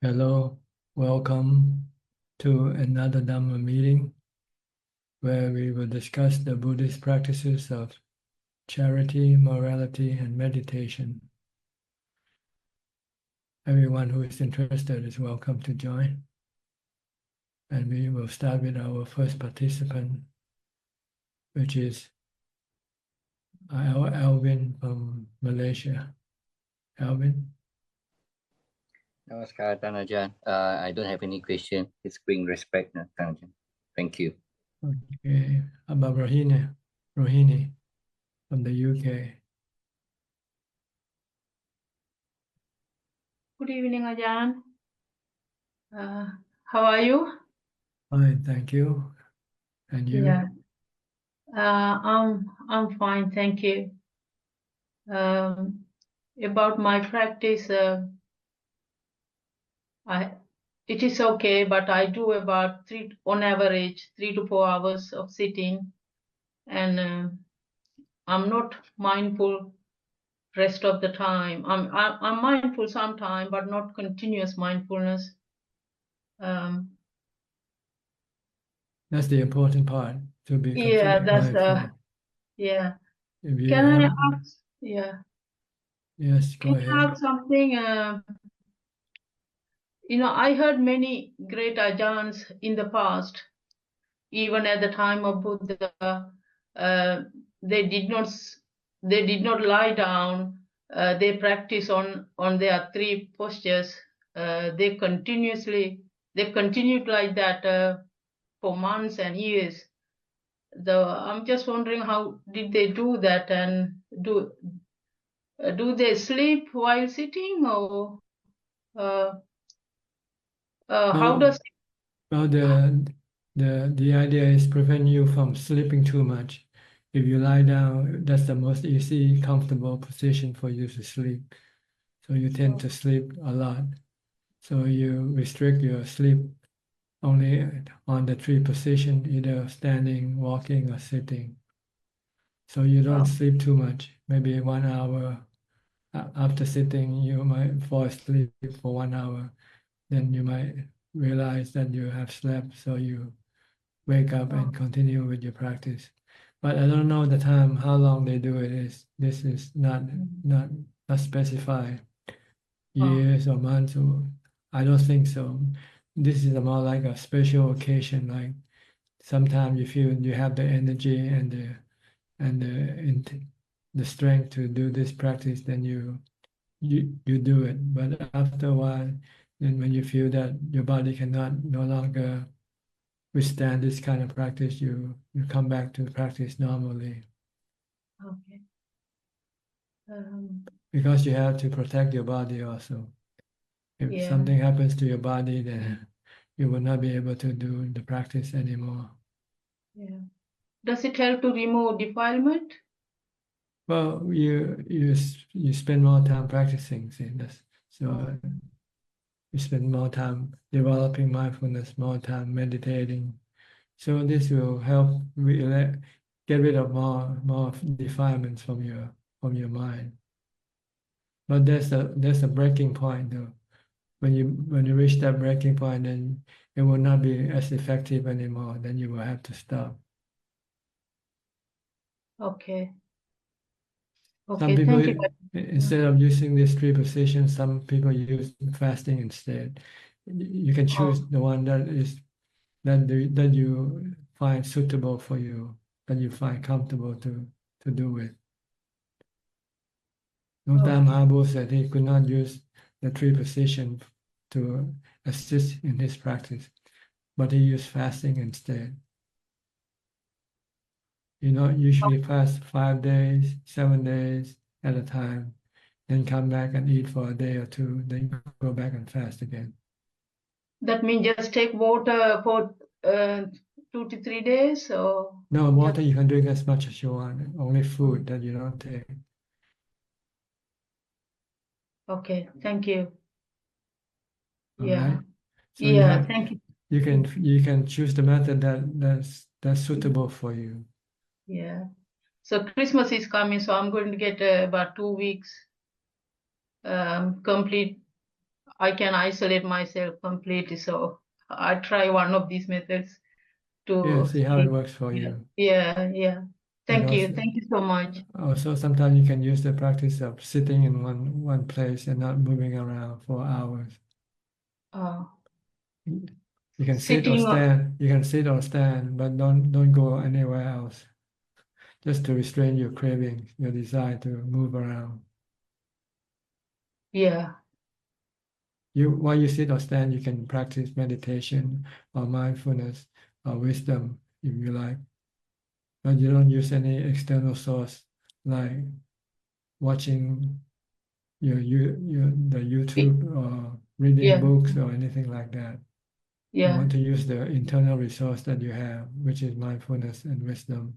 Hello, welcome to another Dhamma meeting where we will discuss the Buddhist practices of charity, morality, and meditation. Everyone who is interested is welcome to join. And we will start with our first participant, which is Alvin from Malaysia. Alvin? Namaskar, Ajahn. I don't have any question. It's bring respect, Ajahn. Thank you. Okay. How about Rohini from the UK? Good evening, Ajahn. How are you? Fine, thank you. And you? Yeah. I'm fine, thank you. About my practice, it is okay, but I do about on average 3 to 4 hours of sitting, and I'm not mindful rest of the time. I'm mindful sometime, but not continuous mindfulness. That's the important part, to be Yeah, that's mindful. yeah. If you Can I have, ask? Yeah. yes, go Can I ahead. ask something? I heard many great Ajahns in the past, even at the time of Buddha. They did not lie down. They practice on their 3 postures. They continued like that for months and years. I'm just wondering, how did they do that, and do they sleep while sitting, or how does Well, the idea is prevent you from sleeping too much. If you lie down, that's the most easy, comfortable position for you to sleep. So you tend to sleep a lot. So you restrict your sleep only on the 3 positions, either standing, walking, or sitting. So you don't sleep too much. Maybe 1 hour after sitting, you might fall asleep for 1 hour. Then you might realize that you have slept, so you wake up and continue with your practice. But I don't know the time, how long they do it is. This is not specified, years or months, or I don't think so. This is more like a special occasion, like sometimes you feel you have the energy and the strength to do this practice, then you do it. But after a while, then when you feel that your body no longer withstand this kind of practice, you come back to practice normally. Okay. Because you have to protect your body also. If something happens to your body, then you will not be able to do the practice anymore. Yeah. Does it help to remove defilement? Well, you spend more time practicing, see, so you spend more time developing mindfulness, more time meditating. So this will help get rid of more defilements from your mind. But there's a breaking point though. When you reach that breaking point, then it will not be as effective anymore. Then you will have to stop. Okay. Some Okay, people, thank you. instead of using these 3 positions, some people use fasting instead. You can choose the one that you find suitable for you, that you find comfortable to do it. Gautama Mahaprabhu said he could not use the 3 positions to assist in his practice, but he used fasting instead. Usually fast 5 days, 7 days at a time, then come back and eat for a day or 2, then go back and fast again. That means just take water for 2 to 3 days, or? No, water you can drink as much as you want, only food that you don't take. Okay, thank you. All right. So thank you. You can choose the method that's suitable for you. Yeah. So Christmas is coming, so I'm going to get about 2 weeks complete. I can isolate myself completely. So I try one of these methods Yeah, to see how it sleep. works for Yeah, you. yeah. And Thank you. Thank you so much. also sometimes you can use the practice of sitting in one place and not moving around for hours. Uh, You can sit or sitting, stand. You can sit or stand, but don't go anywhere else. Just to restrain your craving, your desire to move around. yeah, While you sit or stand, you can practice meditation or mindfulness or wisdom if you like. But you don't use any external source like watching the YouTube or reading yeah, books or anything like that. You yeah, want to use the internal resource that you have, which is mindfulness and wisdom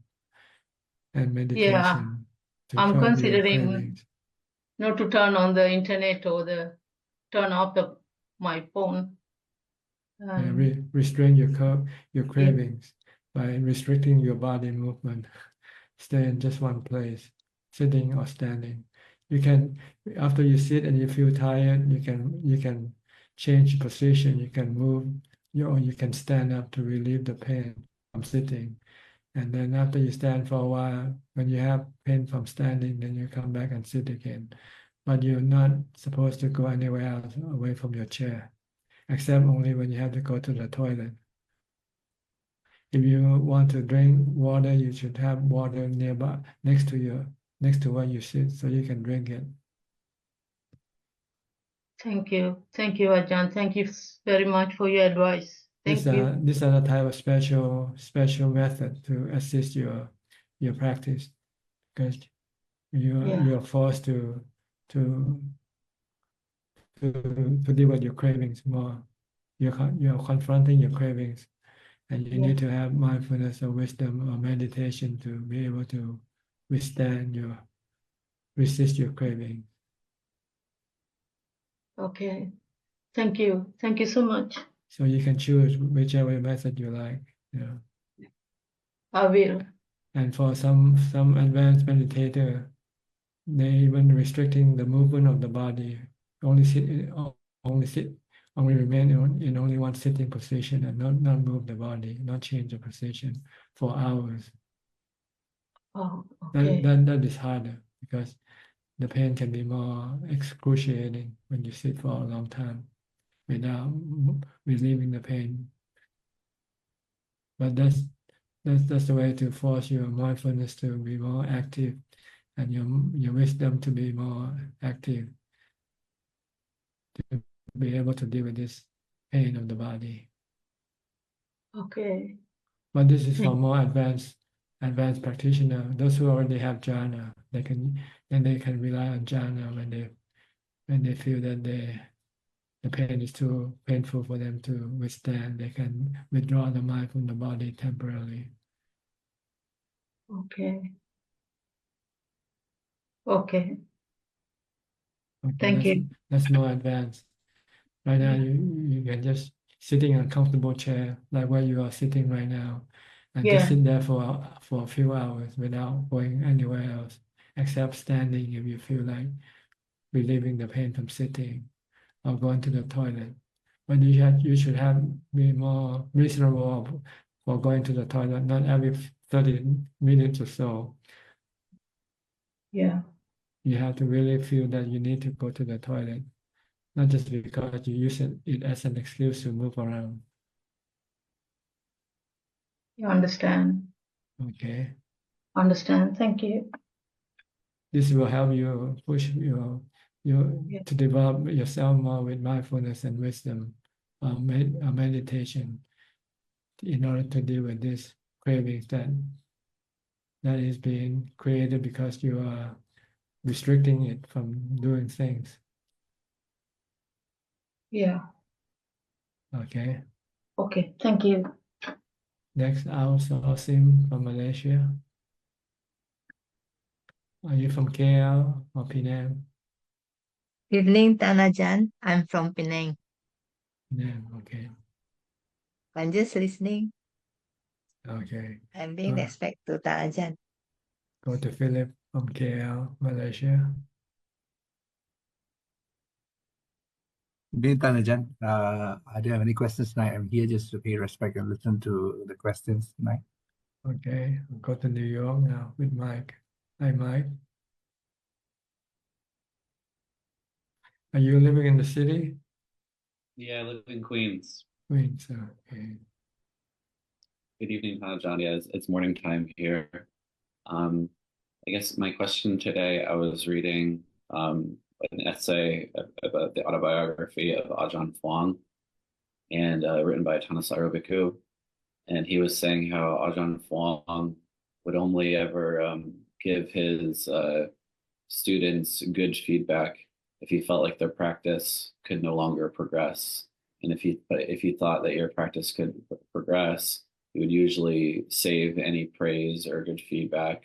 and yeah. meditation to I'm curb your considering cravings. not to turn on the internet or turn off my phone. Restrain your Yeah, cravings by restricting your body movement. Stay in just one place, sitting or standing. You can, after you sit and you feel tired, you can change position. You can move, or you can stand up to relieve the pain from sitting. And then after you stand for a while, when you have pain from standing, then you come back and sit again. But you're not supposed to go anywhere else away from your chair, except only when you have to go to the toilet. If you want to drink water, you should have water nearby, next to where you sit, so you can drink it. thank you, Ajahn. Thank you very much for your advice. Thank you. These are the type of special method to assist your practice, because Yeah, you're forced to to deal with your cravings more. You're confronting your cravings, and you yeah. need to have mindfulness or wisdom or meditation to be able to resist your craving. Okay. Thank you. Thank you so much. So you can choose whichever method you like. I will. And for some advanced meditator, they even restricting the movement of the body. Only sit, only sit, only remain in only one sitting position and not move the body, not change the position for hours. Oh, okay. That is harder because the pain can be more excruciating when you sit for a long time without relieving the pain. But that's the way to force your mindfulness to be more active and your wisdom to be more active, to be able to deal with this pain of the body. Okay. But this is for more advanced practitioner. Those who already have jhana, they can rely on jhana when they feel that the pain is too painful for them to withstand. They can withdraw the mind from the body temporarily. Okay. Okay. Okay, Thank you. that's more advanced. Right now, Yeah. you can just sitting in a comfortable chair, like where you are sitting right now, and just Yeah. sit there for a few hours without going anywhere else, except standing if you feel like relieving the pain from sitting or going to the toilet. But you should be more reasonable for going to the toilet, not every 30 minutes or so. Yeah. You have to really feel that you need to go to the toilet, not just because you use it as an excuse to move around. You understand. Okay. Understand. Thank you. This will help you push your Yeah. to develop yourself more with mindfulness and wisdom, meditation, in order to deal with this cravings that is being created because you are restricting it from doing things. Yeah. Okay. Okay. Thank you. Next, outsourcing from Malaysia. Are you from KL or Penang? Evening, Tanajan. I'm from Penang. Penang. Okay. I'm just listening. Okay. I'm being respect to Tanajan. Go to Philip from KL, Malaysia. Bintan Ajahn, I don't have any questions tonight. I'm here just to pay respect and listen to the questions tonight. Okay, I'll go to New York now with Mike. Hi, Mike. Are you living in the city? Yeah, I live in Queens. Queens, okay. Good evening, Ajahn. Yeah, it's morning time here. I guess my question today, I was reading an essay about the autobiography of Ajahn Fuang, and written by Thanissaro Bhikkhu. And he was saying how Ajahn Fuang would only ever give his students good feedback if he felt like their practice could no longer progress. And if he thought that your practice could progress, you would usually save any praise or good feedback,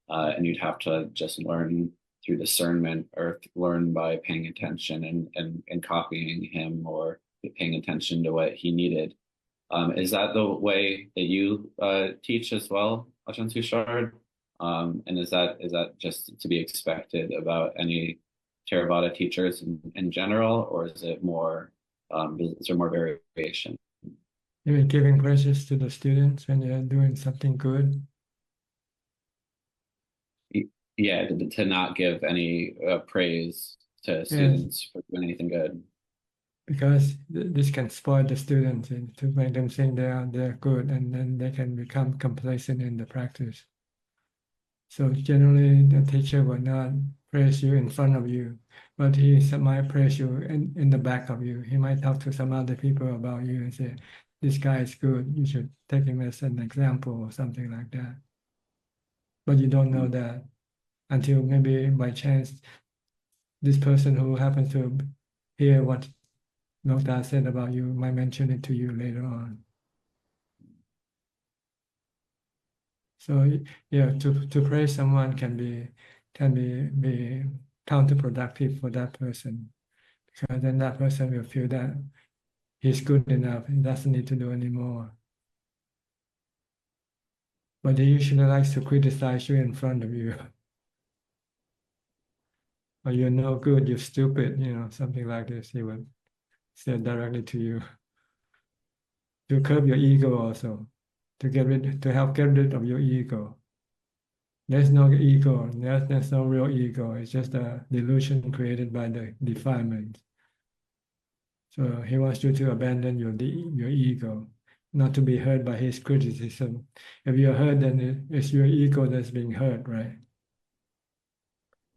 and you'd have to just learn through discernment or learn by paying attention and copying him or paying attention to what he needed. Is that the way that you teach as well, Ajahn Suchart? And is that just to be expected about any Theravada teachers in general, or is it more? Is there more variation? You mean giving praises to the students when you're doing something good? Yeah, to not give any praise to students for doing anything good. Because this can spoil the students and to make them think they're good, and then they can become complacent in the practice. So generally, the teacher will not praise you in front of you, but he might praise you in the back of you. He might talk to some other people about you and say, "This guy is good. You should take him as an example," or something like that. But you don't know that until maybe by chance, this person who happens to hear what Nokta said about you might mention it to you later on. So yeah, to praise someone can be counterproductive for that person, because then that person will feel that he's good enough and doesn't need to do anymore. But he usually likes to criticize you in front of you. Or you're no good, you're stupid, something like this. He would say directly to you. To curb your ego also, to help get rid of your ego. There's no ego, there's no real ego. It's just a delusion created by the defilement. So he wants you to abandon your ego, not to be hurt by his criticism. If you're hurt, then it's your ego that's being hurt, right?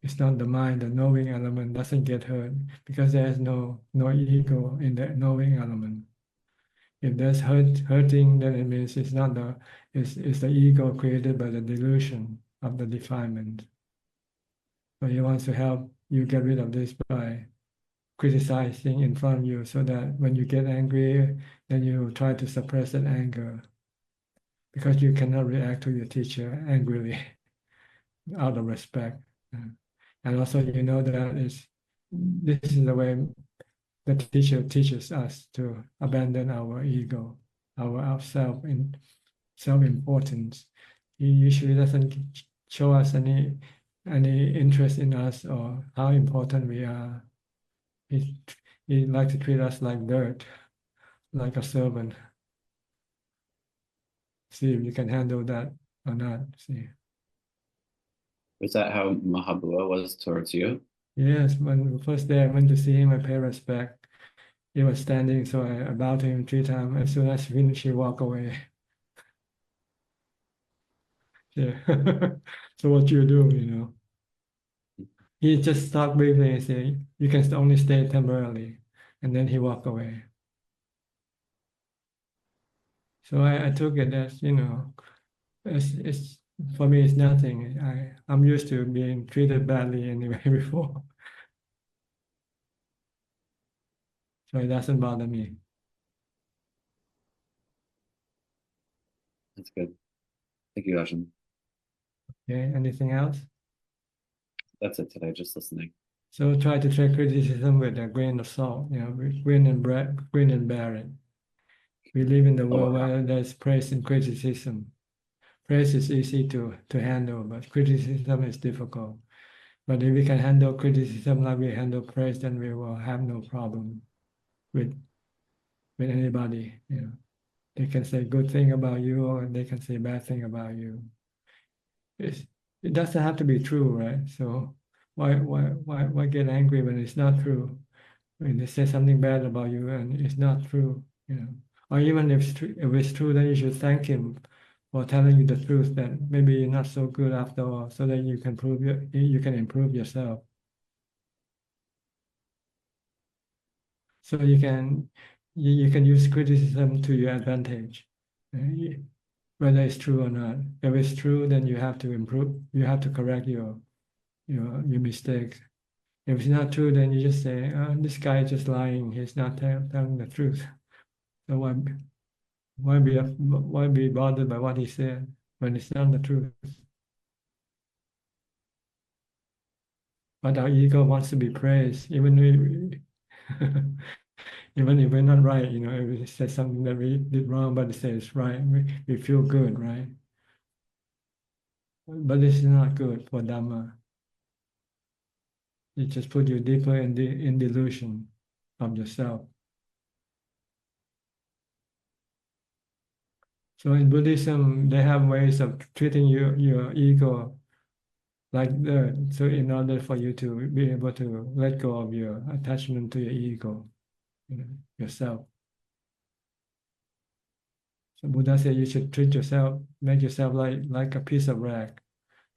It's not the mind, the knowing element doesn't get hurt because there's no ego in the knowing element. If there's hurting, then it means it's not it's the ego created by the delusion of the defilement. So he wants to help you get rid of this by criticizing in front of you, so that when you get angry, then you try to suppress that anger, because you cannot react to your teacher angrily out of respect. And also you know that this is the way the teacher teaches us to abandon our ego, our self-importance. He usually doesn't show us any interest in us or how important we are. He likes to treat us like dirt, like a servant. See if you can handle that or not. See. Was that how Mahabua was towards you? Yes, when the first day I went to see him, I paid respect. He was standing, so I bowed to him 3 times. As soon as he finished, he walked away. Yeah. So what you do, He just stopped briefly and said, "You can only stay temporarily," and then he walked away. So I took it as, it's for me, it's nothing. I'm used to being treated badly anyway before. So it doesn't bother me. That's good. Thank you, Ajahn. Okay, anything else? That's it today, just listening. So try to take criticism with a grain of salt, grin and bear it. We live in the world where there's praise and criticism. Praise is easy to handle, but criticism is difficult. But if we can handle criticism like we handle praise, then we will have no problem. with anybody. You know, they can say good thing about you, or they can say bad thing about you. It doesn't have to be true, right? So why get angry when it's not true? When they say something bad about you and it's not true, you know, or even if it's true, then you should thank him for telling you the truth that maybe you're not so good after all, so that you can you can improve yourself. So you can use criticism to your advantage, whether it's true or not. If it's true, then you have to improve. You have to correct your mistakes. If it's not true, then you just say, "This guy is just lying. He's not telling the truth." So why be bothered by what he said when it's not the truth? But our ego wants to be praised, even even if we're not right. You know, if we say something that we did wrong, but it says right, we feel good, right? But this is not good for Dhamma. It just put you deeper in delusion of yourself. So in Buddhism, they have ways of treating your ego like that. So in order for you to be able to let go of your attachment to your ego, you know, yourself. So Buddha said you should treat yourself, make yourself like a piece of rag.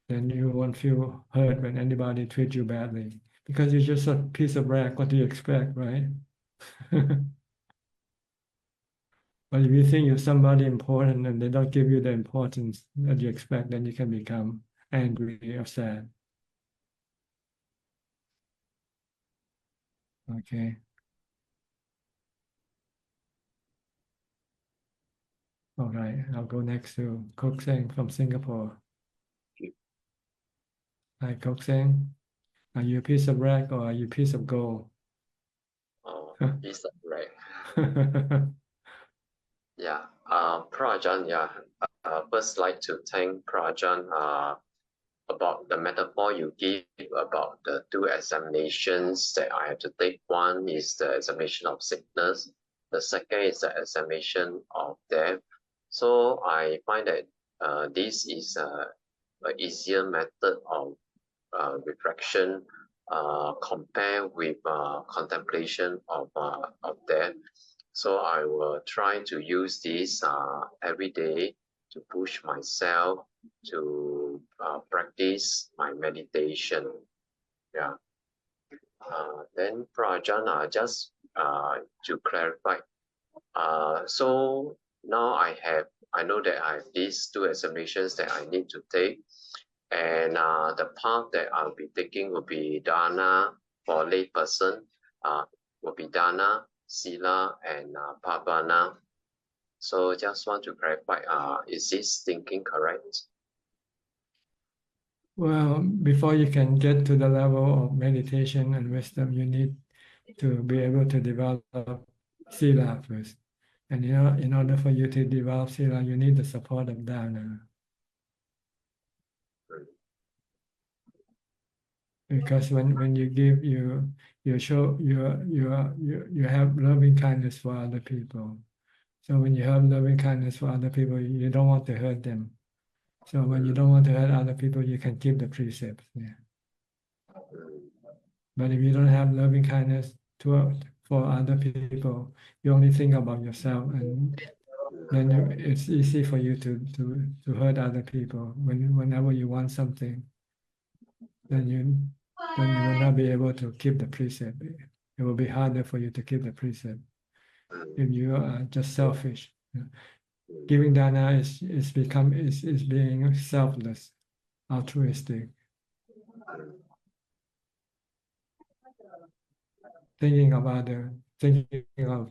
Then you won't feel hurt when anybody treats you badly. Because you're just a piece of rag, what do you expect, right? But if you think you're somebody important and they don't give you the importance that you expect, then you can become angry or sad. Okay. All right, I'll go next to Kok Seng from Singapore. Hi, Kok Seng. Are you a piece of rag or are you a piece of gold? Oh, is that right? Yeah. Prajan, yeah. First like to thank Prajan about the metaphor you give about the two examinations that I have to take. One is the examination of sickness. The second is the examination of death. So I find that this is an easier method of reflection compared with contemplation of death. So I will try to use this every day to push myself to practice my meditation. Yeah. Then Prajan, just to clarify. So now I know that I have these two examinations that I need to take. And the path that I'll be taking will be dana for a lay person, will be dana, sila, and pavana. So just want to clarify, is this thinking correct? Well, before you can get to the level of meditation and wisdom, you need to be able to develop sila first. And in order for you to develop sila, you need the support of dana. Because when you give, you show you have loving kindness for other people. So when you have loving kindness for other people, you don't want to hurt them. So when you don't want to hurt other people, you can keep the precepts. Yeah. But if you don't have loving kindness for other people, you only think about yourself, and then it's easy for you to hurt other people. Whenever you want something, then you will not be able to keep the precept. It will be harder for you to keep the precept if you are just selfish. Giving dana is being selfless, altruistic, thinking of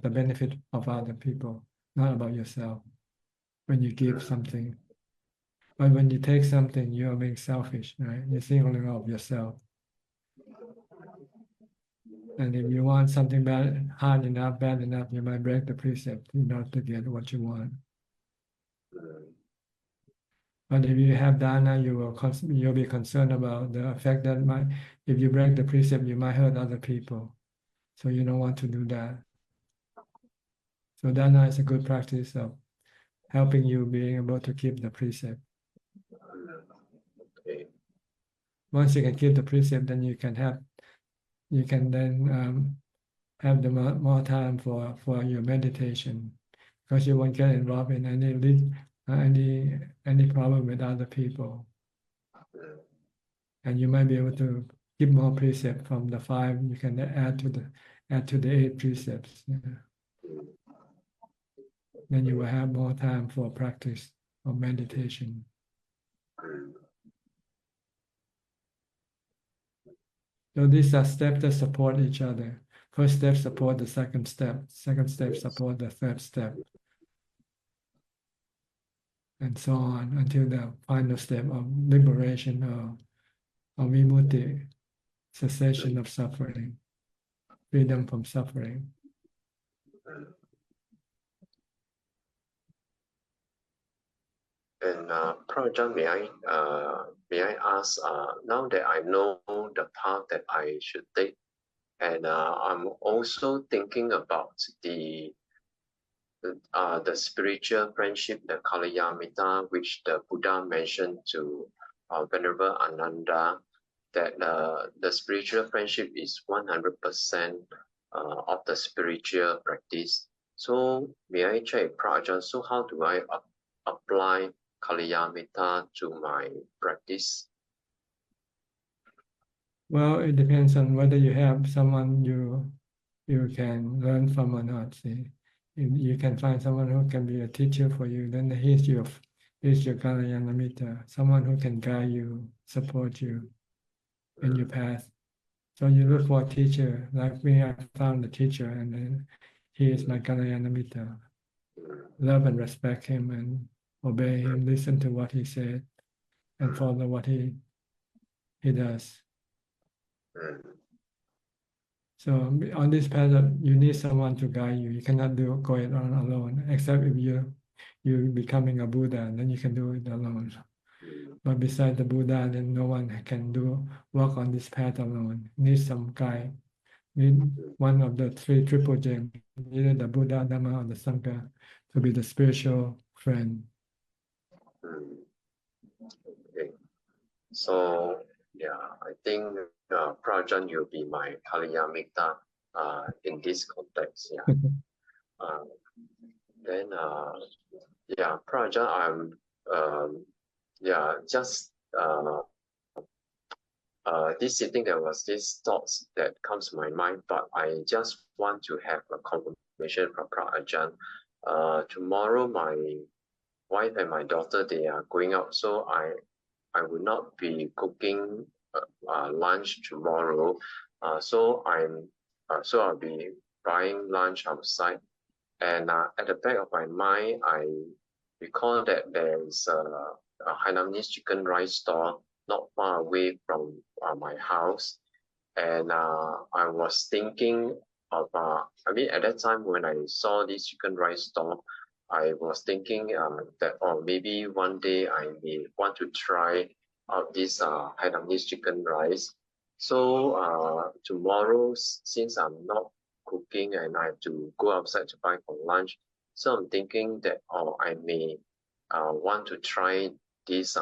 the benefit of other people, not about yourself. When you give something, but when you take something, you are being selfish, right? You're thinking of yourself. And if you want something bad enough, you might break the precept in order to get what you want. But if you have dana, you'll be concerned about the effect if you break the precept, you might hurt other people. So you don't want to do that. So Dhamma is a good practice of helping you being able to keep the precept. Okay. Once you can keep the precept, then you can then have the more time for your meditation, because you won't get involved in any problem with other people, and you might be able to keep more precepts from the 5. You can add to the 8 precepts. Then you will have more time for practice of meditation. So these are steps that support each other. First step support the second step. Second step support the third step. And so on until the final step of liberation or vimutti, cessation of suffering, freedom from suffering. And Prajna, may I ask, now that I know the path that I should take, and I'm also thinking about the spiritual friendship, the Kalyamita, which the Buddha mentioned to Venerable Ananda, that the spiritual friendship is 100% of the spiritual practice. So may I check, Prajna, so how do I apply Kalyamita to my practice? Well, it depends on whether you have someone you can learn from or not. See, if you can find someone who can be a teacher for you, then he's your Kalyanamitta, someone who can guide you, support you in your path. So you look for a teacher. Like me, I found a teacher, and then he is my Kalyanamitta. Love and respect him and obey him, listen to what he said, and follow what he does. So on this path, you need someone to guide you. You cannot go it on alone, except if you're becoming a Buddha, then you can do it alone. But besides the Buddha, then no one can walk on this path alone. Need some guide. Need one of the 3 triple gems, either the Buddha, Dhamma, or the Sangha, to be the spiritual friend. Okay. So yeah, I think Prajna, you'll be my Kalyamita in this context. Yeah. Then yeah, Prajna, I'm just this sitting, there was this thoughts that comes to my mind, but I just want to have a confirmation from Ajahn. Tomorrow my wife and my daughter, they are going out, so I will not be cooking lunch tomorrow. So I'll be buying lunch outside. And at the back of my mind, I recall that there is a Hainanese chicken rice store not far away from my house. And I was thinking of, at that time when I saw this chicken rice store, I was thinking that maybe one day I may want to try out this Hainanese chicken rice. So tomorrow, since I'm not cooking and I have to go outside to buy for lunch, so I'm thinking that I may want to try this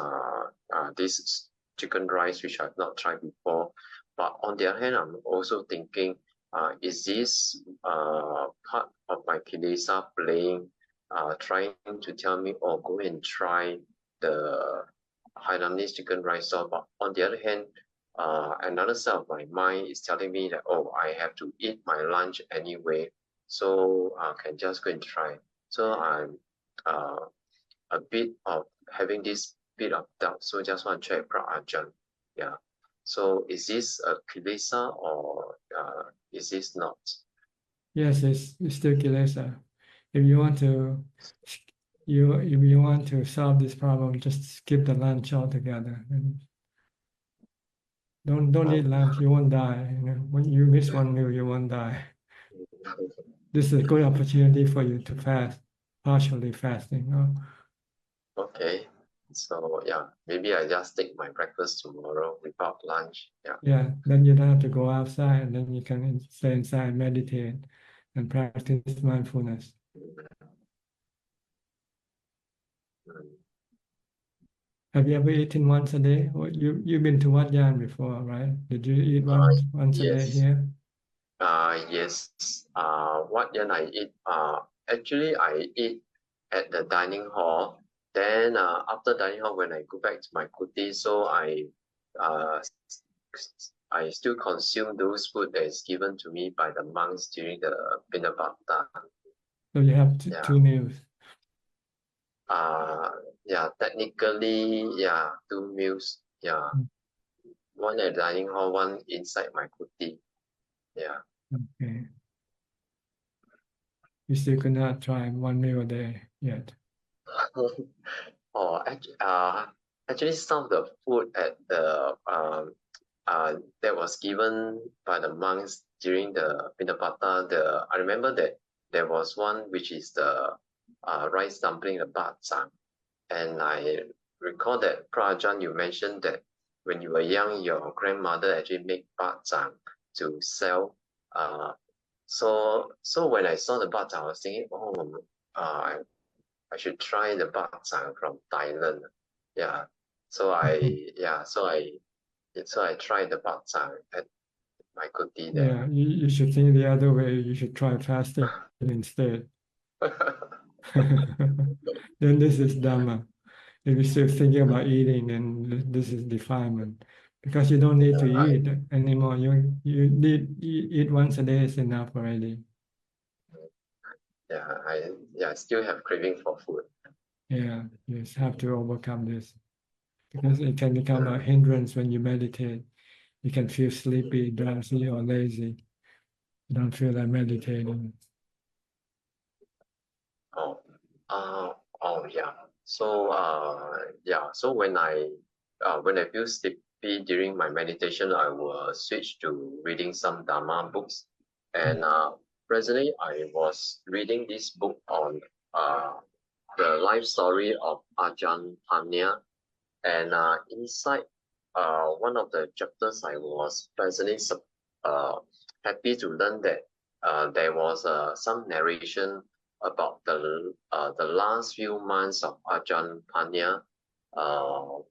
chicken rice, which I've not tried before. But on the other hand, I'm also thinking, is this part of my kilesa playing, trying to tell me, go and try the Hainanese chicken rice store? But on the other hand, another side of my mind is telling me that, I have to eat my lunch anyway, so I can just go and try. So I'm a bit of having this bit of doubt. So just want to check from Ajahn. Yeah. So is this a kilesa or is this not? Yes, it's still kilesa. If you want to solve this problem, just skip the lunch altogether. And don't eat lunch. You won't die. When you miss one meal, you won't die. This is a good opportunity for you to fast, partially fasting. Okay. So yeah, maybe I just take my breakfast tomorrow without lunch. Yeah. Yeah, then you don't have to go outside, and then you can stay inside, meditate, and practice mindfulness. Have you ever eaten once a day? Or you've been to Wat Yan before, right? Did you eat once a day Yes. here? Yes. What then I eat? Actually, I eat at the dining hall. Then after dining hall, when I go back to my kuti, so uh, I still consume those food that is given to me by the monks during the Pinabata. So you have Yeah. 2 meals. Yeah, technically, yeah, 2 meals. Yeah. One at dining hall, one inside my kuti. Yeah. Okay. You still could not try 1 meal a day yet. Actually, some of the food at the that was given by the monks during the Pinapata, I remember that there was one which is the rice dumpling, the bak chang, and I recall that Prajan, you mentioned that when you were young, your grandmother actually made bak chang to sell. So when I saw the bak chang, I was thinking, I should try the bak chang from Thailand. Yeah. So I tried the bak chang at my kuti there. Yeah, you should think the other way. You should try fasting instead. Then this is Dhamma. If you're still thinking about eating, then this is defilement. Because you don't need to eat anymore. You need eat once a day is enough already. I still have craving for food. Yeah, you just have to overcome this. Because it can become a hindrance when you meditate. You can feel sleepy, drowsy, or lazy. You don't feel like meditating. Yeah. So when I feel sleepy during my meditation, I will switch to reading some Dhamma books. And presently, I was reading this book on the life story of Ajahn. And inside one of the chapters, I was presently happy to learn that there was some narration about the last few months of Ajahn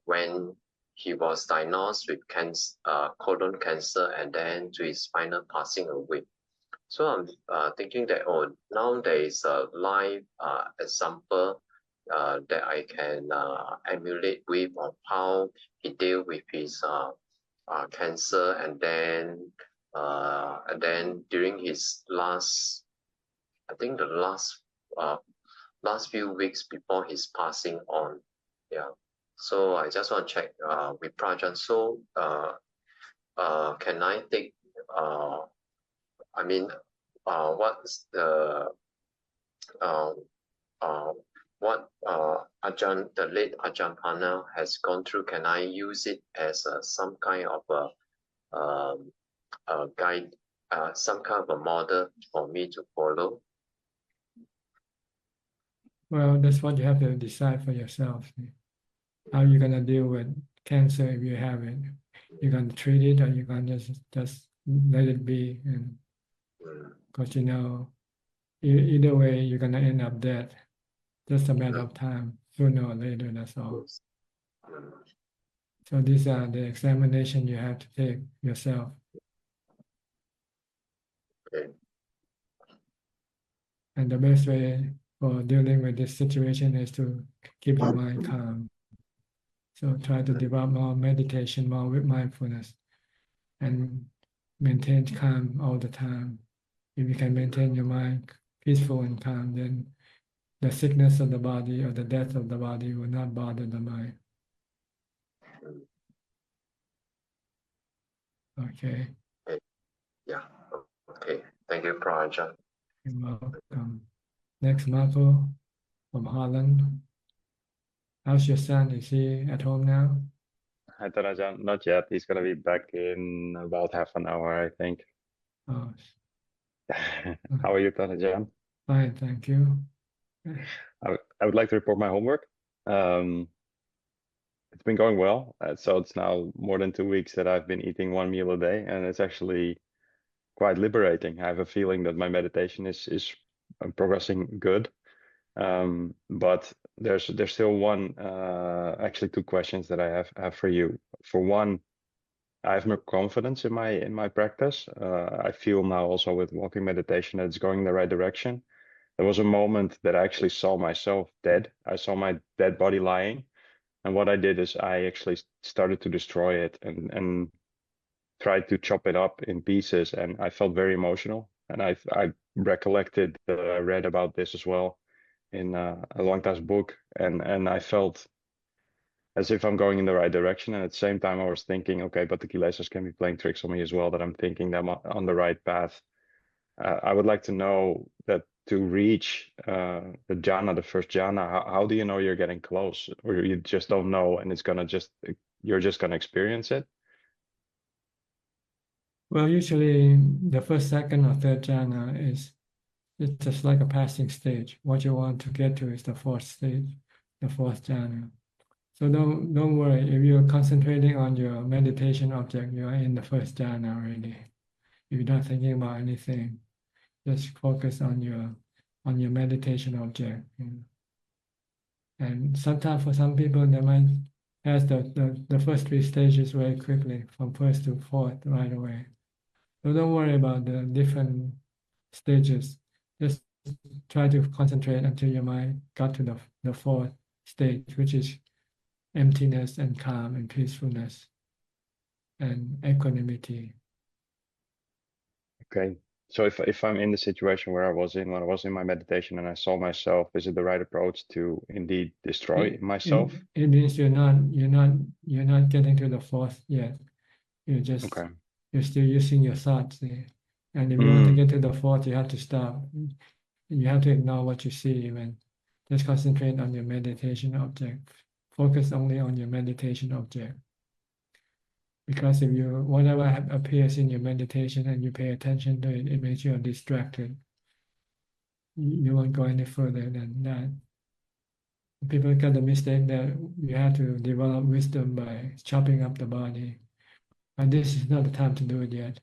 when he was diagnosed with colon cancer and then to his final passing away. So I'm thinking that now there is a live example that I can emulate with of how he dealt with his cancer, and then during his last few weeks before his passing on. Yeah. So I just want to check with Prajan. So can I take what's the what Ajahn, the late Ajahn Pana has gone through? Can I use it as some kind of a guide, some kind of a model for me to follow? Well, that's what you have to decide for yourself. How you're gonna deal with cancer if you have it. You're gonna treat it, or you're gonna just let it be. And because either way, you're gonna end up dead. Just a matter of time, sooner or later. That's all. So these are the examination you have to take yourself. Okay. And the best way for dealing with this situation is to keep your mind calm. So try to develop more meditation, more with mindfulness, and maintain calm all the time. If you can maintain your mind peaceful and calm, then the sickness of the body or the death of the body will not bother the mind. Okay. Yeah. Okay. Thank you, Prajan. You're welcome. Next, Marco from Holland. How's your son? Is he at home now? Hi, Tarajan. Not yet. He's gonna be back in about half an hour, I think. Oh, How are you, Tarajan? fine, thank you. I would like to report my homework. It's been going well. So it's now more than 2 weeks that I've been eating 1 meal a day, and it's actually quite liberating. I have a feeling that my meditation is progressing good. But there's still one, actually 2 questions that I have for you. For one, I have more confidence in my practice. I feel now also with walking meditation that it's going in the right direction. There was a moment that I actually saw myself dead. I saw my dead body lying. And what I did is I actually started to destroy it and tried to chop it up in pieces. And I felt very emotional. And I recollected that I read about this as well in a Langta's book. And I felt as if I'm going in the right direction. And at the same time, I was thinking, okay, but the kilesas can be playing tricks on me as well, that I'm thinking that I'm on the right path. I would like to know that to reach the jhana, the first jhana, how do you know you're getting close, or you just don't know and you're just gonna experience it? Well, usually the first, second, or third jhana it's just like a passing stage. What you want to get to is the fourth stage, the fourth jhana. So don't worry, if you're concentrating on your meditation object, you are in the first jhana already. If you're not thinking about anything, just focus on your meditation object. And sometimes for some people, they might pass the first 3 stages very quickly, from first to fourth right away. So don't worry about the different stages. Just try to concentrate until your mind got to the fourth stage, which is emptiness and calm and peacefulness and equanimity. Okay. So if I'm in the situation where I was in when I was in my meditation and I saw myself, is it the right approach to indeed destroy myself? It means you're not getting to the fourth yet. Okay. You're still using your thoughts. And if you want to get to the fourth, you have to stop. You have to ignore what you see and just concentrate on your meditation object. Focus only on your meditation object. Because if whatever appears in your meditation and you pay attention to it, it makes you distracted. You won't go any further than that. People got the mistake that you have to develop wisdom by chopping up the body. But this is not the time to do it yet.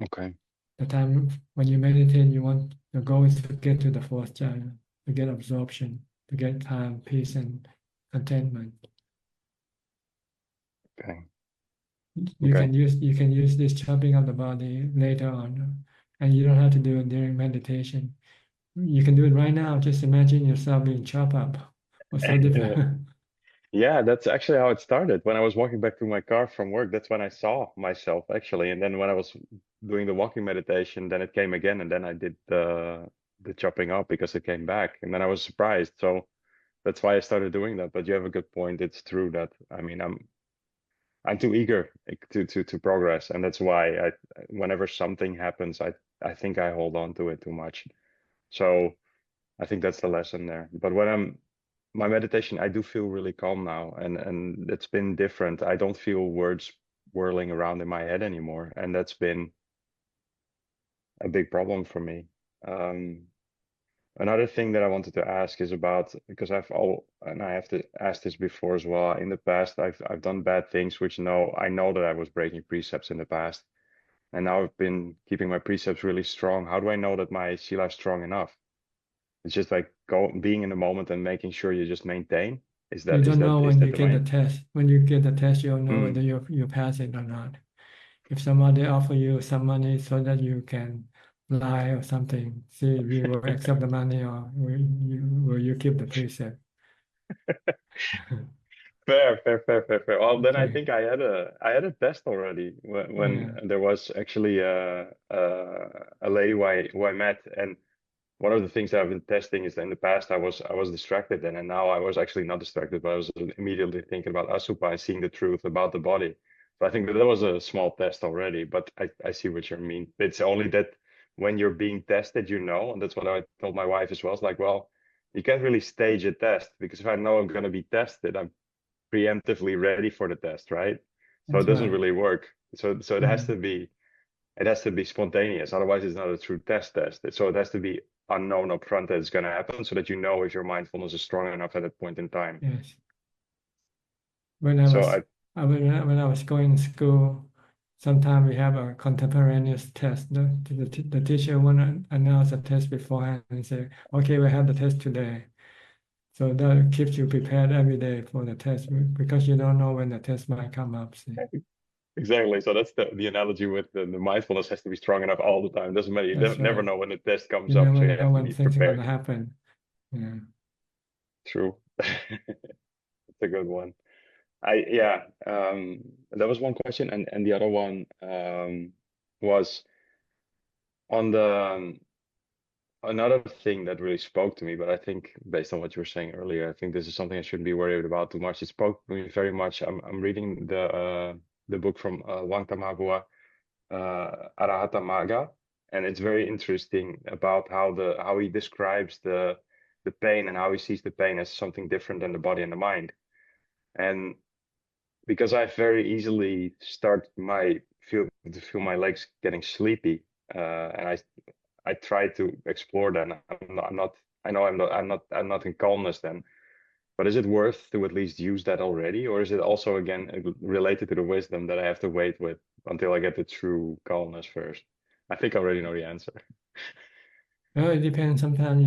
Okay. The time when you meditate, your goal is to get to the fourth jhana, to get absorption, to get calm, peace, and contentment. Okay. You can use this chopping of the body later on, and you don't have to do it during meditation. You can do it right now. Just imagine yourself being chopped up. What's so different? Yeah, that's actually how it started. When I was walking back to my car from work, that's when I saw myself actually. And then when I was doing the walking meditation, then it came again, and then I did the chopping up because it came back, and then I was surprised. So that's why I started doing that. But you have a good point. It's true that I'm too eager to progress, and that's why whenever something happens, I think I hold on to it too much. So I think that's the lesson there. But when my meditation, I do feel really calm now, and it's been different. I don't feel words whirling around in my head anymore, and that's been a big problem for me. Another thing that I wanted to ask is about, because and I have to ask this before as well. In the past, I've done bad things, which I know that I was breaking precepts in the past, and now I've been keeping my precepts really strong. How do I know that my sila is strong enough? It's just like being in the moment and making sure you just maintain. You don't know when you get the main? test. When you get the test, you'll know whether you pass it or not. If somebody offer you some money so that you can lie or something, see if you will accept the money or will you keep the precept. Fair. Well, then I Okay. think I had a test already when there was actually a lady who I met, and one of the things that I've been testing is that in the past I was distracted then, and now I was actually not distracted, but I was immediately thinking about Asupa and seeing the truth about the body. So I think that was a small test already, but I see what you mean. It's only that when you're being tested, and that's what I told my wife as well. It's like, well, you can't really stage a test, because if I know I'm going to be tested, I'm preemptively ready for the test, right? So That's it doesn't right. really work. So it has to be spontaneous. Otherwise, it's not a true test. So it has to be unknown upfront that it's going to happen, so that you know if your mindfulness is strong enough at that point in time. Yes. When I was going to school, sometimes we have a contemporaneous test. The teacher want to announce a test beforehand and say, okay, we have the test today. So that keeps you prepared every day for the test because you don't know when the test might come up. See? Exactly. So that's the analogy with the mindfulness has to be strong enough all the time. Doesn't matter. You That's never right. know when the test comes You up, never so you know have to when be things are going prepared. to happen. Yeah. True. That's a good one. That was one question, and the other one was on the another thing that really spoke to me, but I think based on what you were saying earlier, I think this is something I shouldn't be worried about too much. It spoke to me very much. I'm reading the book from Wangtamagua, Arahata Maga, and it's very interesting about how he describes the pain and how he sees the pain as something different than the body and the mind. And because I very easily start feel my legs getting sleepy, and I try to explore that. I'm not. I know I'm not in calmness then. But is it worth to at least use that already, or is it also again related to the wisdom that I have to wait with until I get the true calmness first? I think I already know the answer. Well, it depends. Sometimes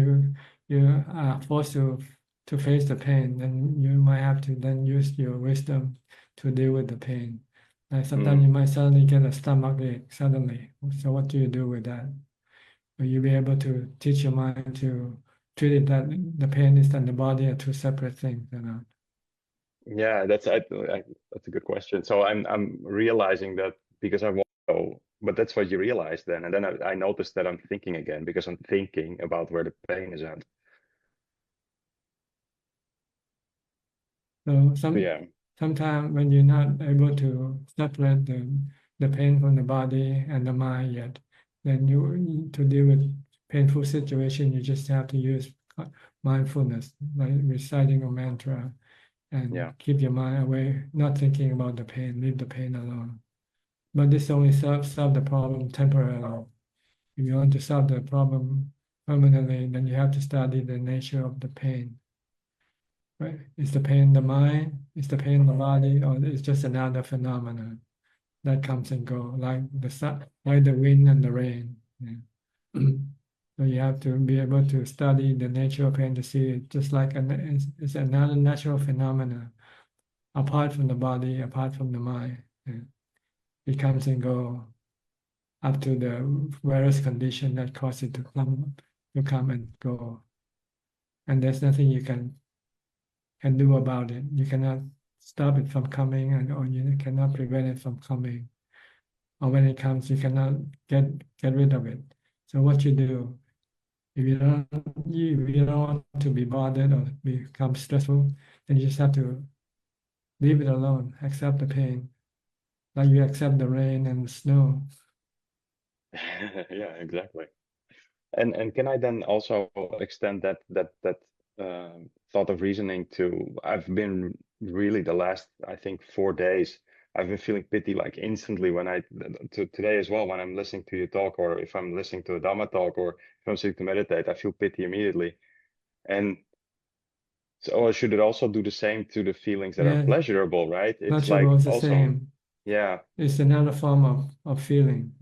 you are forced to face the pain, then you might have to then use your wisdom to deal with the pain. Like sometimes you might suddenly get a stomach ache suddenly. So what do you do with that? Will you be able to teach your mind to treat it that the pain is and the body are two separate things, you know? Yeah, that's that's a good question. So I'm realizing that because I want to go, but that's what you realize then, and then I noticed that I'm thinking again because I'm thinking about where the pain is at. So Yeah. sometimes when you're not able to separate the pain from the body and the mind yet, then to deal with painful situation, you just have to use mindfulness, like reciting a mantra, and Yeah. keep your mind away, not thinking about the pain, leave the pain alone. But this only solve the problem temporarily. If you want to solve the problem permanently, then you have to study the nature of the pain. Right? Is the pain the mind? Is the pain the body? Or it's just another phenomenon that comes and go, like the sun, like the wind and the rain. Yeah. So you have to be able to study the nature of pain to see it just like it's another natural phenomena, apart from the body, apart from the mind. Yeah. It comes and go up to the various conditions that cause it to come and go. And there's nothing you can do about it. You cannot stop it from coming, or you cannot prevent it from coming. Or when it comes, you cannot get rid of it. So what you do, if you don't want to be bothered or become stressful, then you just have to leave it alone, accept the pain, like you accept the rain and the snow. Yeah, exactly. And can I then also extend that thought of reasoning to I've been really the last I think 4 days I've been feeling pity like instantly when today as well when I'm listening to you talk or if I'm listening to a Dhamma talk or if I'm sitting to meditate I feel pity immediately. And so should it also do the same to the feelings that are Yeah, pleasurable, right? It's like pleasurable is the also same. yeah. It's another form of feeling.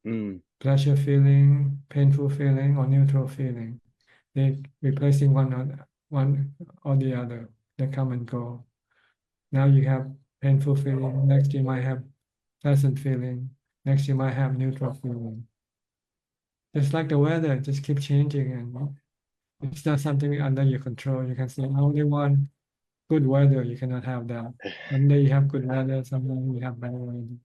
Mm. Pleasure feeling, painful feeling, or neutral feeling. They replacing one or the other. They come and go. Now you have painful feeling. Next you might have pleasant feeling. Next you might have neutral feeling. Just like the weather, just keep changing, and it's not something under your control. You can say, I only want good weather. You cannot have that. One day you have good weather, sometimes you have bad weather.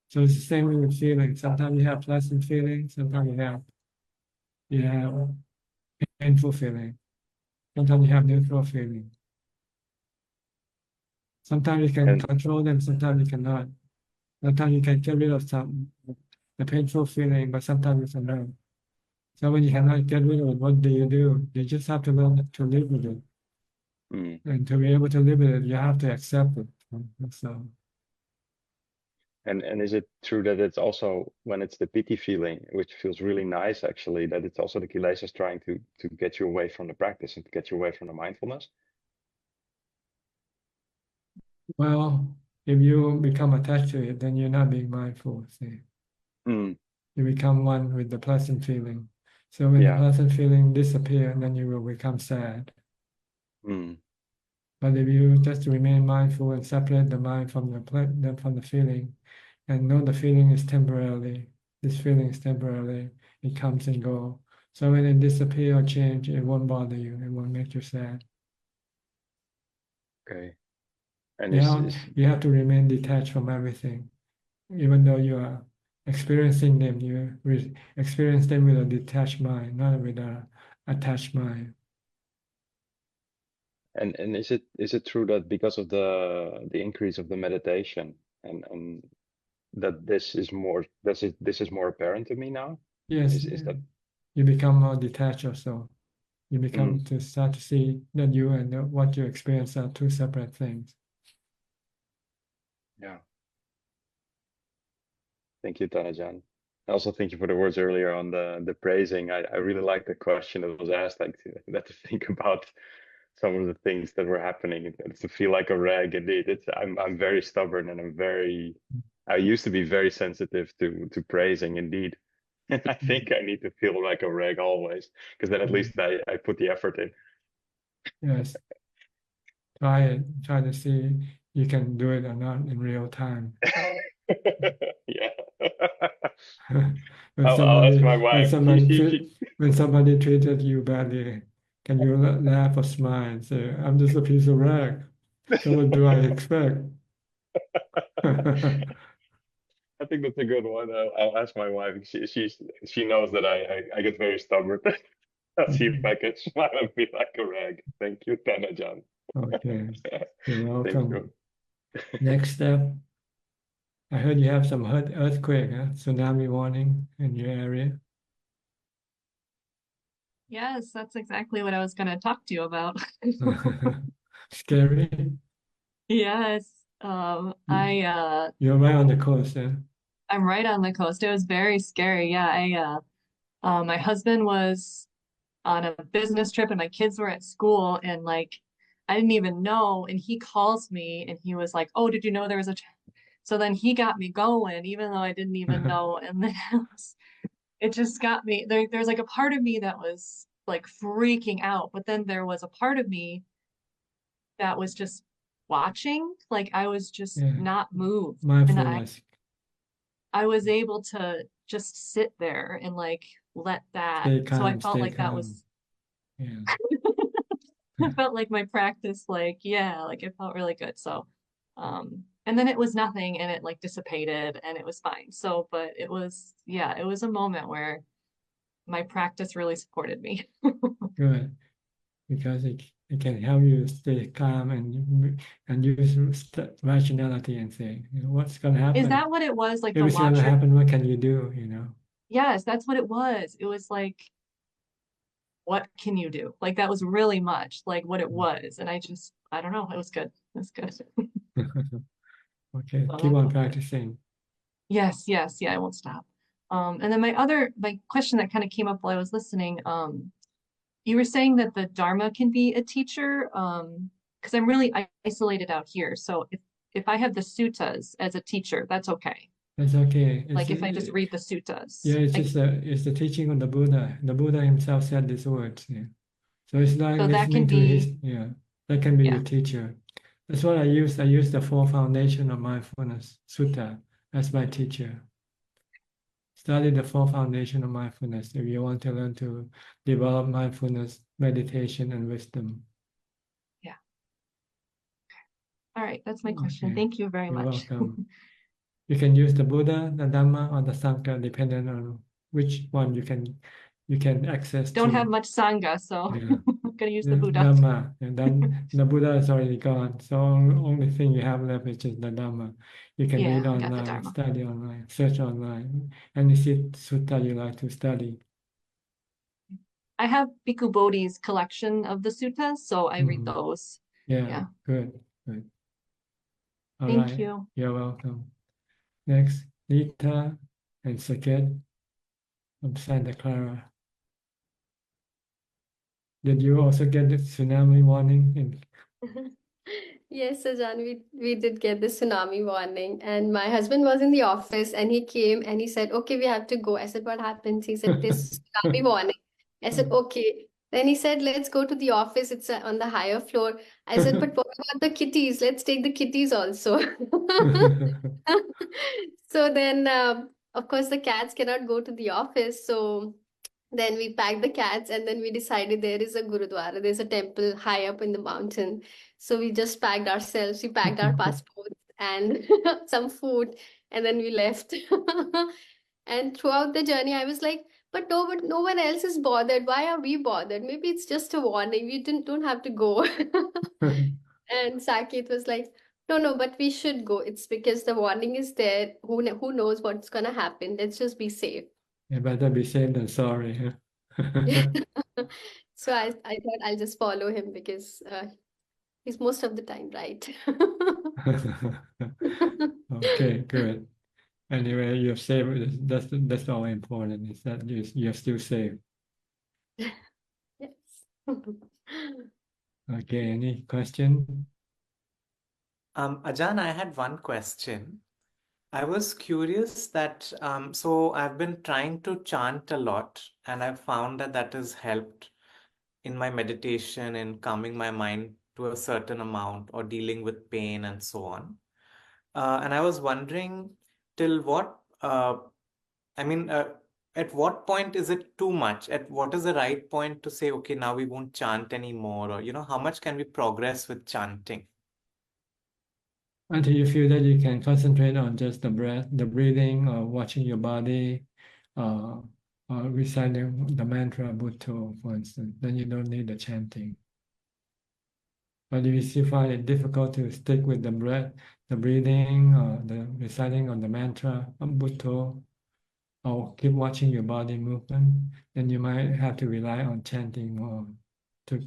So it's the same way with feelings. Sometimes you have pleasant feelings, sometimes you have painful feeling. Sometimes you have neutral feeling. Sometimes you can And control them, sometimes you cannot. Sometimes you can get rid of the painful feeling, but sometimes you cannot. So when you cannot get rid of it, what do? You just have to learn to live with it. And to be able to live with it, you have to accept it. So And is it true that it's also when it's the pity feeling, which feels really nice actually, that it's also the kilesas trying to get you away from the practice and to get you away from the mindfulness? well, if you become attached to it, then you're not being mindful. See, Mm, you become one with the pleasant feeling. So when the yeah. pleasant feeling disappears, then you will become sad. Mm, But if you just remain mindful and separate the mind from the feeling, and know the feeling is temporarily, this feeling is temporarily, it comes and goes. So when it disappears or change, it won't bother you. It won't make you sad. okay. And You have to remain detached from everything, even though you are experiencing them. You experience them with a detached mind, not with a attached mind. and is it true that because of the increase of the meditation and that this is more apparent to me now? Yes, Is that you become more detached also. You become Mm, to start to see that you and what you experience are two separate things. yeah. Thank you, Tanajan. Also, thank you for the words earlier on the praising. I really like the question that was asked, like to think about some of the things that were happening. It's to feel like a rag. Indeed, I'm very stubborn, and I used to be very sensitive to praising. Indeed, and I think I need to feel like a rag always, because then at least I put the effort in. Yes, try it. Try to see you can do it or not in real time. Yeah. When I'll ask my when wife. when somebody treated you badly, can you laugh or smile and say, "I'm just a piece of rag. So what do I expect?" I think that's a good one. I'll ask my wife. She knows that I get very stubborn. I'll see if I can smile and be like a rag. Thank you, Tanajan. Okay, you're Thank welcome. you. Next step. I heard you have some earthquake, tsunami warning in your area. Yes, that's exactly what I was going to talk to you about. Scary. Yes. You're right on the coast, eh? I'm right on the coast. It was very scary. Yeah, my husband was on a business trip and my kids were at school and like I didn't even know, and he calls me and he was like, "Oh, did you know there was a?" So then he got me going, even though I didn't even know. And then it just got me. There's like a part of me that was like freaking out, but then there was a part of me that was just watching. Like I was just Yeah. not moved, and Mindfulness. I was able to just sit there and like let that. Stay So I calm, felt stay like that calm. was. Yeah. I felt like my practice, like, yeah, like it felt really good. So, and then it was nothing and it like dissipated and it was fine. So, but it was, yeah, it was a moment where my practice really supported me. Good. Because it can help you stay calm and use rationality and say, what's going to happen? Is that what it was? Like If the it's going to watcher? happen, what can you do? Yes, that's what it was. It was like, what can you do? Like that was really much like what it was. And I don't know, it was good. It was good. Okay, keep on practicing. Yes, yeah, I won't stop. And then my question that kind of came up while I was listening, you were saying that the Dharma can be a teacher, because I'm really isolated out here. So if I have the suttas as a teacher, that's okay. That's okay. Like if I just read the suttas. Yeah, it's the teaching of the Buddha. The Buddha himself said these words. Yeah. So it's like So that listening can to his, be, that can be yeah. your teacher. That's what I use. I use the four foundation of mindfulness sutta as my teacher. Study the four foundation of mindfulness if you want to learn to develop mindfulness, meditation, and wisdom. Yeah. All right, that's my question. Okay. Thank you very You're much. welcome. You can use the Buddha, the Dhamma, or the Sangha, depending on which one you can access Don't to. have much Sangha, so Yeah. I'm gonna use the Buddha. Dhamma, and then the Buddha is already gone. So only thing you have left is just the Dhamma. You can read I got the online, Dharma. study online, search online, any sutta you like to study. I have Bhikkhu Bodhi's collection of the suttas, so I read those. Yeah, good. All Thank right. you. You're welcome. Next, Nita and Saket from Santa Clara. Did you also get the tsunami warning? Yes, Ajahn, we did get the tsunami warning, and my husband was in the office, and he came and he said, "Okay, we have to go." I said, "What happened?" He said, "This tsunami warning." I said, "Okay." Then he said, "Let's go to the office. It's on the higher floor." I said, "But what about the kitties? Let's take the kitties also." So then, of course, the cats cannot go to the office. So then we packed the cats, and then we decided there is a Gurudwara, there's a temple high up in the mountain. So we just packed ourselves, we packed our passports and some food, and then we left. And throughout the journey, I was like, but no one else is bothered. Why are we bothered? Maybe it's just a warning. We don't have to go. And Saket was like, no, but we should go. It's because the warning is there. Who knows what's gonna happen? Let's just be safe. You better be safe than sorry. Huh? So I thought I'll just follow him because he's most of the time right. Okay, good. Anyway, you're safe. That's all important, is that you're still safe. Yes. Okay, any question? Ajahn, I had one question. I was curious that so I've been trying to chant a lot, and I've found that that has helped in my meditation and calming my mind to a certain amount or dealing with pain and so on. And I was wondering till what I mean, at what point is it too much? At what is the right point to say, okay, now we won't chant anymore, or how much can we progress with chanting? Until you feel that you can concentrate on just the breath, the breathing, or watching your body, or reciting the mantra Bhutto, for instance, then you don't need the chanting. But if you still find it difficult to stick with the breath, the breathing, or the reciting of the mantra Bhutto, or keep watching your body movement, then you might have to rely on chanting more to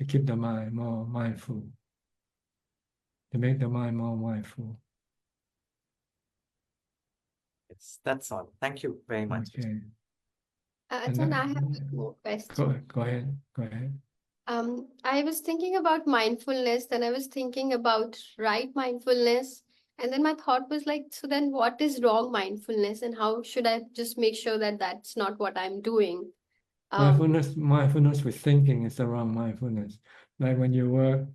keep the mind more mindful, to make the mind more mindful. Yes, that's all. Thank you very much. Okay. Ajahn, I have one more question. Go ahead. I was thinking about mindfulness, then I was thinking about right mindfulness, and then my thought was like, so then what is wrong mindfulness, and how should I just make sure that that's not what I'm doing? Mindfulness with thinking is the wrong mindfulness. Like when you work,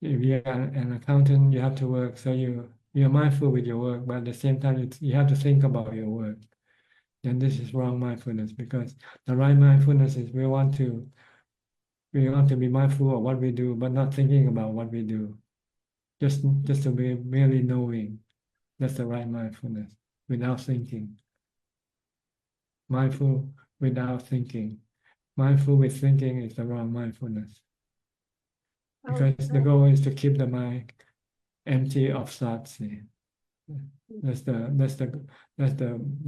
if you're an accountant, you have to work, so you're mindful with your work, but at the same time you have to think about your work. Then this is wrong mindfulness, because the right mindfulness is we want to be mindful of what we do, but not thinking about what we do. Just to be merely knowing. That's the right mindfulness, without thinking. Mindful without thinking. Mindful with thinking is the wrong mindfulness. Because the goal is to keep the mind empty of thoughts. That's the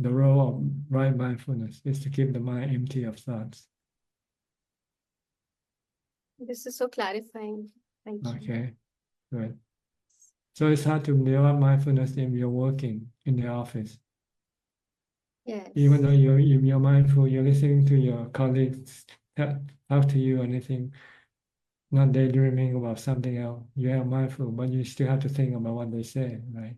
role of right mindfulness, is to keep the mind empty of thoughts. This is so clarifying. Thank you. Okay, good. So it's hard to develop mindfulness if you're working in the office. Yes. Even though you're mindful, you're listening to your colleagues talk to you or anything, not daydreaming about something else. You are mindful, but you still have to think about what they say, right?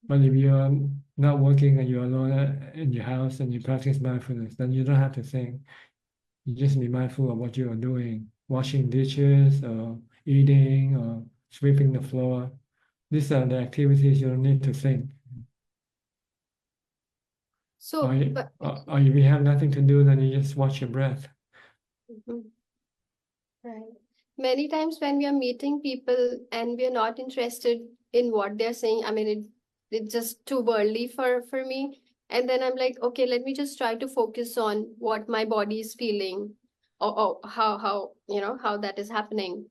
But if you're not working and you're alone in your house and you practice mindfulness, then you don't have to think. You just be mindful of what you are doing, washing dishes or eating or sweeping the floor. These are the activities you don't need to think. So, or if you have nothing to do, then you just watch your breath. Right. Many times when we are meeting people and we are not interested in what they're saying, I mean, it's just too worldly for me. And then I'm like, okay, let me just try to focus on what my body is feeling, or how that is happening.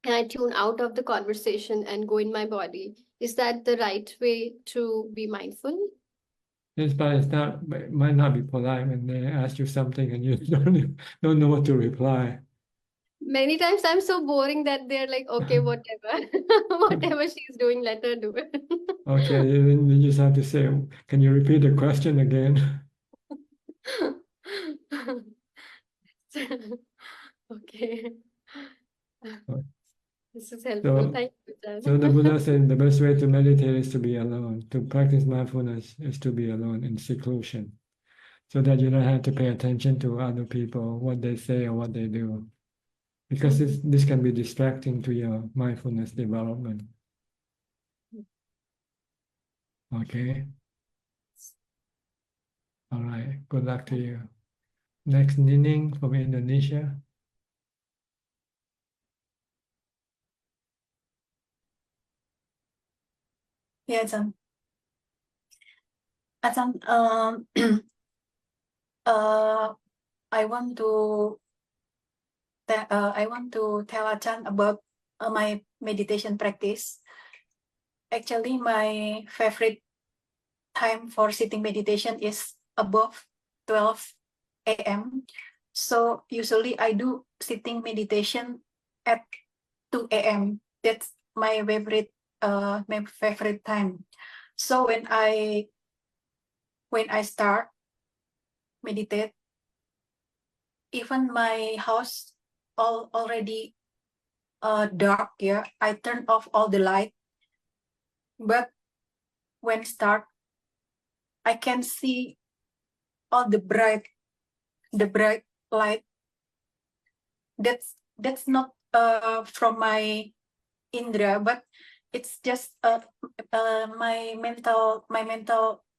And I tune out of the conversation and go in my body. Is that the right way to be mindful? Yes, but it might not be polite when they ask you something and you don't know what to reply. Many times I'm so boring that they're like, okay, whatever, whatever she's doing, let her do it. Okay, then you just have to say, can you repeat the question again? Okay. This is helpful. So, Thank you, Ajahn. so the Buddha said the best way to meditate is to be alone. To practice mindfulness is to be alone in seclusion, so that you don't have to pay attention to other people, what they say or what they do, because this can be distracting to your mindfulness development. Okay. All right. Good luck to you. Next, Nining from Indonesia. Yeah, Ajahn. Ajahn, I want to tell Ajahn about my meditation practice. Actually, my favorite time for sitting meditation is above 12 a.m. So usually I do sitting meditation at 2 a.m. That's my favorite time. So when I start meditate, even my house already dark, yeah, I turn off all the light. But when start, I can see all the bright light. That's not from my indra, but it's just my mental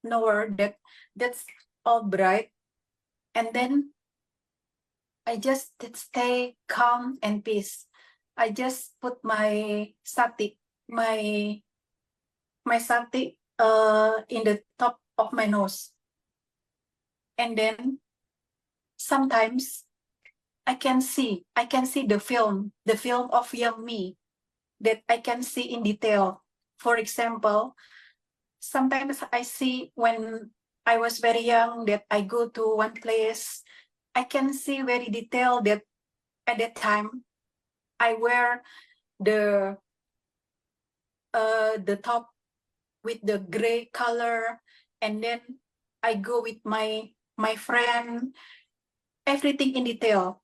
knower that that's all bright. And then I just stay calm and peace. I just put my sati, my sati in the top of my nose. And then sometimes I can see the film of young me that I can see in detail. For example, sometimes I see when I was very young that I go to one place, I can see very detailed that at that time I wear the top with the gray color, and then I go with my friend, everything in detail.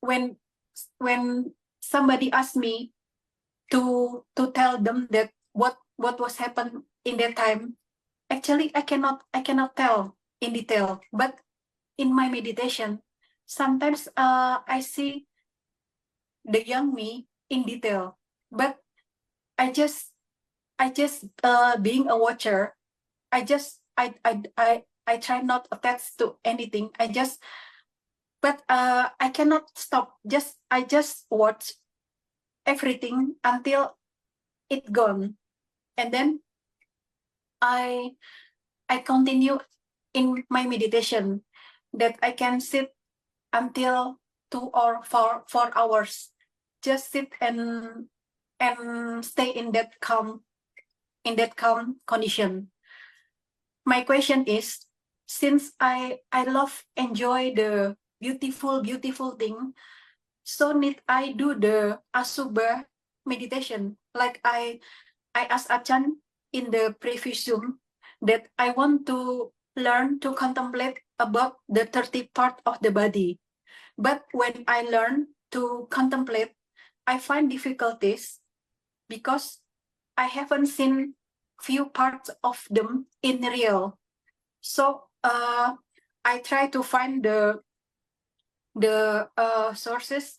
When somebody asks me to tell them that what was happened in that time, actually I cannot tell in detail. But in my meditation, sometimes I see the young me in detail. But I just being a watcher, I try not attach to anything. But I cannot stop. I just watch everything until it gone, and then I continue in my meditation that I can sit until 2 or 4 hours. Just sit and stay in that calm condition. My question is, since I enjoy the beautiful thing, so need I do the Asubha meditation? Like I asked Ajahn in the previous Zoom that I want to learn to contemplate about the 30 part of the body. But when I learn to contemplate, I find difficulties because I haven't seen few parts of them in real. So I try to find the sources.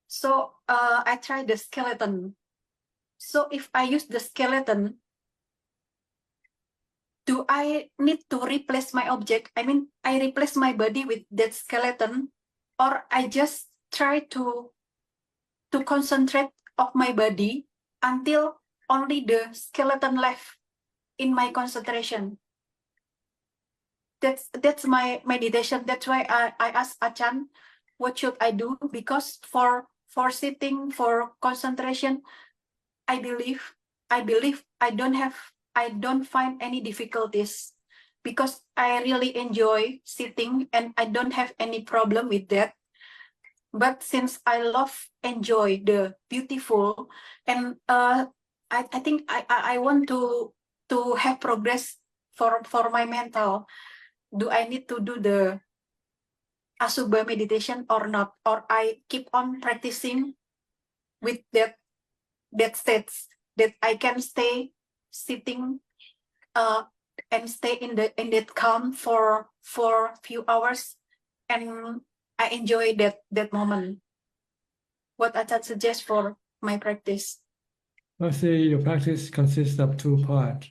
So I try the skeleton. So if I use the skeleton, do I need to replace my object? I mean, I replace my body with that skeleton, or I just try to concentrate of my body until only the skeleton left in my concentration. That's my meditation. That's why I asked Ajahn, what should I do? Because for sitting, for concentration, I believe I don't find any difficulties, because I really enjoy sitting and I don't have any problem with that. But since I enjoy the beautiful, and I think I want to have progress for my mental. Do I need to do the Asubha meditation or not? Or I keep on practicing with that states that I can stay sitting and stay in that calm for few hours, and I enjoy that moment. What Ajahn suggests for my practice? Well, see, your practice consists of two parts.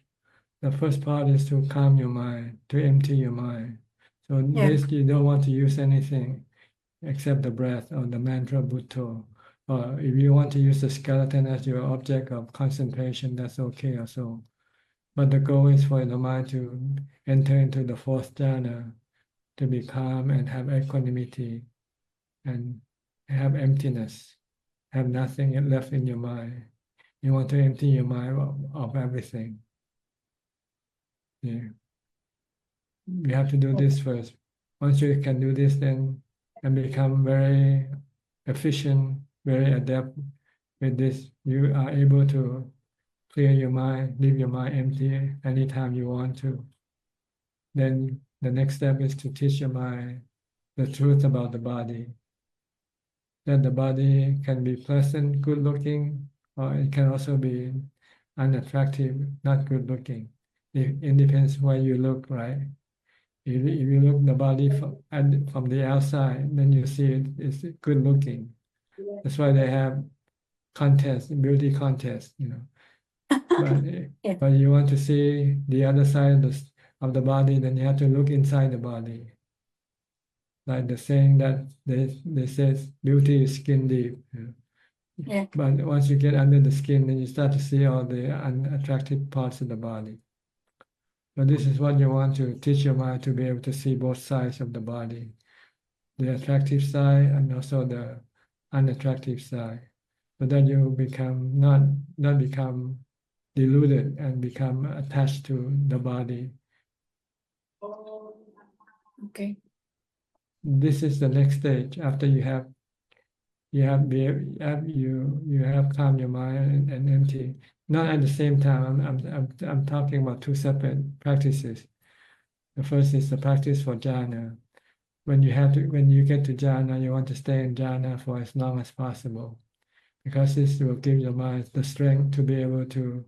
The first part is to calm your mind, to empty your mind. So basically, you don't want to use anything except the breath or the mantra Bhutto. Or if you want to use the skeleton as your object of concentration, that's okay also. But the goal is for the mind to enter into the fourth jhana, to be calm and have equanimity and have emptiness, have nothing left in your mind. You want to empty your mind of everything. Yeah. You have to do this first. Once you can do this, then and become very efficient, very adept with this, you are able to clear your mind, leave your mind empty anytime you want to. Then the next step is to teach your mind the truth about the body. That the body can be pleasant, good looking, or it can also be unattractive, not good looking. It depends where you look, right? If you look the body from the outside, then you see it's good looking. That's why they have contests, beauty contests, you know. But you want to see the other side of the body, then you have to look inside the body. Like the saying that they say beauty is skin deep. You know? But once you get under the skin, then you start to see all the unattractive parts of the body. So this is what you want to teach your mind, to be able to see both sides of the body, the attractive side and also the unattractive side, so that you become not become deluded and become attached to the body. Okay. This is the next stage after you have calmed your mind and empty. Not at the same time. I'm talking about two separate practices. The first is the practice for jhana. When you get to jhana, you want to stay in jhana for as long as possible, because this will give your mind the strength to be able to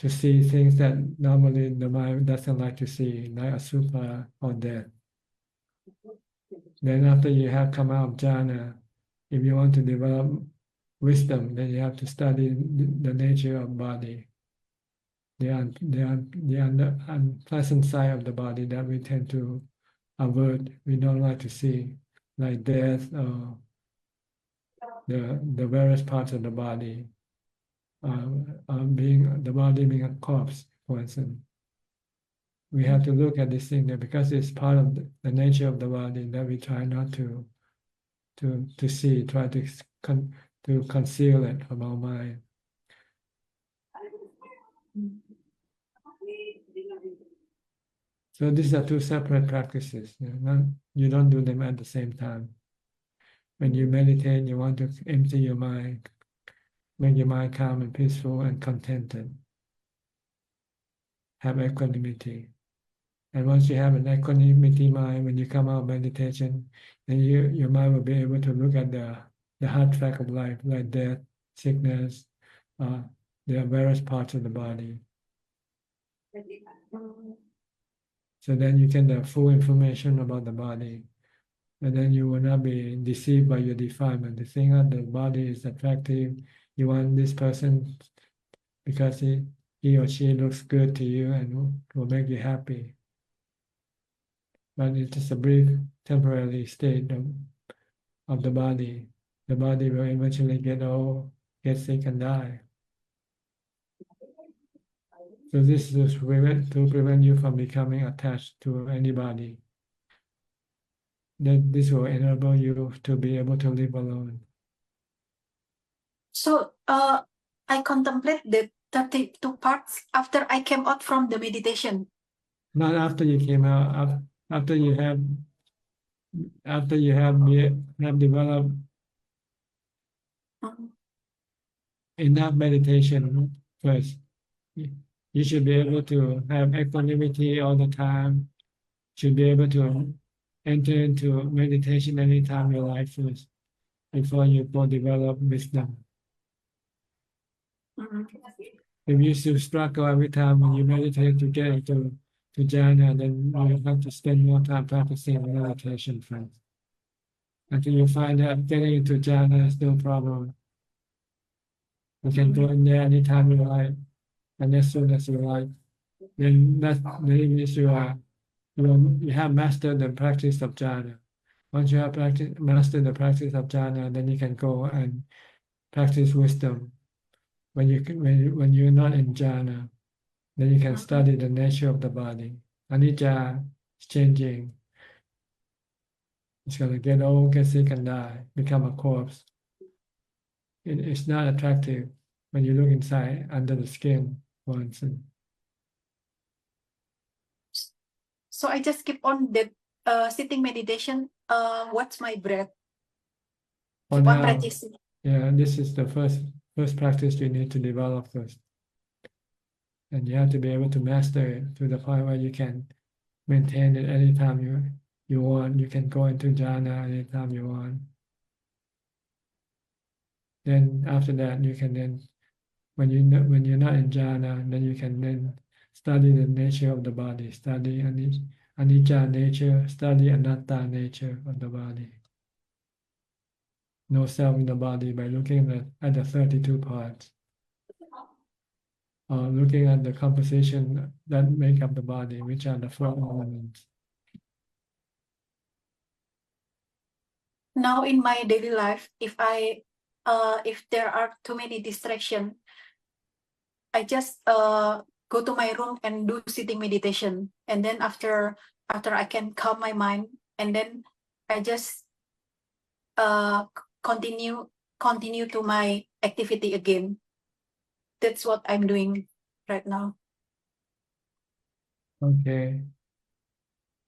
see things that normally the mind doesn't like to see, like asubha or death. Then after you have come out of jhana, if you want to develop wisdom, then you have to study the nature of body, the unpleasant side of the body that we tend to avert, we don't like to see, like death or the various parts of the body, the body being a corpse, for instance. We have to look at this thing there because it's part of the nature of the body that we try not to see, try to conceal it from our mind. So these are two separate practices. You don't do them at the same time. When you meditate, you want to empty your mind, make your mind calm and peaceful and contented. Have equanimity. And once you have an equanimity mind, when you come out of meditation, then your mind will be able to look at the hard track of life, like death, sickness, the various parts of the body. So then you get the full information about the body. And then you will not be deceived by your defilement. The thing that the body is attractive, you want this person because he or she looks good to you and will make you happy. But it's just a brief temporary state of the body. The body will eventually get old, get sick and die. So this is to prevent you from becoming attached to anybody. That this will enable you to be able to live alone. So I contemplate the 32 parts after I came out from the meditation. Not after you came out, after you have developed enough meditation first. You should be able to have equanimity all the time. Should be able to enter into meditation anytime you like first, before you develop wisdom. Mhm. If you still struggle every time when you meditate to get into jhana, then you have to spend more time practicing meditation first. Until you find that getting into jhana is no problem. You can go in there anytime you like, and as soon as you like. Then that means you have mastered the practice of jhana. Once you have mastered the practice of jhana, then you can go and practice wisdom. When you're not in jhana, then you can study the nature of the body. Anicca is changing. It's going to get old, get sick, and die, become a corpse. It's not attractive when you look inside under the skin, for instance. So I just keep on that sitting meditation. Watch my breath. For Keep on now, practicing. yeah, this is the first practice you need to develop first. And you have to be able to master it to the point where you can maintain it anytime you want. You can go into jhana anytime you want. Then after that, you can then, when you're not in jhana, then you can then study the nature of the body, study anicca nature, study anatta nature of the body. No self in the body by looking at the 32 parts. Or looking at the composition that make up the body, which are the 4 elements. Now in my daily life, if there are too many distractions, I just go to my room and do sitting meditation, and then after I can calm my mind, and then I just continue to my activity again. That's what I'm doing right now. Okay.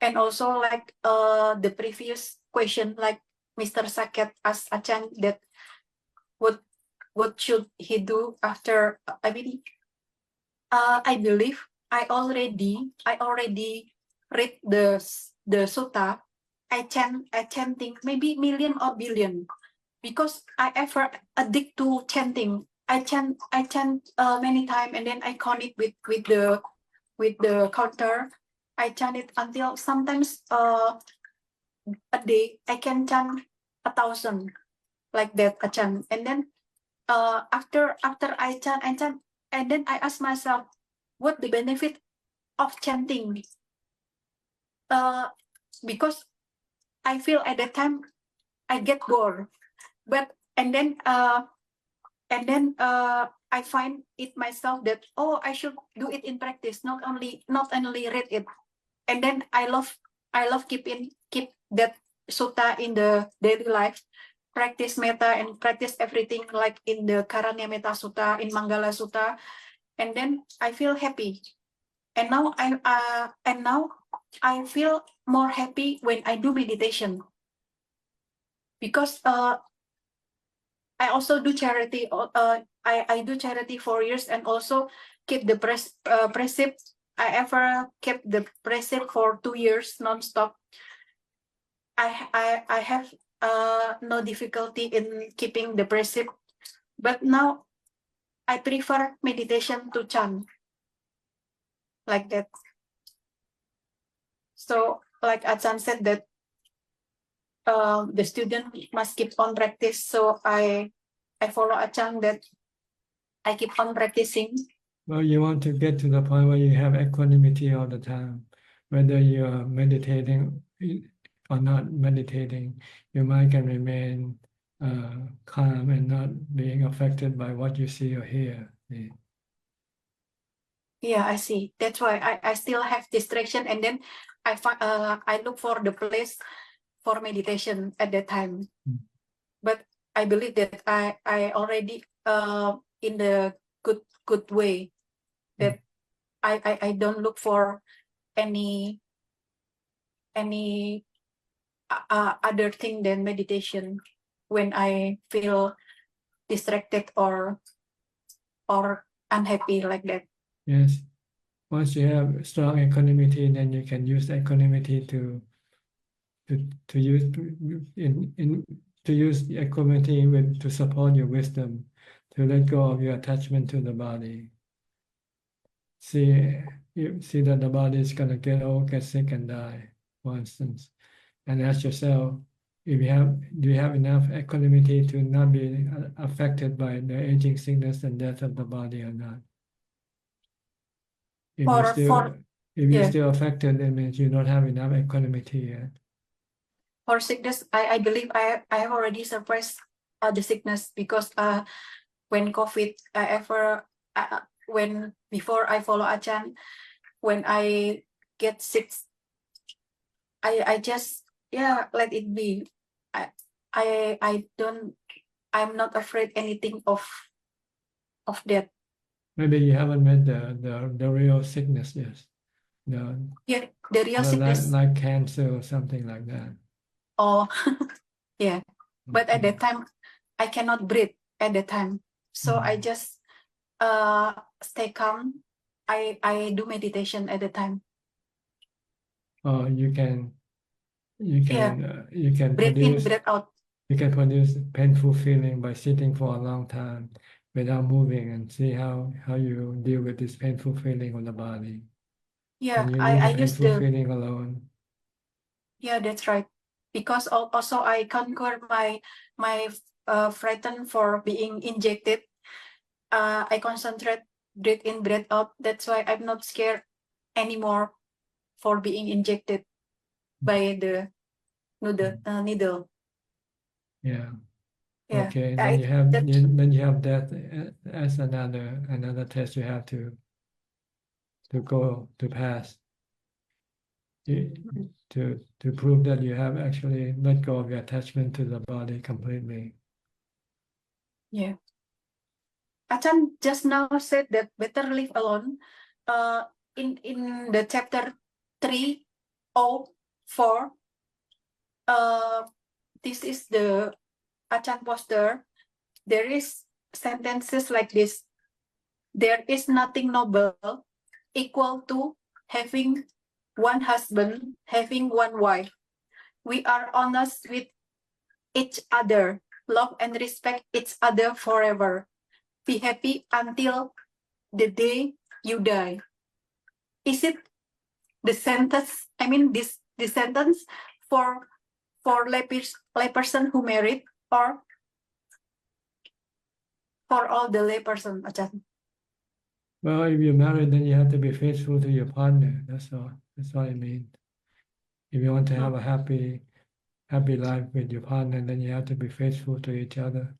And also like the previous question, like Mr. Saket asked Ajahn that what should he do after I believe I already read the sutta. I chanting maybe million or billion, because I ever addict to chanting. I chant many times, and then I count it with the counter. I chant it until sometimes a day I can chant 1,000 like that, Ajahn. And then after I chant, and then I ask myself, what the benefit of chanting? Because I feel at that time I get bored, but and then I find it myself that I should do it in practice, not only read it. And then I love keep that sutta in the daily life, practice metta and practice everything like in the Karanya Metta Sutta, in Mangala Sutta, and then I feel happy. And now I feel more happy when I do meditation, because I also do charity. I do charity for years, and also keep the precept. I ever kept the precept for 2 years non-stop. I have no difficulty in keeping the precept, but now I prefer meditation to chant, like that. So like Ajahn said that the student must keep on practice. So I follow Ajahn that I keep on practicing. Well, you want to get to the point where you have equanimity all the time, whether you are meditating or not meditating, your mind can remain calm and not being affected by what you see or hear. Yeah, I see. That's why I still have distraction, and then I look for the place for meditation at that time. But I believe that I already in the good way, that I don't look for any other thing than meditation when I feel distracted or unhappy, like that. Yes. Once you have strong equanimity, then you can use equanimity to use equanimity to support your wisdom, to let go of your attachment to the body. See that the body is gonna get old, get sick, and die, for instance, and ask yourself, do you have enough equanimity to not be affected by the aging, sickness, and death of the body or not? If you're still affected, it means you don't have enough equanimity yet. For sickness, I believe I have already surpassed the sickness, because when COVID when before I follow Ajahn, when I get sick, I just let it be. I'm not afraid anything of that. Maybe you haven't met the real sickness yet. The real sickness. Like cancer or something like that. Oh, yeah. But at that time, I cannot breathe at that time. So I just stay calm. I do meditation at the time. Oh, you can breathe in, breathe out. You can produce painful feeling by sitting for a long time without moving, and see how you deal with this painful feeling on the body. Yeah, and you I leave use painful the feeling alone. Yeah, that's right. Because also I conquer my frighten for being injected. I concentrate, breathe in, breathe out. That's why I'm not scared anymore for being injected by the needle. Yeah. Yeah. Okay. Then you have that as another test you have to pass. To prove that you have actually let go of your attachment to the body completely. Yeah. Ajahn just now said that better live alone. In the chapter 304, this is the Ajahn poster. There is sentences like this: there is nothing noble equal to having one husband, having one wife. We are honest with each other, love and respect each other forever. Be happy until the day you die. Is it the sentence? I mean, this sentence for layperson who married, or for all the layperson, Ajahn? Well, if you're married, then you have to be faithful to your partner. That's all. That's what I mean. If you want to have a happy life with your partner, then you have to be faithful to each other.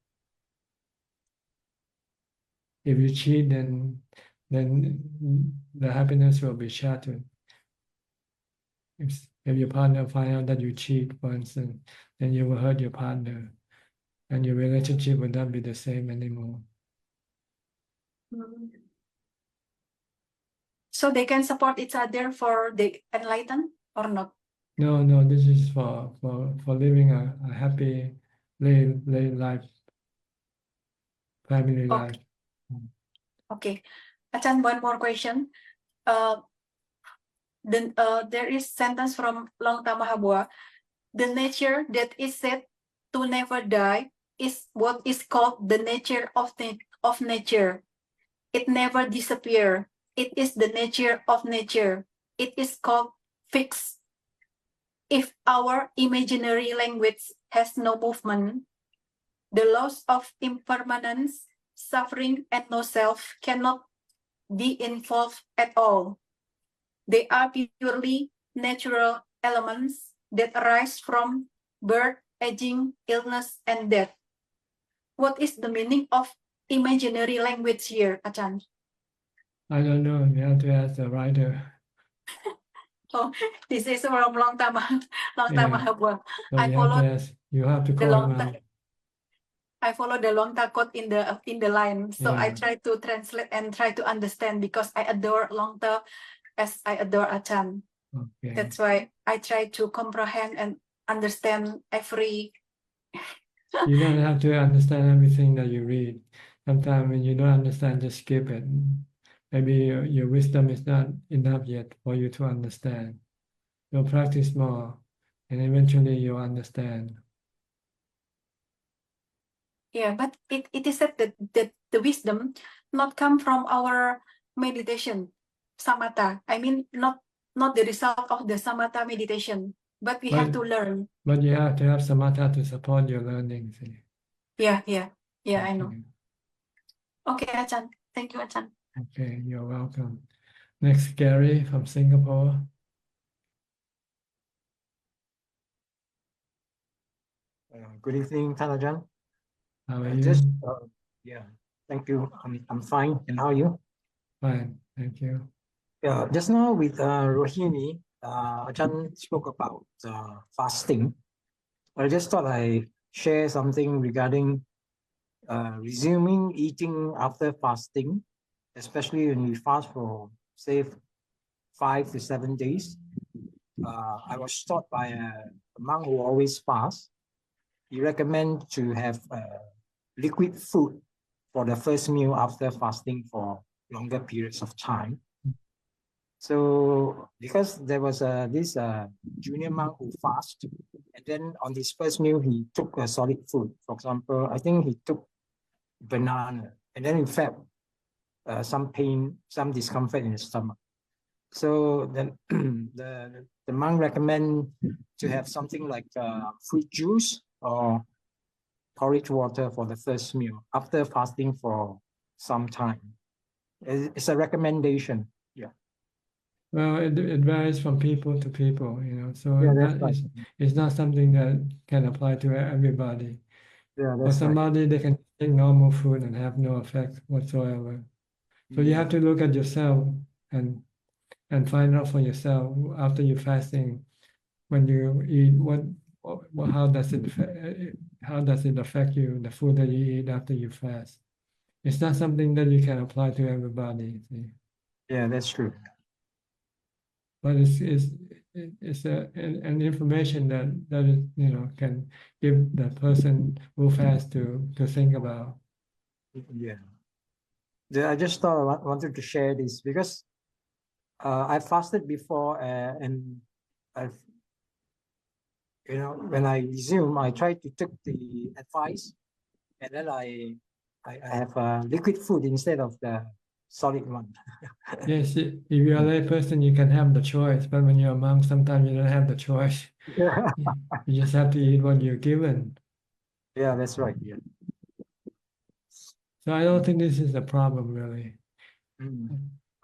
If you cheat, then the happiness will be shattered. If your partner finds out that you cheat, for instance, then you will hurt your partner, and your relationship will not be the same anymore. So they can support each other for the enlightened or not? No, this is for living a happy life, family life. Okay. Ajahn, one more question. Then there is sentence from Longta Mahabua. The nature that is said to never die is what is called the nature of nature. It never disappears. It is the nature of nature. It is called fixed. If our imaginary language has no movement, the laws of impermanence, suffering, and no self cannot be involved at all. They are purely natural elements that arise from birth, aging, illness, and death. What is the meaning of imaginary language here, Ajahn? I don't know. You have to ask the writer. Oh, this is from Longta Mahabua. So you have to call him out. I follow the Longta quote in the line. So I try to translate and try to understand, because I adore Longta as I adore Ajahn. Okay. That's why I try to comprehend and understand every. You don't have to understand everything that you read. Sometimes when you don't understand, just skip it. Maybe your wisdom is not enough yet for you to understand. You'll practice more, and eventually you'll understand. Yeah, but it is said that the wisdom not come from our meditation, samatha. I mean, not the result of the samatha meditation, but we have to learn. But you have to have samatha to support your learning. See? Yeah, I know. Okay. Okay, Ajahn. Thank you, Ajahn. Okay, you're welcome. Next, Gary from Singapore. Good evening, Tanajan. How are you? Just yeah, thank you. I'm fine. And how are you? Fine, thank you. Yeah, just now with Rohini, Ajahn spoke about fasting. I just thought I share something regarding resuming eating after fasting, especially when we fast for say 5 to 7 days. I was taught by a monk who always fasts. He recommends to have liquid food for the first meal after fasting for longer periods of time. So because there was this junior monk who fasted, and then on his first meal he took a solid food. For example, I think he took banana, and then he felt some pain, some discomfort in his stomach. So then the monk recommend to have something like fruit juice or porridge water for the first meal after fasting for some time. It's a recommendation. Yeah. Well, it varies from people to people, you know. So Yeah, that's right. it's not something that can apply to everybody. Yeah, For that's right. somebody, they can take normal food and have no effect whatsoever. So you have to look at yourself and find out for yourself after you're fasting, when you eat, how does it affect you, the food that you eat after you fast. It's not something that you can apply to everybody. See? Yeah, that's true. But it's an information that is, you know, can give the person who fasts to think about. Yeah. I just thought I wanted to share this because I fasted before and I've, you know, when I resume, I try to take the advice, and then I have liquid food instead of the solid one. Yes, if you're a lay person, you can have the choice, but when you're a monk, sometimes you don't have the choice. Yeah. You just have to eat what you're given. Yeah, that's right. Yeah. So I don't think this is a problem really.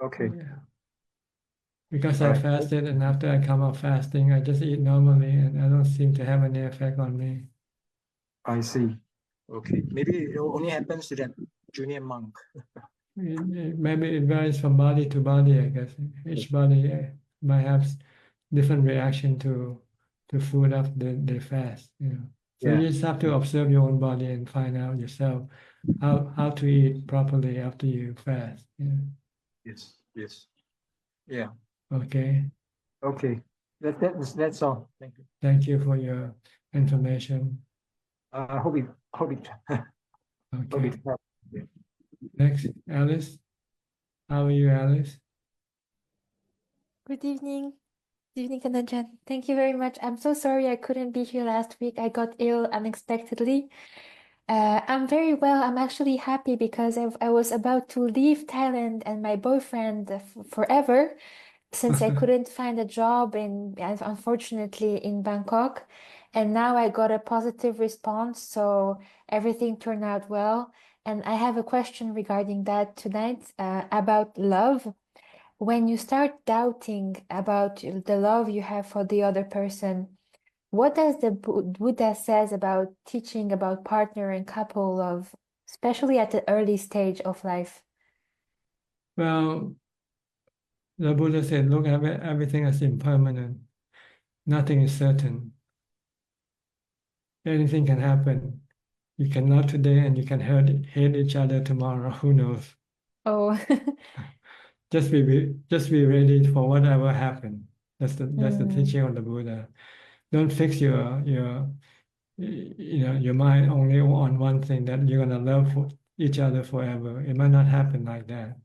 Okay. Yeah. Because I Right. fasted, and after I come out fasting, I just eat normally, and I don't seem to have any effect on me. I see. Okay. Maybe it only happens to that junior monk. Maybe it varies from body to body, I guess. Each body might have different reaction to food after they fast, you know. So Yeah. you just have to observe your own body and find out yourself how to eat properly after you fast. Yeah. Yes. Yes. Yeah. Okay. Okay. That's all. Thank you. Thank you for your information. I hope it hope it Okay. helps. Yeah. Next, Alice. How are you, Alice? Good evening. Good evening, Kanajan. Thank you very much. I'm so sorry I couldn't be here last week. I got ill unexpectedly. I'm very well. I'm actually happy because I was about to leave Thailand and my boyfriend forever, since I couldn't find a job unfortunately in Bangkok. And now I got a positive response, so everything turned out well. And I have a question regarding that tonight, about love. When you start doubting about the love you have for the other person, what does the Buddha says about teaching about partner and couple love, especially at the early stage of life? Well, the Buddha said, look at everything as impermanent. Nothing is certain. Anything can happen. You can love today and you can hate each other tomorrow. Who knows? Oh. Just be ready for whatever happens. That's the teaching of the Buddha. Don't fix your your mind only on one thing, that you're gonna love each other forever. It might not happen like that.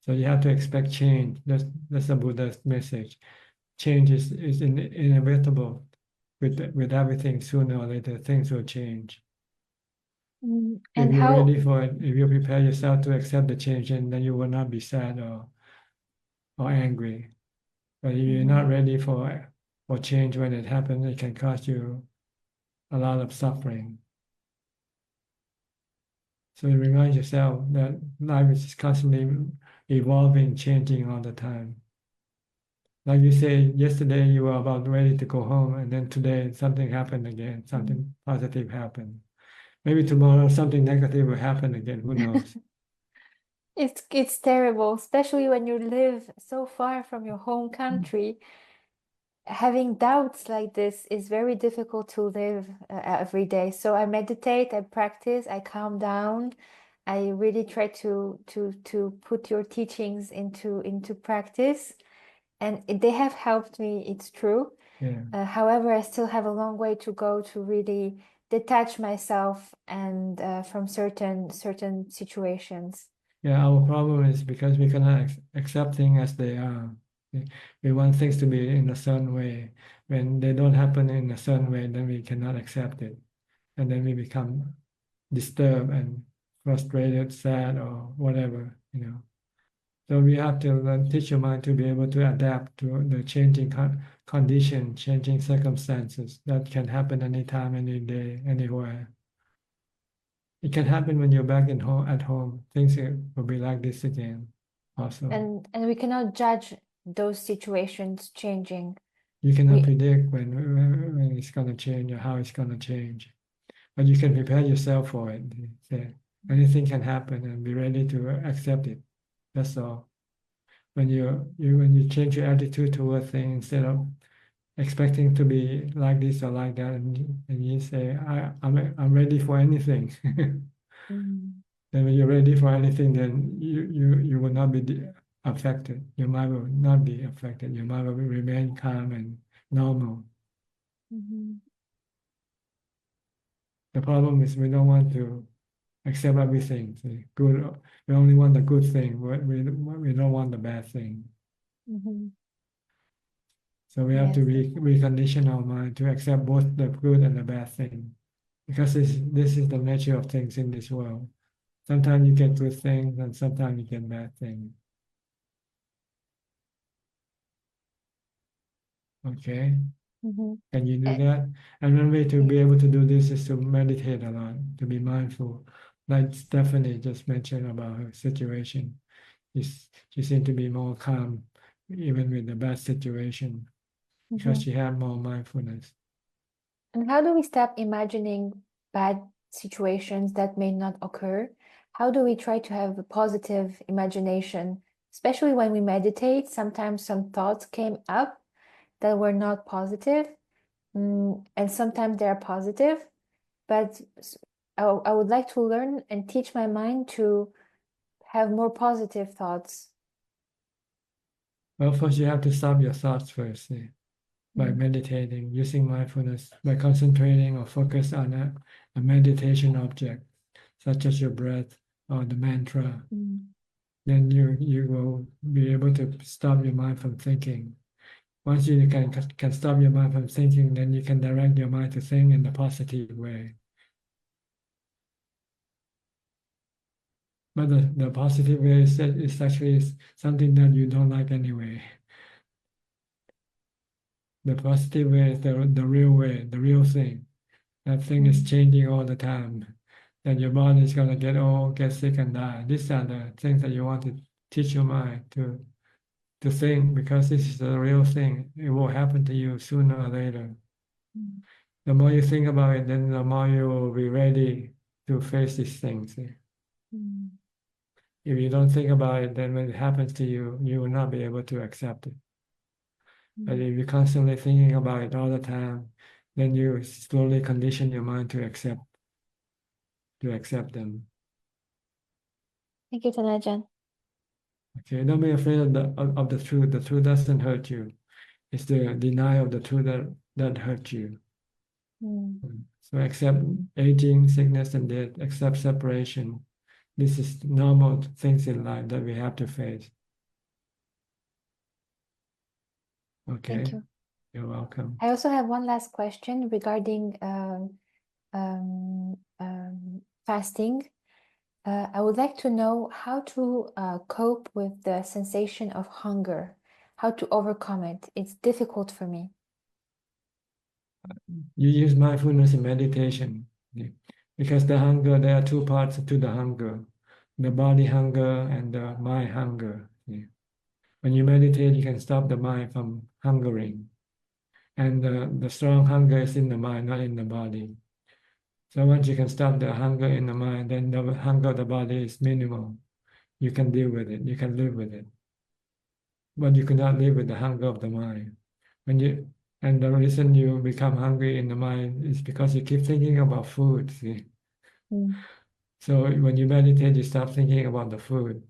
So you have to expect change. That's the Buddha's message. Change is inevitable. With everything, sooner or later things will change. Mm, If and you're how ready for it, if you prepare yourself to accept the change, and then you will not be sad or angry. But if you're not ready for change when it happens, it can cause you a lot of suffering. So you remind yourself that life is constantly evolving, changing all the time. Like you say, yesterday you were about ready to go home, and then today something happened again, something positive happened. Maybe tomorrow something negative will happen again, who knows? it's terrible, especially when you live so far from your home country. Having doubts like this is very difficult to live every day. So I meditate, I practice, I calm down. I really try to put your teachings into practice, and they have helped me, it's true. Yeah. However, I still have a long way to go to really detach myself and from certain situations. Yeah, our problem is because we cannot accept things as they are. We want things to be in a certain way. When they don't happen in a certain way, then we cannot accept it. And then we become disturbed and frustrated, sad, or whatever, you know. So we have to learn, teach your mind to be able to adapt to the changing condition, changing circumstances that can happen anytime, any day, anywhere. It can happen when you're back at home. Things will be like this again, also. And we cannot judge those situations changing. You cannot We predict when it's going to change or how it's going to change, but you can prepare yourself for it. Say, anything can happen, and be ready to accept it. That's all. When you change your attitude toward things, instead of expecting to be like this or like that, and you say, I'm ready for anything. Then when you're ready for anything, then you will not be affected. Your mind will not be affected. Your mind will remain calm and normal. The problem is we don't want to accept everything. See, good. We only want the good thing. We don't want the bad thing. So we have to recondition our mind to accept both the good and the bad thing, because this is the nature of things in this world. Sometimes you get good things, and sometimes you get bad things. Okay? Can you do that? And one way to be able to do this is to meditate a lot, to be mindful. Like Stephanie just mentioned about her situation. She seemed to be more calm, even with the bad situation, because she had more mindfulness. And how do we stop imagining bad situations that may not occur? How do we try to have a positive imagination, especially when we meditate? Sometimes some thoughts came up that were not positive, and sometimes they are positive. But I would like to learn and teach my mind to have more positive thoughts. Well, first you have to stop your thoughts first, by meditating, using mindfulness, by concentrating or focus on a meditation object, such as your breath or the mantra. Then you will be able to stop your mind from thinking. Once you can stop your mind from thinking, then you can direct your mind to think in a positive way. But the positive way is actually something that you don't like anyway. The positive way is the real way, the real thing. That thing is changing all the time. Then your body is going to get old, get sick, and die. These are the things that you want to teach your mind to think, because this is the real thing. It will happen to you sooner or later. The more you think about it, then the more you will be ready to face these things. If you don't think about it, then when it happens to you, you will not be able to accept it. But if you're constantly thinking about it all the time, then you slowly condition your mind to accept them. Thank you, Ajahn. Okay, don't be afraid of the truth. The truth doesn't hurt you. It's the denial of the truth that hurts you. So accept aging, sickness, and death. Accept separation. This is normal things in life that we have to face. Okay. Thank you. You're welcome. I also have one last question regarding fasting, I would like to know how to cope with the sensation of hunger, how to overcome it. It's difficult for me. You use mindfulness in meditation, because the hunger, there are two parts to the hunger, the body hunger and the mind hunger. When you meditate, you can stop the mind from hungering. And the strong hunger is in the mind, not in the body. So once you can stop the hunger in the mind, then the hunger of the body is minimal. You can deal with it, you can live with it. But you cannot live with the hunger of the mind. And the reason you become hungry in the mind is because you keep thinking about food, see? So when you meditate, you stop thinking about the food,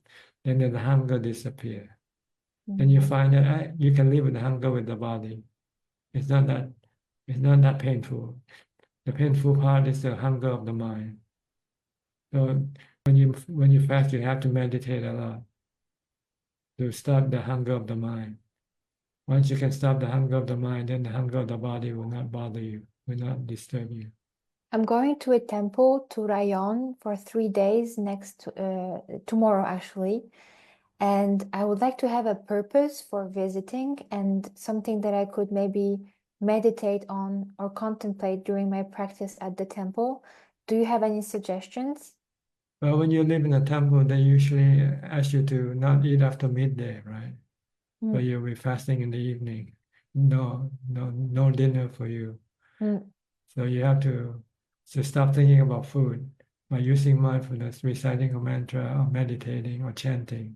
then the hunger disappears. Then you find that you can live with the hunger with the body. It's not that painful. The painful part is the hunger of the mind. So when you fast, you have to meditate a lot to stop the hunger of the mind. Once you can stop the hunger of the mind, then the hunger of the body will not bother you, will not disturb you. I'm going to a temple to Rayon for 3 days tomorrow actually. And I would like to have a purpose for visiting and something that I could maybe meditate on or contemplate during my practice at the temple. Do you have any suggestions? Well, when you live in a temple, they usually ask you to not eat after midday, right? So you'll be fasting in the evening. No dinner for you. So you have to stop thinking about food by using mindfulness, reciting a mantra or meditating or chanting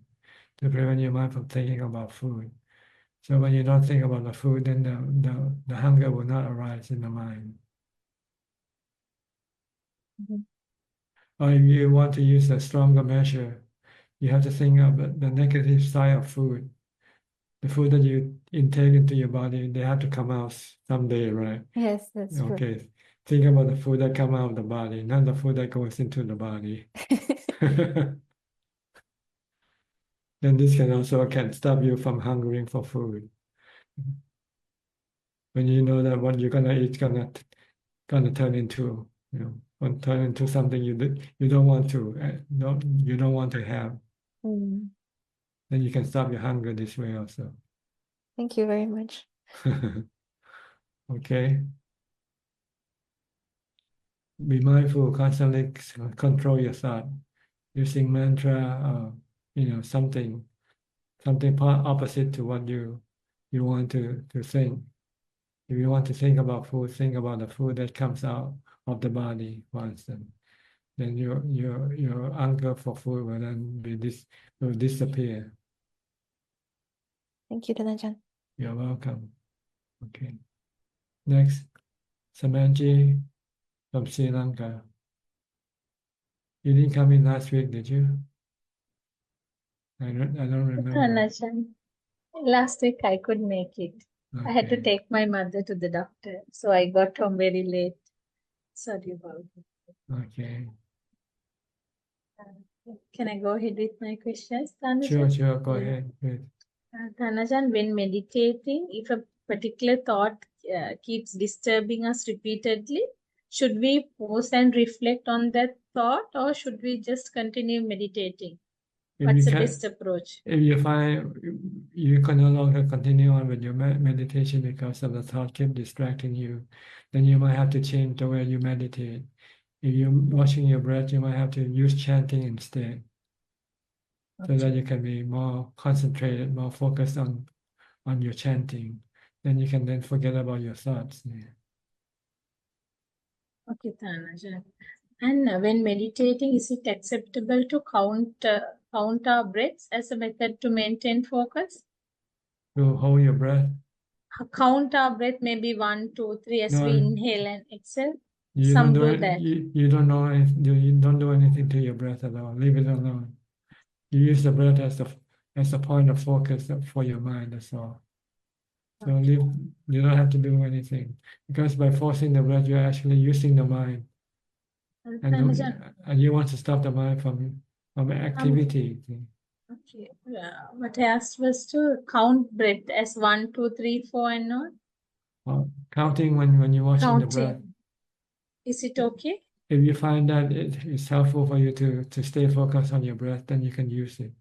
to prevent your mind from thinking about food. So when you don't think about the food, then the hunger will not arise in the mind. Or if you want to use a stronger measure, you have to think of the negative side of food. The food that you intake into your body, they have to come out someday, right? Yes, that's true. Okay. Think about the food that comes out of the body, not the food that goes into the body. Then this can stop you from hungering for food. When you know that what you're gonna eat gonna turn into, turn into something you don't want to, you don't want to have. Then you can stop your hunger this way also. Thank you very much. Okay. Be mindful, constantly control your thought using mantra or something opposite to what you want to think. If you want to think about food, think about the food that comes out of the body, for instance. Then your hunger for food will then will disappear. Thank you, Dhanajan. You're welcome. Okay. Next, Samanji from Sri Lanka. You didn't come in last week, did you? I don't remember. Dhanajan, last week I could make it. I had to Okay. take my mother to the doctor, so I got home very late. Sorry about it. Okay. Can I go ahead with my questions, Dhanajan? Sure, go ahead. Good. Dhanajan, when meditating, if a particular thought keeps disturbing us repeatedly, should we pause and reflect on that thought, or should we just continue meditating? What's the best approach? If you find you can no longer continue on with your meditation because of the thought keep distracting you, then you might have to change the way you meditate. If you're watching your breath, you might have to use chanting instead, so that you can be more concentrated, more focused on your chanting. Then you can then forget about your thoughts. Okay, Dhanajan. And when meditating, is it acceptable to count our breaths as a method to maintain focus? To hold your breath. Count our breath, maybe 1, 2, 3 as No, we inhale and exhale. You Some don't do do it. that. You don't know. You don't do anything to your breath at all. Leave it alone. You use the breath as a point of focus for your mind. That's all. So you don't have to do anything, because by forcing the breath, you're actually using the mind, and you want to stop the mind from activity. Okay. What I asked was to count breath as 1, 2, 3, 4, and not Counting when you're watching the breath. counting. Is it okay? If you find that it is helpful for you to stay focused on your breath, then you can use it.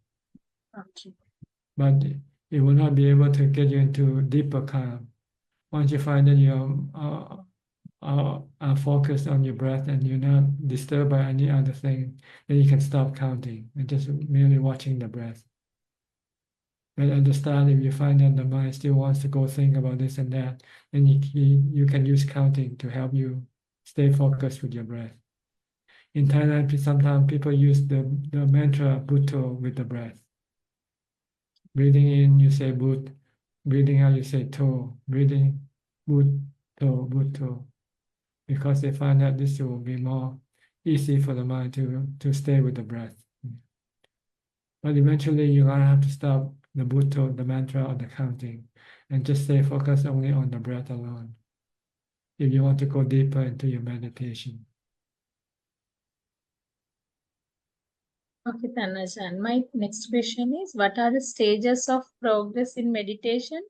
Okay. But it will not be able to get you into deeper calm. Once you find that you are focused on your breath and you're not disturbed by any other thing, then you can stop counting and just merely watching the breath. But at the start, if you find that the mind still wants to go think about this and that, then you can use counting to help you stay focused with your breath. In Thailand, sometimes people use the mantra Bhutto with the breath. Breathing in, you say Bhut. Breathing out, you say To. Breathing Bhutto, Bhutto. Because they find that this will be more easy for the mind to stay with the breath. But eventually you're gonna have to stop the Bhutto, the mantra, or the counting, and just stay focused only on the breath alone. If you want to go deeper into your meditation. Okay, Tanajan. My next question is, what are the stages of progress in meditation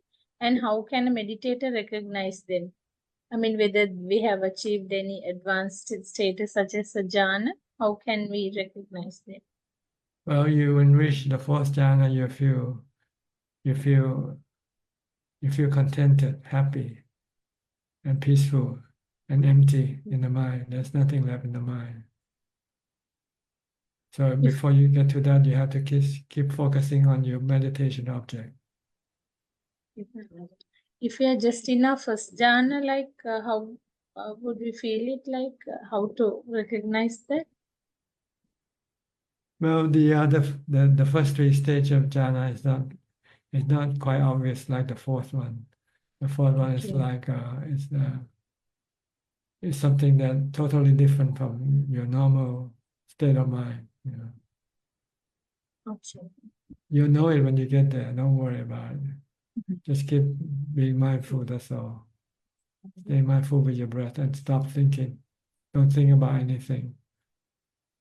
and how can a meditator recognize them? I mean, whether we have achieved any advanced status such as a jhana, how can we recognize them? Well, you when reach the fourth jhana, you feel contented, happy, and peaceful, and empty in the mind. There's nothing left in the mind. So before you get to that, you have to keep focusing on your meditation object. If we are just in our first jhana, like how would we feel it? Like how to recognize that? Well, the first three stages of jhana is not quite obvious like the fourth one. The fourth one is like it's something that totally different from your normal state of mind. You know. Okay. You know it when you get there. Don't worry about it. Just keep being mindful. That's all. Stay mindful with your breath and stop thinking. Don't think about anything.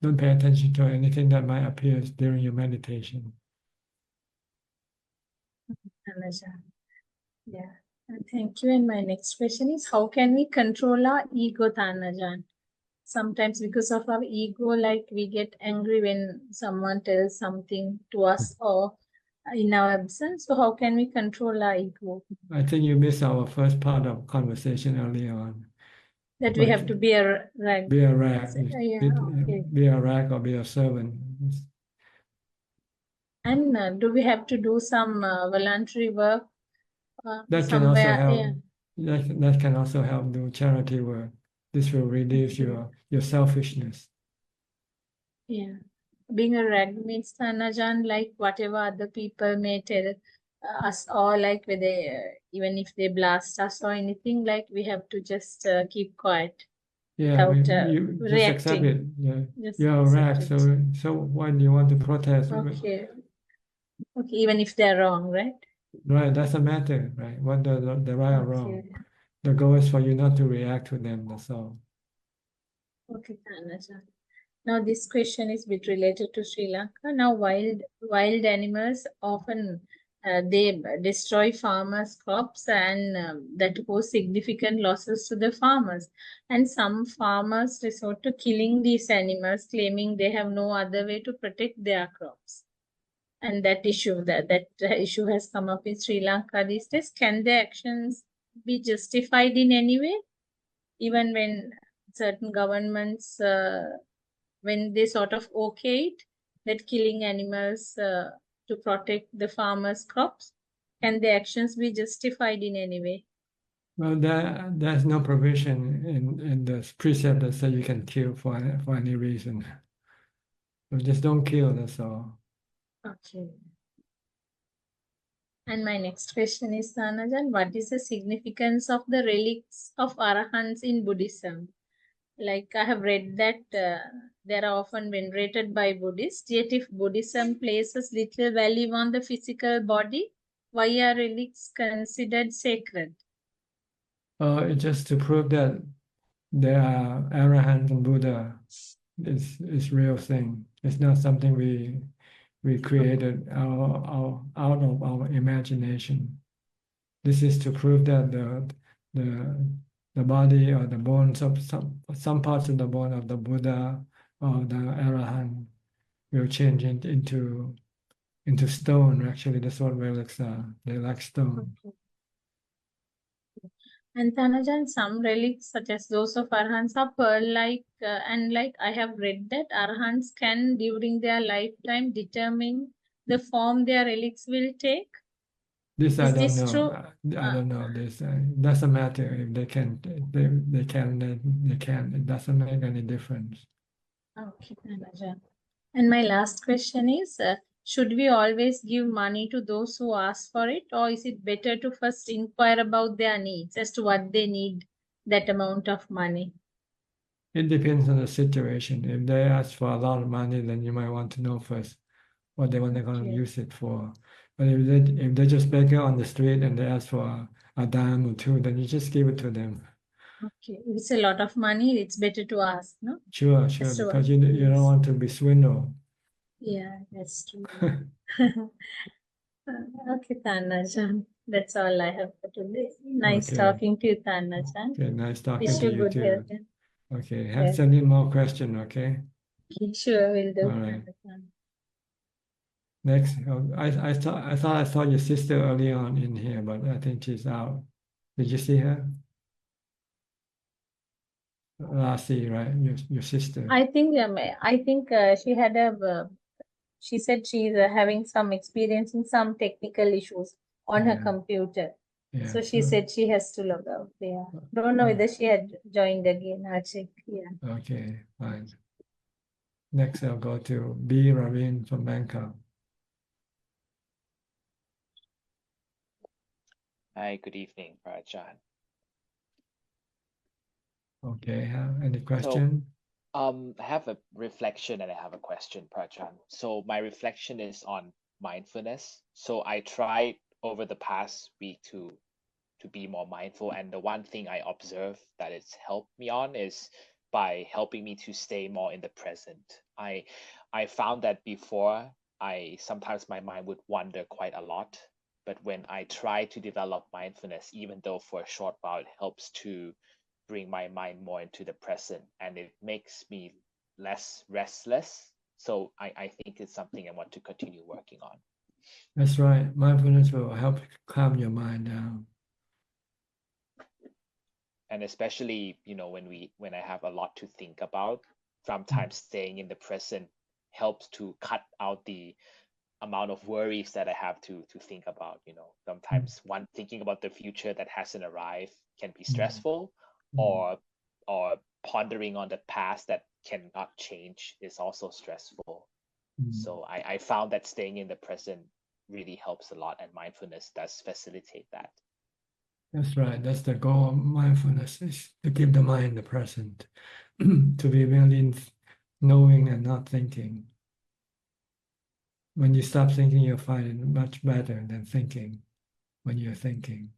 Don't pay attention to anything that might appear during your meditation. Yeah. Thank you. And my next question is, how can we control our ego, Tanajan? Sometimes because of our ego, like we get angry when someone tells something to us or in our absence. So how can we control our ego? I think you missed our first part of conversation early on. That we have to be a rag. Be a rag. Yeah, okay. Be a rag or be a servant. And do we have to do some voluntary work That can also somewhere? help. Yeah. That can also help do charity work. This will reduce your selfishness. Yeah. Being a rag means, Tanajan, like whatever other people may tell us, or like whether even if they blast us or anything, like we have to just keep quiet. Yeah, Without you just reacting. accept it. Yeah. Just You're a rag, accept it. so why do you want to protest? Okay. Okay, even if they're wrong, right? Right, doesn't matter, right? What the right or wrong. Okay. The goal is for you not to react to them, that's all. Okay, Tanajan. Now this question is a bit related to Sri Lanka. Now wild animals often they destroy farmers' crops and that cause significant losses to the farmers. And some farmers resort to killing these animals, claiming they have no other way to protect their crops. And that issue has come up in Sri Lanka these days. Can their actions be justified in any way, even when certain governments when they sort of okay it, that killing animals to protect the farmers' crops? Can the actions be justified in any way? Well, there's no provision in the precept that says you can kill for any reason. So just don't kill, that's all. Okay. And my next question is, Sanajan, what is the significance of the relics of Arahants in Buddhism? Like I have read that they are often venerated by Buddhists, yet if Buddhism places little value on the physical body, why are relics considered sacred? It's just to prove that there are Arahant and Buddha is real thing. It's not something we created out of our imagination. This is to prove that the the body or the bones of some parts of the bone of the Buddha or the Arahant will change into stone. Actually, that's what relics are. They're like stone. Okay. And Thanajan, some relics such as those of Arhants are pearl-like, and like I have read that Arhants can during their lifetime determine the form their relics will take. This I Is don't this know. true? I don't know this. It doesn't matter if they can. They can. They can. It doesn't make any difference. Okay, Thanajan. And my last question is, should we always give money to those who ask for it, or is it better to first inquire about their needs as to what they need that amount of money? It depends on the situation. If they ask for a lot of money, then you might want to know first what they want to Okay. use it for. But if they just beg on the street and they ask for a dime or two, then you just give it to them. Okay, if it's a lot of money, it's better to ask, no? Sure, That's true. because you don't Yes. want to be swindled. Yeah, that's true. Okay, Thanajan. That's all I have for today. Nice Okay. talking to you, Thanajan. Okay, nice talking Wish to you you good too. health. Okay, Yes. send in more question, okay? Okay, sure, will do. All right. Thanajan. Next, I thought I saw your sister early on in here, but I think she's out. Did you see her? Lassie, right? Your sister. I think she had she said she's having some experience in some technical issues on her Yeah. computer. Yeah. So she said she has to log out. Yeah. Don't know whether she had joined again. I'll check. Yeah. Okay, fine. Next, I'll go to B. Ravin from Bangkok. Hi, good evening, Ajahn. Okay, any question? I have a reflection and I have a question, Prajhan. So my reflection is on mindfulness. So I tried over the past week to be more mindful, and the one thing I observed that it's helped me on is by helping me to stay more in the present. I found that before sometimes my mind would wander quite a lot, but when I try to develop mindfulness, even though for a short while, it helps to bring my mind more into the present, and it makes me less restless. So I think it's something I want to continue working on. That's right. Mindfulness will help calm your mind down. And especially, when I have a lot to think about, sometimes staying in the present helps to cut out the amount of worries that I have to think about. Sometimes one thinking about the future that hasn't arrived can be stressful, or pondering on the past that cannot change is also stressful. So I found that staying in the present really helps a lot, and mindfulness does facilitate that. That's right. That's the goal of mindfulness, is to keep the mind in the present, to be really knowing and not thinking. When you stop thinking, you'll find it much better than thinking when you're thinking.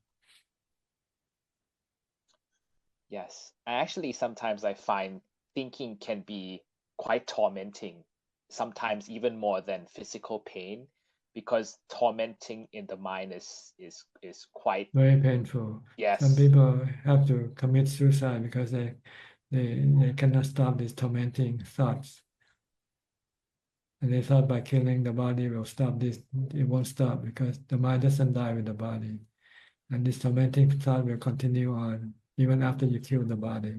Yes. Actually, sometimes I find thinking can be quite tormenting, sometimes even more than physical pain, because tormenting in the mind is quite Very painful. Yes. Some people have to commit suicide because they cannot stop these tormenting thoughts. And they thought by killing the body will stop this. It won't stop because the mind doesn't die with the body. And this tormenting thought will continue on even after you kill the body.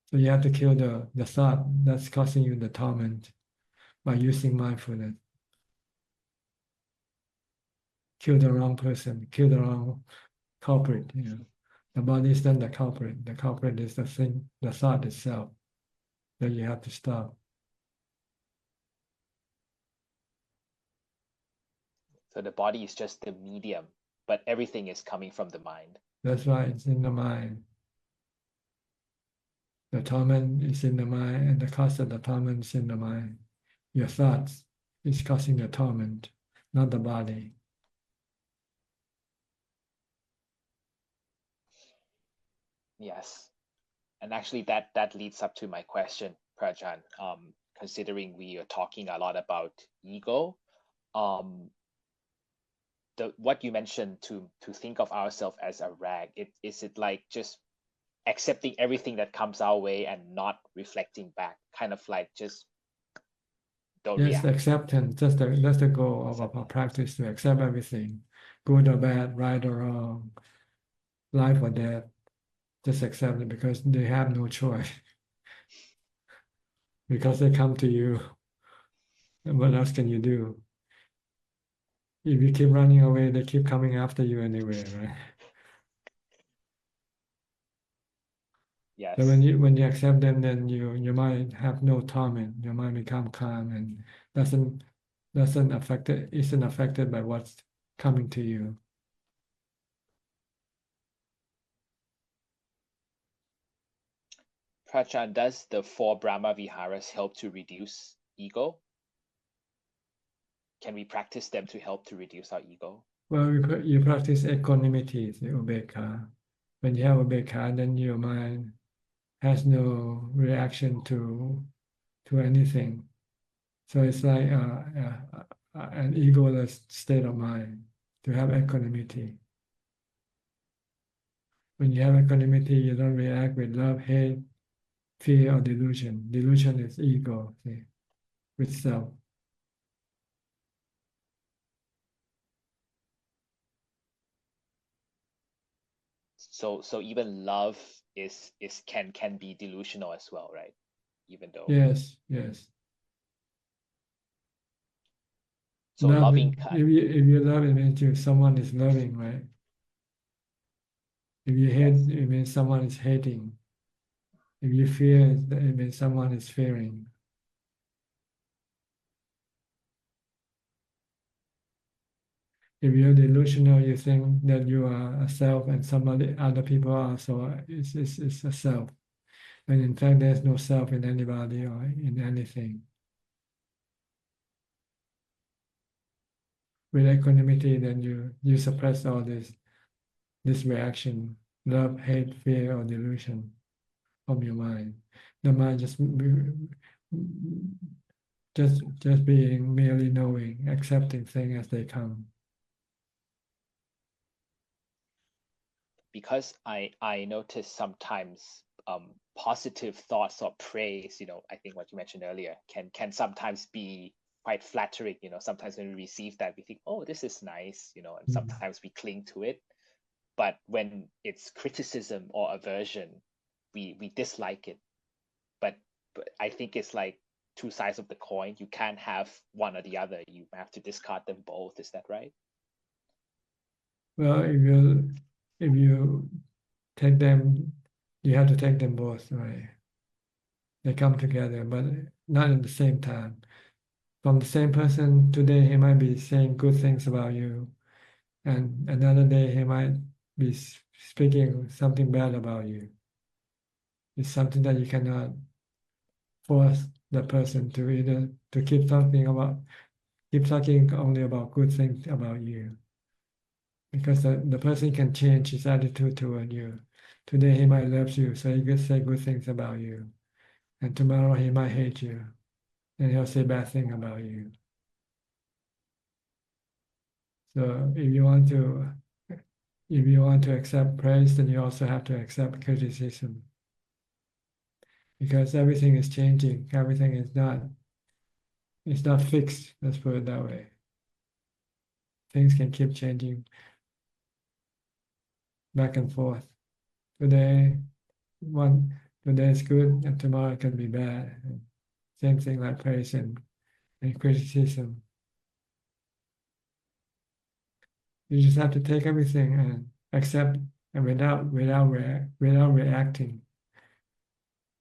So you have to kill the thought that's causing you the torment by using mindfulness. Kill the wrong person, kill the wrong culprit. The body is not the culprit. The culprit is the thing, the thought itself that you have to stop. So the body is just the medium, but everything is coming from the mind. That's why it's in the mind. The torment is in the mind, and the cause of the torment is in the mind. Your thoughts is causing the torment, not the body. Yes. And actually that leads up to my question, Prajhan. Considering we are talking a lot about ego, what you mentioned to think of ourselves as a rag, is it like just accepting everything that comes our way and not reflecting back, kind of like just don't Yes, react. acceptance. That's the goal of our practice, to accept everything, good or bad, right or wrong, life or death. Just accept it because they have no choice. Because they come to you. And what else can you do? If you keep running away, they keep coming after you anyway, right? Yes. So when you accept them, then your mind have no torment. Your mind become calm and isn't affected by what's coming to you. Prachan, does the 4 Brahma Viharas help to reduce ego? Can we practice them to help to reduce our ego? Well, you practice equanimity, the ubeka. When you have ubeka, then your mind has no reaction to anything. So it's like an egoless state of mind to have equanimity. When you have equanimity, you don't react with love, hate, fear, or delusion. Delusion is ego, see, with self. So even love can be delusional as well, right? Even though Yes. so Love, loving if you love, it means someone is loving, right? If you hate, it means someone is hating. If you fear, it means someone is fearing. If you're delusional, you think that you are a self and other people are also it's a self. And in fact, there's no self in anybody or in anything. With equanimity, then you suppress all this reaction, love, hate, fear, or delusion from your mind. The mind just being merely knowing, accepting things as they come. because I notice sometimes positive thoughts or praise, I think what you mentioned earlier can sometimes be quite flattering. Sometimes when we receive that, we think, oh, this is nice, and sometimes we cling to it. But when it's criticism or aversion, we dislike it. But I think it's like 2 sides of the coin. You can't have one or the other. You have to discard them both. Is that right? Well, if you take them, you have to take them both, right? They come together, but not at the same time. From the same person, today he might be saying good things about you, and another day he might be speaking something bad about you. It's something that you cannot force the person to either to keep talking only about good things about you. Because the person can change his attitude toward you. Today he might love you, so he could say good things about you. And tomorrow he might hate you, and he'll say bad things about you. So if you want to accept praise, then you also have to accept criticism. Because everything is changing. Everything is not fixed, let's put it that way. Things can keep changing back and forth. Today is good and tomorrow it can be bad. And same thing like praise and criticism. You just have to take everything and accept, and without reacting.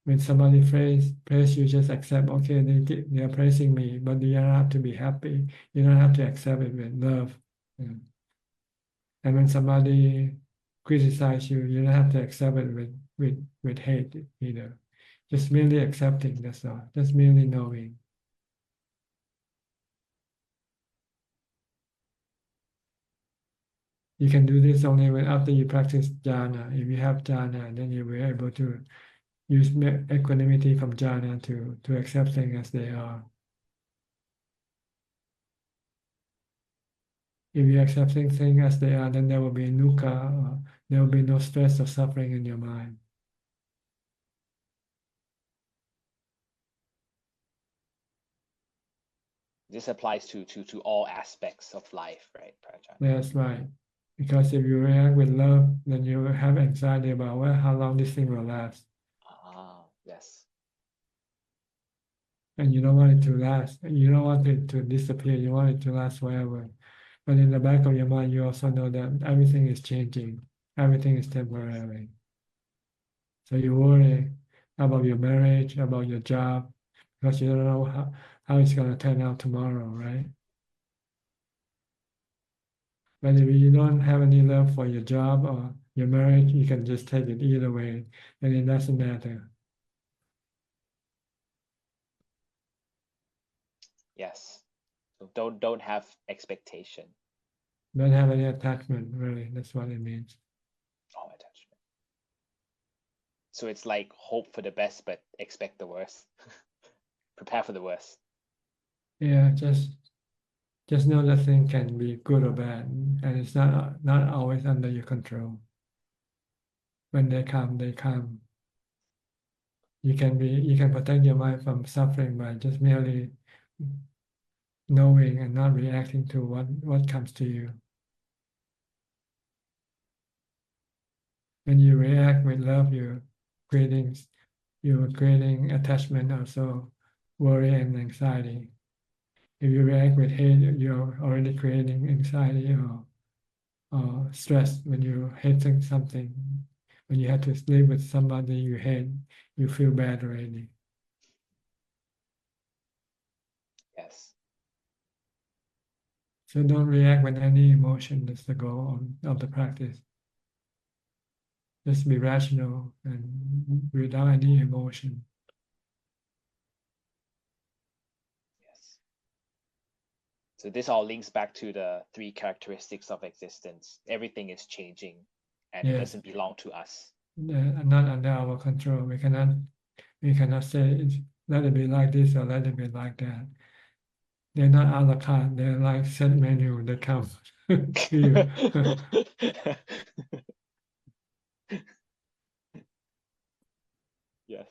When somebody praise you, just accept. Okay, they are praising me, but you don't have to be happy. You don't have to accept it with love. And when somebody criticize you, you don't have to accept it with hate either. Just merely accepting. That's all. Just merely knowing. You can do this only after you practice jhana. If you have jhana, then you will be able to use equanimity from jhana to accept things as they are. If you accept things as they are, then there will be dukkha, there will be no stress or suffering in your mind. This applies to all aspects of life, right, Prajaan? That's right. Because if you react with love, then you will have anxiety about how long this thing will last. Yes. And you don't want it to last. You don't want it to disappear. You want it to last forever. But in the back of your mind, you also know that everything is changing. Everything is temporary. So you worry about your marriage, about your job, because you don't know how it's going to turn out tomorrow, right? But if you don't have any love for your job or your marriage, you can just take it either way, and it doesn't matter. Yes. So don't have expectation. Don't have any attachment, really. That's what it means. Oh, attachment. So it's like hope for the best, but expect the worst. Prepare for the worst. Yeah, just know that thing can be good or bad, and it's not always under your control. When they come, they come. You can protect your mind from suffering by just merely knowing and not reacting to what comes to you. When you react with love, you're creating attachment, also worry and anxiety. If you react with hate, you're already creating anxiety or stress. When you hate something, when you have to live with somebody you hate, you feel bad already. Yes. So don't react with any emotion. That's the goal of the practice. Just be rational and without any emotion. Yes. So this all links back to the 3 characteristics of existence. Everything is changing, and it Yes. doesn't belong to us. Not under our control. We cannot say let it be like this or let it be like that. They're not a la carte. They're like set menu that come to you. Yes.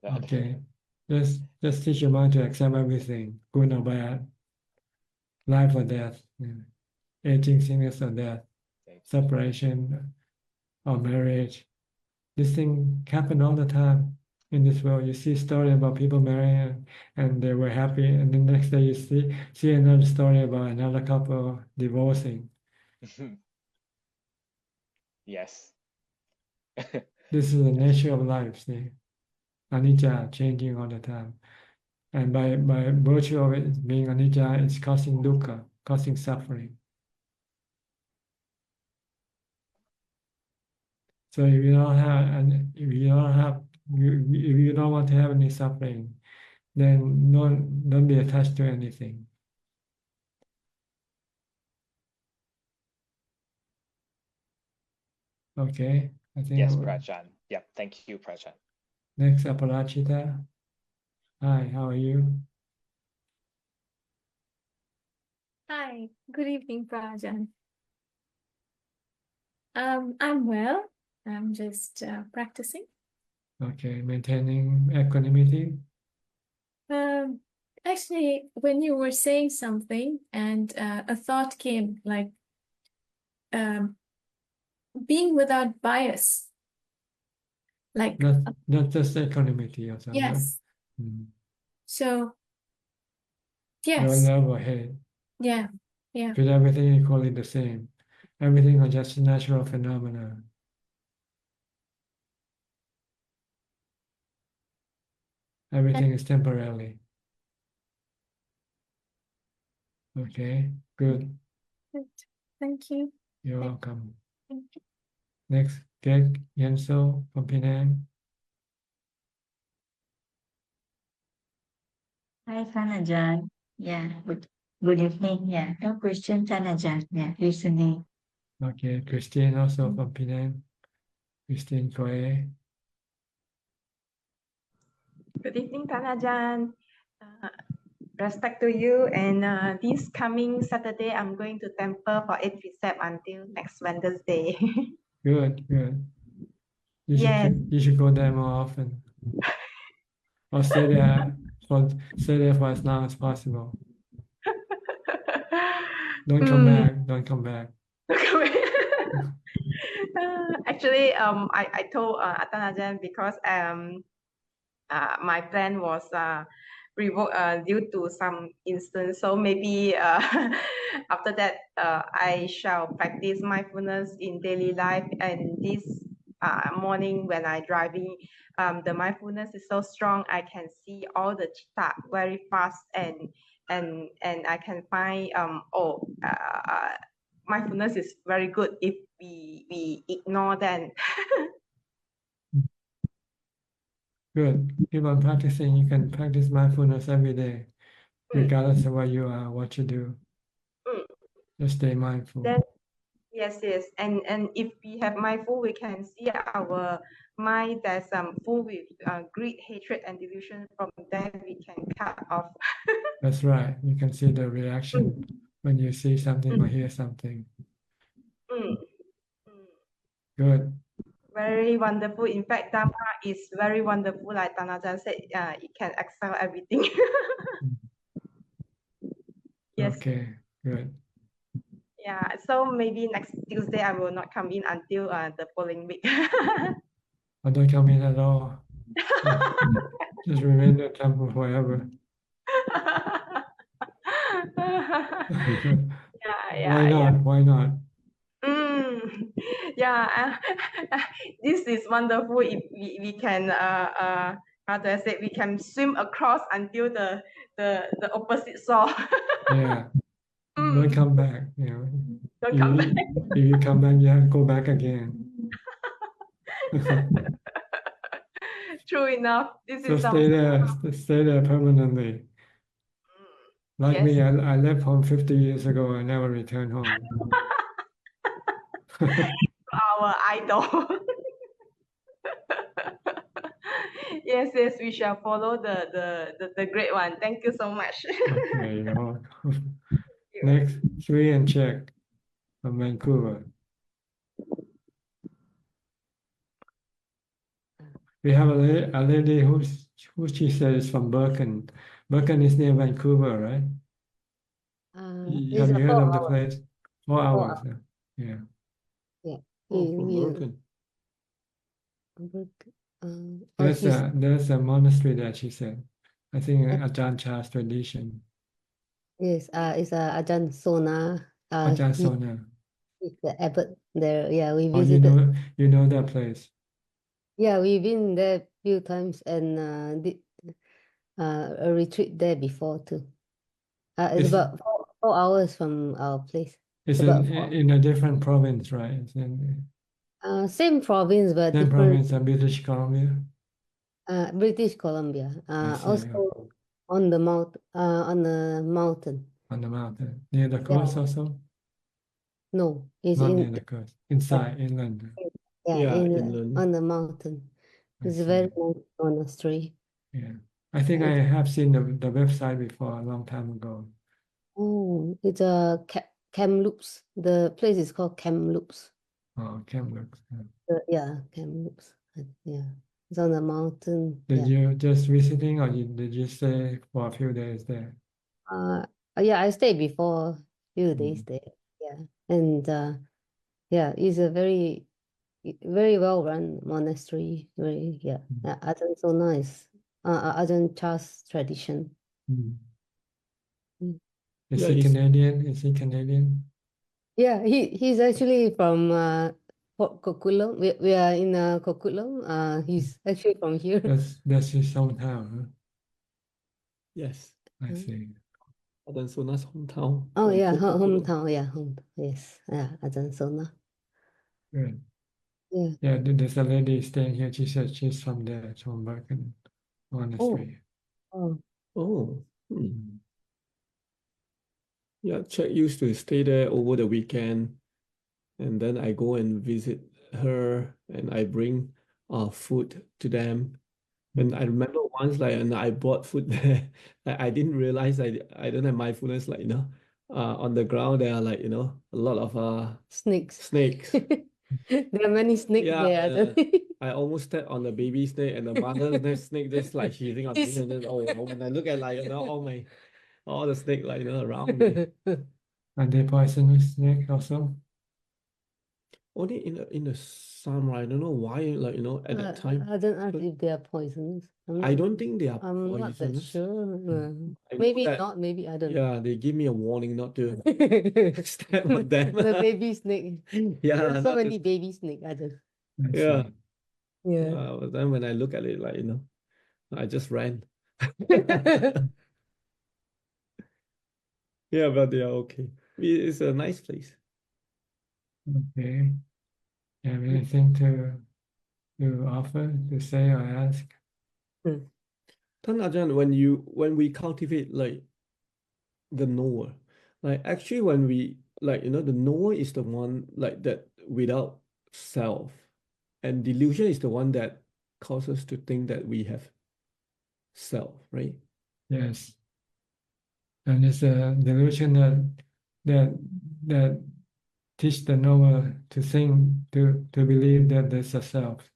Okay. Just teach your mind to accept everything, good or bad, life or death, aging, sickness or death, separation or marriage. This thing happen all the time in this world. You see story about people marrying and they were happy, and the next day you see another story about another couple divorcing. Yes. This is the nature of life, see. Anicca, changing all the time. And by virtue of it being anicca, it's causing dukkha, causing suffering. So if you don't want to have any suffering, then don't be attached to anything. Okay, I think. Yes, Prajaan. Yep. Thank you, Prajaan. Next, Aparajita. Hi, how are you? Hi, good evening, Prajan. I'm well. I'm just practicing. Okay, maintaining equanimity. Actually, when you were saying something and a thought came, like being without bias. Like Not just equanimity or something. yes. So Your yes. love or hate. Yeah. Yeah. Treat everything equally the same. Everything are just natural phenomena. Everything is temporary. Okay, good. Thank you. You're welcome. Thank you. Next, Kek Yenso from Penang. Hi, Ajahn. Yeah, good evening. Yeah, no question, Ajahn. Yeah, listening. Okay, Christine also from Penang. Christine Koe. Good evening, Ajahn. Respect to you. And this coming Saturday, I'm going to temple for 8 precept until next Wednesday. Good, good. Yes. You should go there more often. Or stay there for as long as possible. Don't come back. Don't come back. Actually, I told Ajahn because my plan was revoked due to some instance. So maybe after that, I shall practice mindfulness in daily life. And this morning when I driving, the mindfulness is so strong. I can see all the chitta very fast, and I can find mindfulness is very good if we ignore them. Good. Keep on practicing. You can practice mindfulness every day, regardless of where you are, what you do. Just stay mindful. Then, yes. And if we have mindful, we can see our mind that's full with greed, hatred, and delusion. From there, we can cut off. That's right. You can see the reaction when you see something or hear something. Good. Very wonderful. In fact, Dhamma is very wonderful. Like Tanajan said, it can excel everything. Yes. Okay, good. Yeah. So maybe next Tuesday I will not come in until the following week. Or don't come in at all. Just remain in the temple forever. Why not? Why not? Yeah. This is wonderful. If we can how do I say, we can swim across until the opposite shore. Yeah. Don't come back. Don't come back. If you come back, you have to go back again. True enough. This So is stay there permanently. Like me, I left home 50 years ago. I never returned home. Our idol. Yes, we shall follow the great one. Thank you so much. Okay, you're welcome. Next, Sri and Czech from Vancouver. We have a lady who she said is from Birken. Birken is near Vancouver, right? Have you heard of the place? 4 hours. Yeah. Yeah. From Birken. Oh, There's a monastery there, she said. I think Ajahn Chah's tradition. yes, it's Ajahn Sona. Ajahn Sona. He's the abbot there. Yeah, we Oh, visited. you know that place. Yeah, we've been there a few times and did a retreat there before too. It's about 4 hours from our place. It's in a different province, right? It's in Same province but same different. province in British Columbia. British Columbia. I see, Also on the mountain. On the mountain. On the mountain. Near the coast also? No, it's Not in near the coast. Inside, inland. yeah, on the mountain. It's a very nice monastery. Yeah. I think I have seen the website before a long time ago. Oh, it's a Kamloops. The place is called Kamloops. Oh, Kamloops. Yeah, Kamloops. Yeah, it's on the mountain. Did you just visiting or did you stay for a few days there? Yeah, I stayed before a few days there. Yeah, and yeah, it's a very well run monastery. Very Ajahn so nice. Ajahn Chah's tradition. Is he Canadian? Is he Canadian? Yeah, he's actually from Coquitlam. We are in Coquitlam. He's actually from here. That's his hometown, huh? Yes. I see. Ajahn Sona's hometown. Oh yeah, Coquitlam. hometown. Yeah, yes. Yeah, Ajahn Sona. Good. Yeah. Yeah, there's a lady staying here. She said she's from there, from Birken Monastery. Oh. Yeah, Czech used to stay there over the weekend, and then I go and visit her, and I bring food to them, And I remember once, like, and I bought food there. I didn't realize I don't have mindfulness, like, on the ground there are, like, a lot of Snakes. snakes. There are many snakes Yeah, there. I almost stepped on the baby snake, and the mother snake just like hitting on me, and then when I look at, like, all the snake, like, around me. Are they poisonous snake also? Only in the summer, I don't know why, like, at that time. I don't ask if they are poisonous. I don't think they are I'm not that poisonous. sure. I know Maybe that, not, maybe I don't know. yeah, they give me a warning not to step on them. The baby snake. Yeah, There's so not to many baby snake. I don't. Yeah. Yeah. But then when I look at it, like, I just ran. Yeah, but they are okay. It's a nice place. Okay. You have anything to offer, to say or ask? Then Ajahn, when we cultivate, like, the knower, like, actually when we, like, the knower is the one, like, that without self, and delusion is the one that causes us to think that we have self, right? Yes. And it's a delusion that teach the knower to think, to believe that there's a self.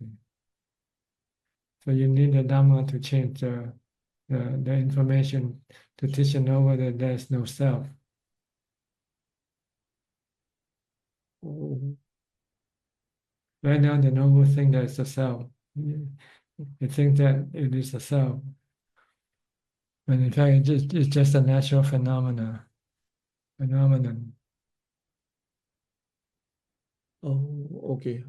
So you need the Dhamma to change the information to teach the knower that there's no self. Right now, the knower thinks there's a self. He thinks that it is a self. But in fact, it's just a natural phenomenon. Oh, okay.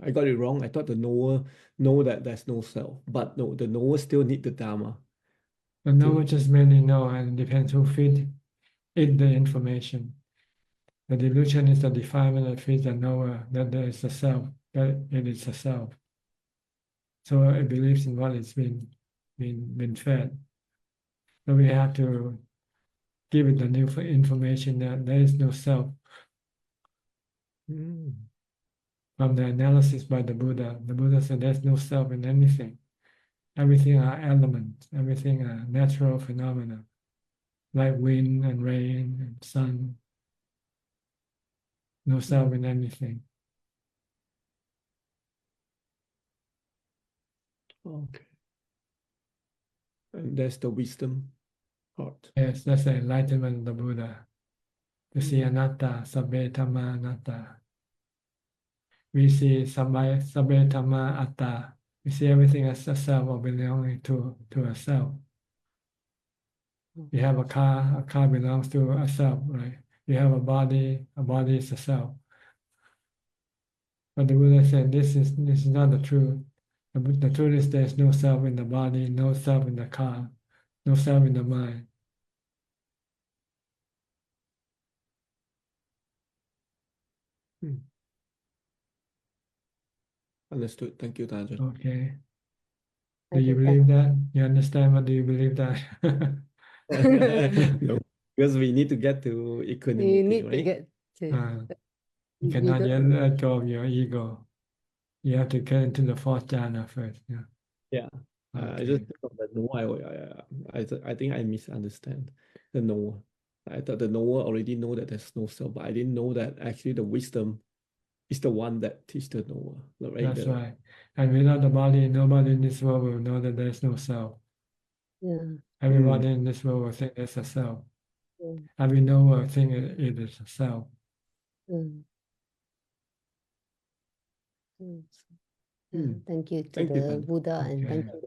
I got it wrong. I thought the knower know that there's no self, but no, the knower still need the Dhamma. The knower just merely know, and it depends who feed it the information. The delusion is the defilement that feeds the knower that there is a self, that it is a self. So it believes in what it's been fed. So we have to give it the new information that there is no self. From the analysis by the Buddha said there's no self in anything. Everything are elements, everything are natural phenomena, like wind and rain and sun. No self in anything. Okay. And that's the wisdom part. Yes, that's the enlightenment of the Buddha. To see anatta, sabbe dhamma anatta. We see sabbe dhamma atta. We see everything as a self or belonging to a self. You have a car belongs to a self, right? You have a body is a self. But the Buddha said this is not the truth. The truth is there's no self in the body, no self in the car, no self in the mind. Understood. Thank you, Ajahn. Okay. Do you believe that? You understand what do you believe that? No, because we need to get to equanimity, You need to right? get to. You cannot yet let go of your ego. You have to get into the fourth jhana first. Yeah. Yeah. I just think of the knower. I think I misunderstand the knower. I thought the knower already know that there's no self, but I didn't know that actually the wisdom is the one that teach the knower, right? That's right. And without the body, nobody in this world will know that there's no self. Yeah. Everybody in this world will think there's a self. Mm. Every knower will think it is a self. Thank you to Thank you, the Tan. Buddha and thank Okay. you.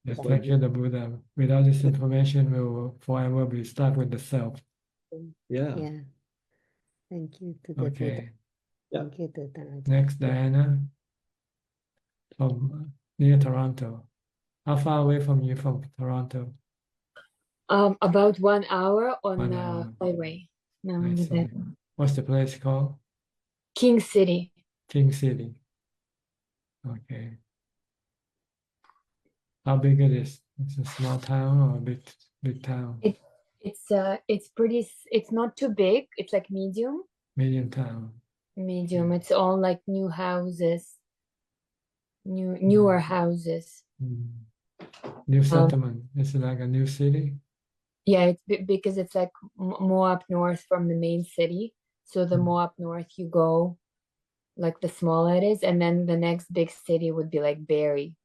Yes, thank you, the Buddha. Without this information, we will forever be stuck with the self. Yeah. Yeah. Thank you to the Buddha. Okay. Thank you to Ajahn. Next, Diana from near Toronto. How far away from you from Toronto? About 1 hour on 1 hour. highway. No, I with see. that. What's the place called? King City. King City. Okay. How big it is? It's a small town or a big town? It's not too big. It's like medium. Medium town. Medium. It's all like new houses. Newer houses. New settlement. It's like a new city. Yeah, it's because it's like more up north from the main city. So the more up north you go, like the smaller it is, and then the next big city would be like Barrie.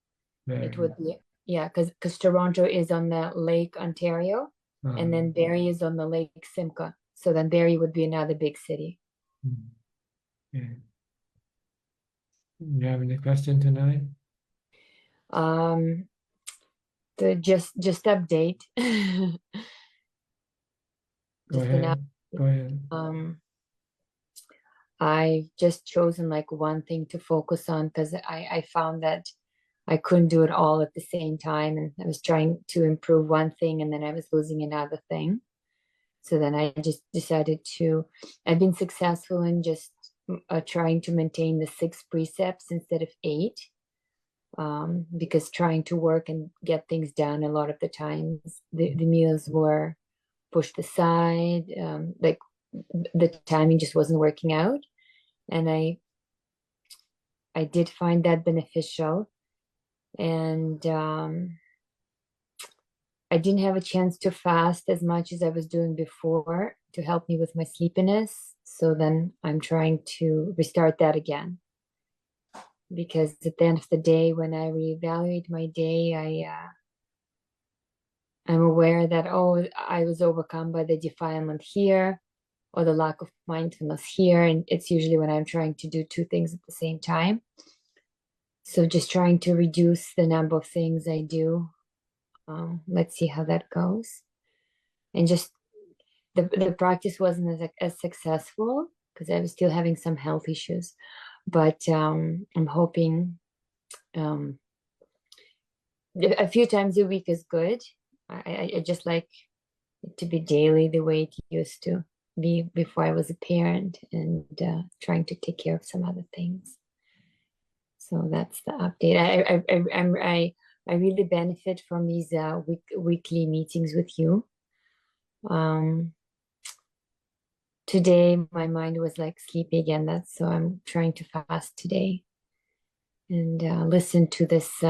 It would be, yeah, because Toronto is on the Lake Ontario, and then Barrie is on the Lake Simcoe. So then Barrie would be another big city. Yeah. You have any question tonight? Just update. Go ahead. Go ahead. I've just chosen like one thing to focus on because I found that I couldn't do it all at the same time, and I was trying to improve one thing and then I was losing another thing. So then I just decided I've been successful in just trying to maintain the 6 precepts instead of 8, because trying to work and get things done a lot of the times, the meals were pushed aside, like the timing just wasn't working out. And I did find that beneficial. And I didn't have a chance to fast as much as I was doing before to help me with my sleepiness. So then I'm trying to restart that again. Because at the end of the day, when I reevaluate my day, I'm aware that, I was overcome by the defilement here or the lack of mindfulness here. And it's usually when I'm trying to do 2 things at the same time. So just trying to reduce the number of things I do. Let's see how that goes. And just the practice wasn't as successful because I was still having some health issues. But I'm hoping a few times a week is good. I just like it to be daily the way it used to be before I was a parent, and trying to take care of some other things. So that's the update. I really benefit from these weekly meetings with you. Today my mind was like sleepy again, so I'm trying to fast today and listen to this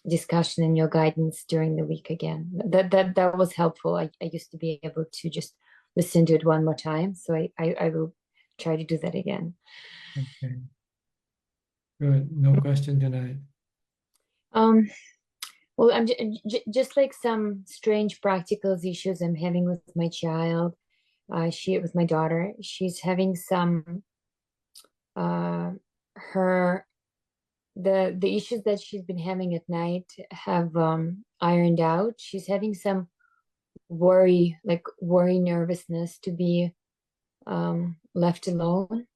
discussion and your guidance during the week again. That was helpful. I used to be able to just listen to it one more time, so I will try to do that again. Okay. Good. No question tonight. Well, I'm just like some strange practical issues I'm having with my child. With my daughter, she's having some the issues that she's been having at night have ironed out. She's having some worry nervousness to be left alone,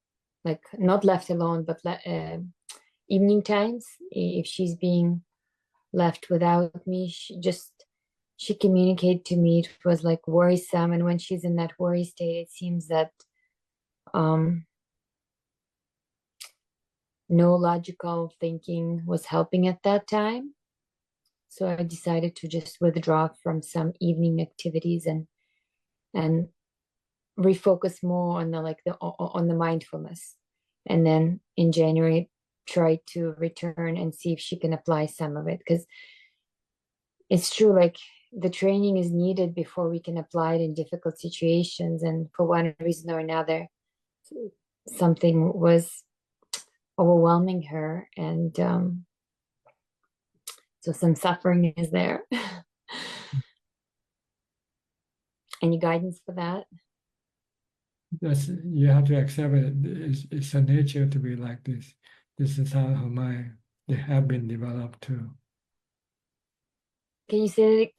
like not left alone, but evening times, if she's being left without me, she communicated to me it was like worrisome. And when she's in that worry state, it seems that no logical thinking was helping at that time. So I decided to just withdraw from some evening activities and refocus more on the mindfulness. And then in January, try to return and see if she can apply some of it, because it's true, like the training is needed before we can apply it in difficult situations. And for one reason or another, something was overwhelming her, and so some suffering is there. Any guidance for that? You have to accept it. It's a nature to be like this. This is how her mind they have been developed too. Can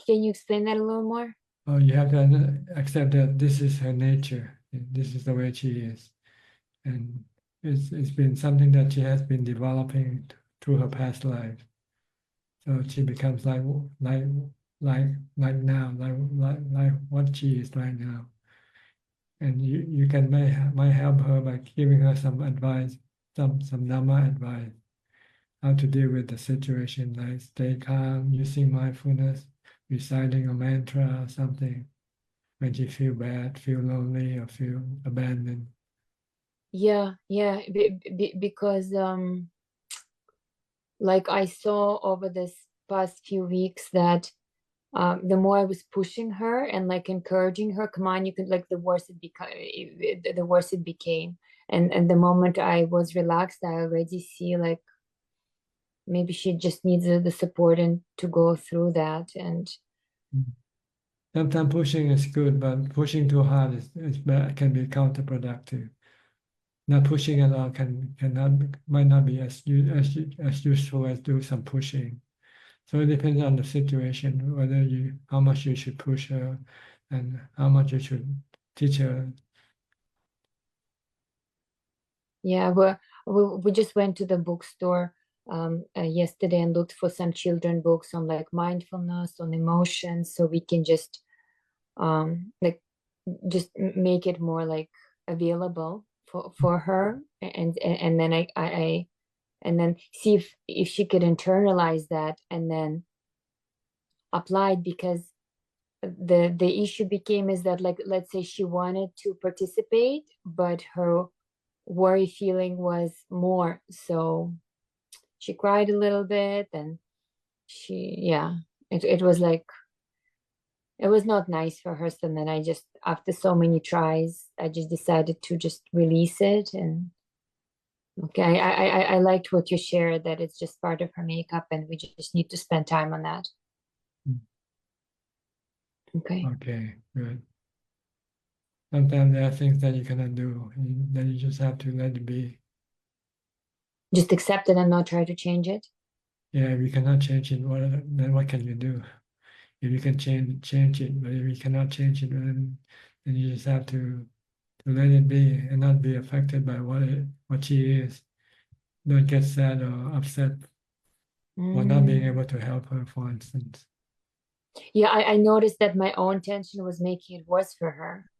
you explain that a little more? Oh, you have to accept that this is her nature. This is the way she is, and it's been something that she has been developing through her past life. So she becomes like now, like what she is right now. And you can might help her by giving her some advice, some Dhamma advice, how to deal with the situation, like stay calm, using mindfulness, reciting a mantra or something when you feel bad, feel lonely, or feel abandoned. Yeah, because like I saw over this past few weeks that the more I was pushing her and like encouraging her, come on, you can, like, the worse it became. And the moment I was relaxed, I already see like maybe she just needs the support and to go through that. And sometimes pushing is good, but pushing too hard is bad, can be counterproductive. Not pushing at all might not be as useful as do some pushing. So it depends on the situation, how much you should push her and how much you should teach her. yeah, we just went to the bookstore yesterday and looked for some children books on like mindfulness, on emotions, so we can just like just make it more like available for her, and then I and then see if she could internalize that and then apply it, because the issue became is that, like, let's say she wanted to participate, but her worry feeling was more, so she cried a little bit, and it was like, it was not nice for her. So then I just, after so many tries, I just decided to just release it. And okay, I liked what you shared, that it's just part of her makeup and we just need to spend time on that. Okay. Okay, good. Sometimes there are things that you cannot do, and then you just have to let it be. Just accept it and not try to change it. Yeah, if you cannot change it, then what can you do? If you can change it, but if you cannot change it, then you just have to let it be and not be affected by what she is. Don't get sad or upset for not being able to help her, for instance. Yeah, I noticed that my own tension was making it worse for her.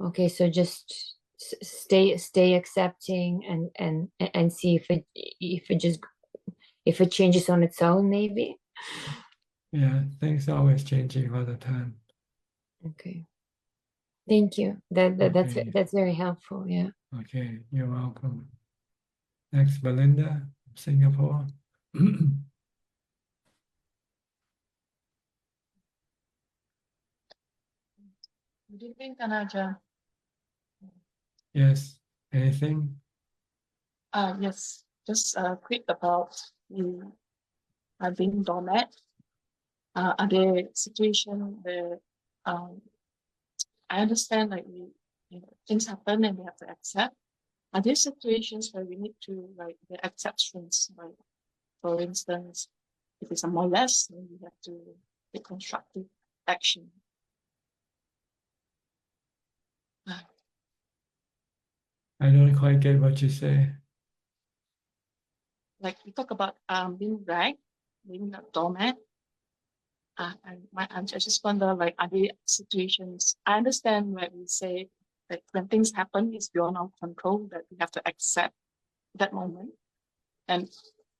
Okay, so just stay accepting and see if it changes on its own, maybe. Yeah, things are always changing all the time. Okay. Thank you. That's very helpful. Yeah. Okay, you're welcome. Next, Belinda, Singapore. Good evening, Kanaja. Yes, anything? Yes, just quick about you being doormat. Are there situations where I understand, like, things happen and we have to accept. Are there situations where we need to, like, the exceptions, like, for instance, if it's a molest, then we have to take constructive action? I don't quite get what you say. Like, we talk about being ragged, being a doormat. I just wonder, like, are there situations? I understand when we say that when things happen, it's beyond our control, that we have to accept that moment. And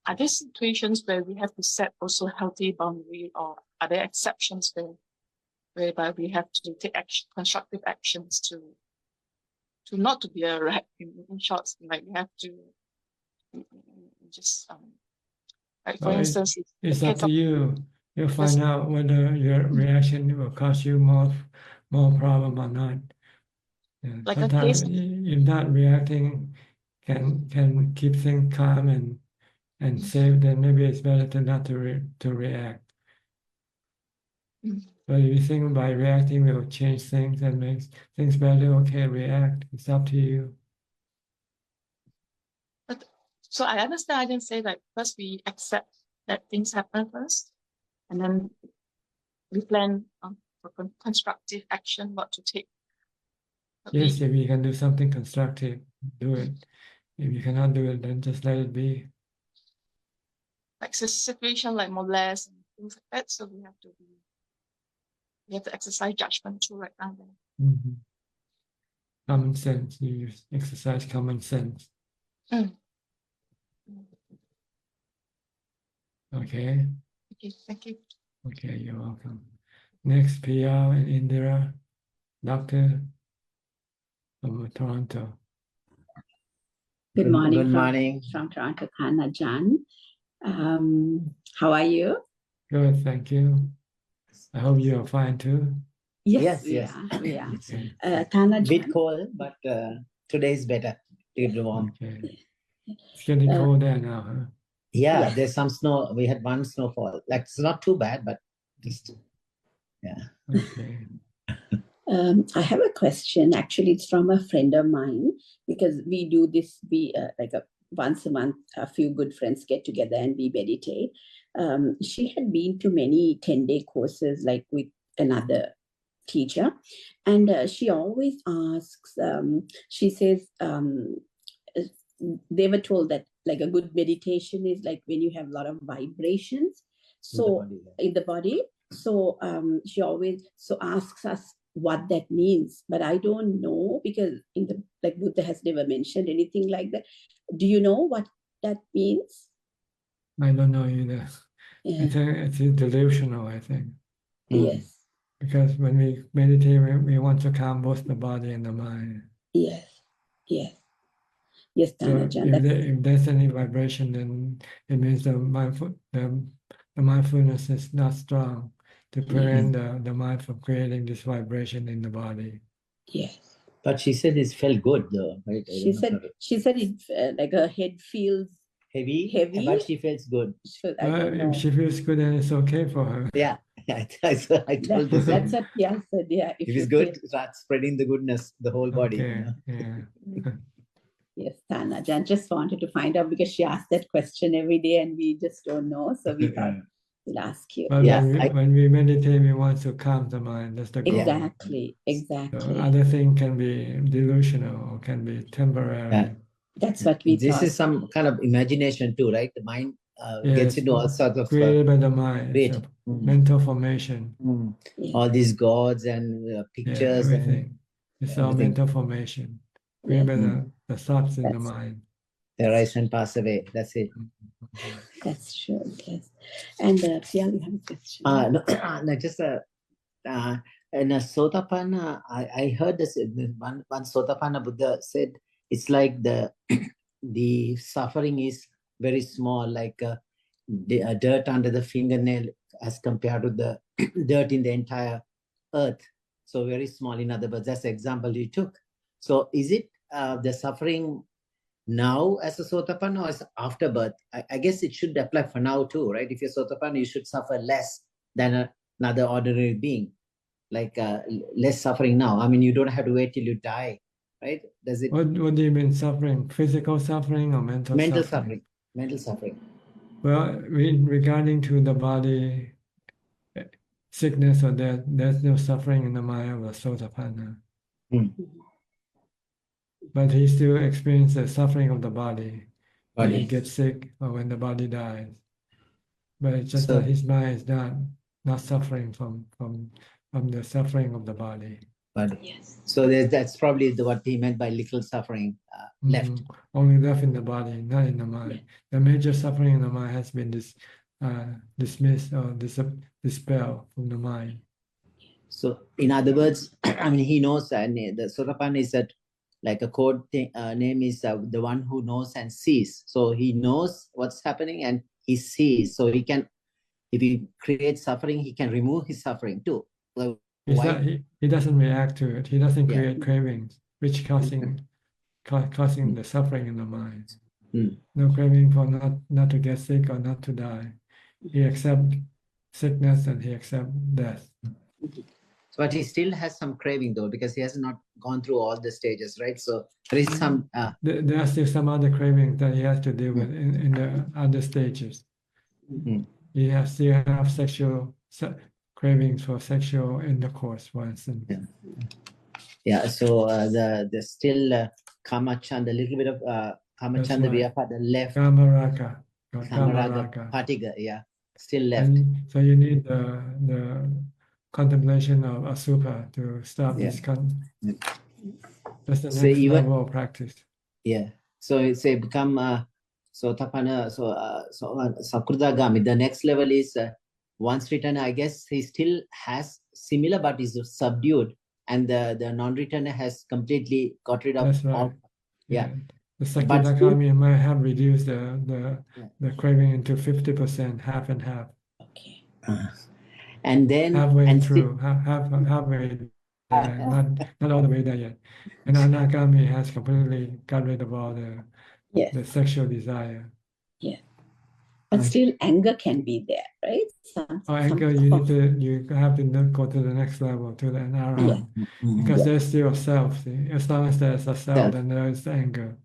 are there situations where we have to set also healthy boundary, or are there exceptions whereby we have to take constructive actions to not to be a rat in short, like we have to just like, for instance, it's up to you. You'll find out whether your reaction will cause you more problem or not. Yeah, like sometimes if not reacting can keep things calm and safe, then maybe it's better not to react. But if you think by reacting will change things and makes things better, okay, react. It's up to you. But so I understand. I didn't say that first we accept that things happen first, and then we plan for constructive action, what to take. Yes, if you can do something constructive, do it. If you cannot do it, then just let it be. Like a situation like molest and things like that, so we have to exercise judgment too, right now. Common sense. You exercise common sense. Okay. Okay, thank you. Okay, you're welcome. Next, PR and Indira, Doctor from Toronto. Good morning from Toronto, Canada, Ajahn. How are you? Good, thank you. I hope you are fine too. Yes, Yes. we are. Okay. Tana Bit Jan, cold, but today is better. Little warm. Okay. It's getting cold there now, huh? Yeah, Yes. there's some snow. We had one snowfall. Like it's not too bad, but just yeah. Okay. I have a question. Actually, it's from a friend of mine because we do this. We once a month, a few good friends get together and we meditate. She had been to many 10-day courses, like with another teacher, and she always asks. She says they were told that like a good meditation is like when you have a lot of vibrations. So in the body. So she always asks us what that means, but I don't know because in the like Buddha has never mentioned anything like that. Do you know what that means? I don't know either. Yeah. I think it's delusional, I think. Yes. Because when we meditate, we want to calm both the body and the mind. Yes. Yes. Yes, So Tanajan. if there's any vibration, then it means the mindfulness is not strong to prevent the mind from creating this vibration in the body. Yes. But she said it felt good though, right? She said it like her head feels heavy, heavy. but she feels good. I don't know. If she feels good, then it's okay for her. Yeah, I told this. That's what Pia said. Yeah, If it's good, start spreading the goodness the whole body. Okay. You know? Yeah. Yes, Tanajan just wanted to find out because she asked that question every day and we just don't know. So we thought we'll ask you. But when we meditate, we want to calm the mind. That's the goal. Exactly. So other thing can be delusional or can be temporary. Yeah. That's what we This thought. is some kind of imagination too, right? The mind gets into all sorts of created by the mind. It's a mental formation. All these gods and pictures everything. It's all mental formation. Created by the thoughts in the mind. They rise and pass away. That's it. That's true. Yes. And Pia, you have a question? No, just in a Sotapanna, I heard this one Sotapanna Buddha said it's like the suffering is very small, like the dirt under the fingernail as compared to the dirt in the entire earth. So very small. In other words, that's the example you took. So is it the suffering now as a Sotapanna or as after birth? I guess it should apply for now too, right? If you're Sotapanna, you should suffer less than another ordinary being, like less suffering now. I mean, you don't have to wait till you die, right? Does it? What do you mean suffering? Physical suffering or mental suffering? Mental suffering. Well, regarding to the body, sickness or death, there's no suffering in the mind of a Sotapanna. But he still experiences the suffering of the body when he gets sick or when the body dies. But it's just that his mind is not suffering from the suffering of the body. But so that's probably what he meant by little suffering left. Only left in the body, not in the mind. The major suffering in the mind has been dismissed or dispelled from the mind. So in other words, I mean, he knows, and the Sotapanna is that like a code name is the one who knows and sees. So he knows what's happening and he sees. So he can, if he creates suffering, he can remove his suffering too. So he doesn't react to it. He doesn't create cravings, which causing the suffering in the mind. No craving for not to get sick or not to die. He accepts sickness and he accepts death. But he still has some craving though, because he has not gone through all the stages, right? So there is some. There are still some other cravings that he has to deal with in the other stages. He still have sexual cravings for sexual intercourse, for instance. Yeah. So the still Kamachanda, a little bit of Kamachanda Vyapada left. Kamaraga. Patiga, yeah, still left. And so you need the contemplation of Asupa to stop this. That's the next level of practice. Yeah. So it's become Sotapanna, Sakurdagami. The next level is once returner. I guess he still has similar, but is subdued, and the non-returner has completely got rid of. That's right. Yeah. The But still, Sakadagami might have reduced the craving into 50%, half and half. okay. And then Halfway and still, through, halfway there, not all the way there yet. And Anagami has completely got rid of all Yes. the sexual desire. Yeah. But still anger can be there, right? Or anger, you have to go to the next level, to the arahant, because yeah. there's still a self. See? As long as there's a self, then there is anger.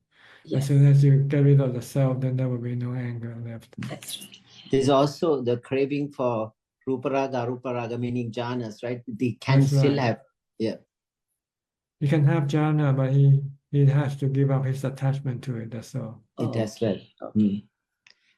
Yes. As soon as you get rid of the self, then there will be no anger left. That's right. There's also the craving for Ruparaga, Aruparaga, meaning jhanas, right? They can That's still right. have, yeah. He can have jhana, but he has to give up his attachment to it. That's all. That's right.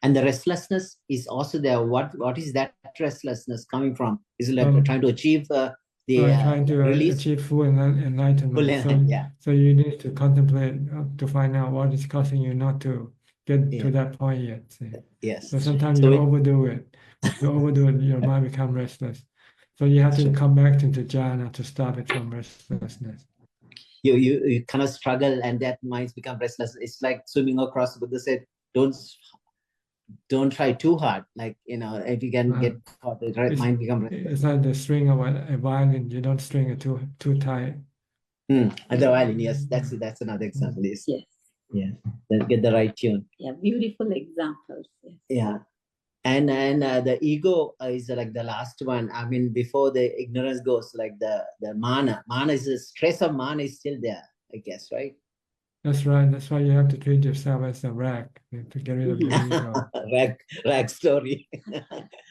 And the restlessness is also there. What is that restlessness coming from? Is it like trying to achieve trying to release? achieve full enlightenment. So you need to contemplate to find out what is causing you not to get to that point yet. See? Yes. So sometimes you overdo it. You overdo it, your mind becomes restless. So you have to come back into jhana to stop it from restlessness. You kind of struggle, and that minds become restless. It's like swimming across. Buddha said, don't try too hard. Like, if you can get caught, the mind becomes restless. It's like the string of a violin. You don't string it too tight. And the violin, yes, that's another example. Yes. Yeah. Then get the right tune. Yeah, beautiful examples. Yes. Yeah. And the ego is like the last one. I mean, before the ignorance goes, like the mana. Mana is the stress of mana is still there, I guess, right? That's right. That's why you have to treat yourself as a rag to get rid of your ego. rag story.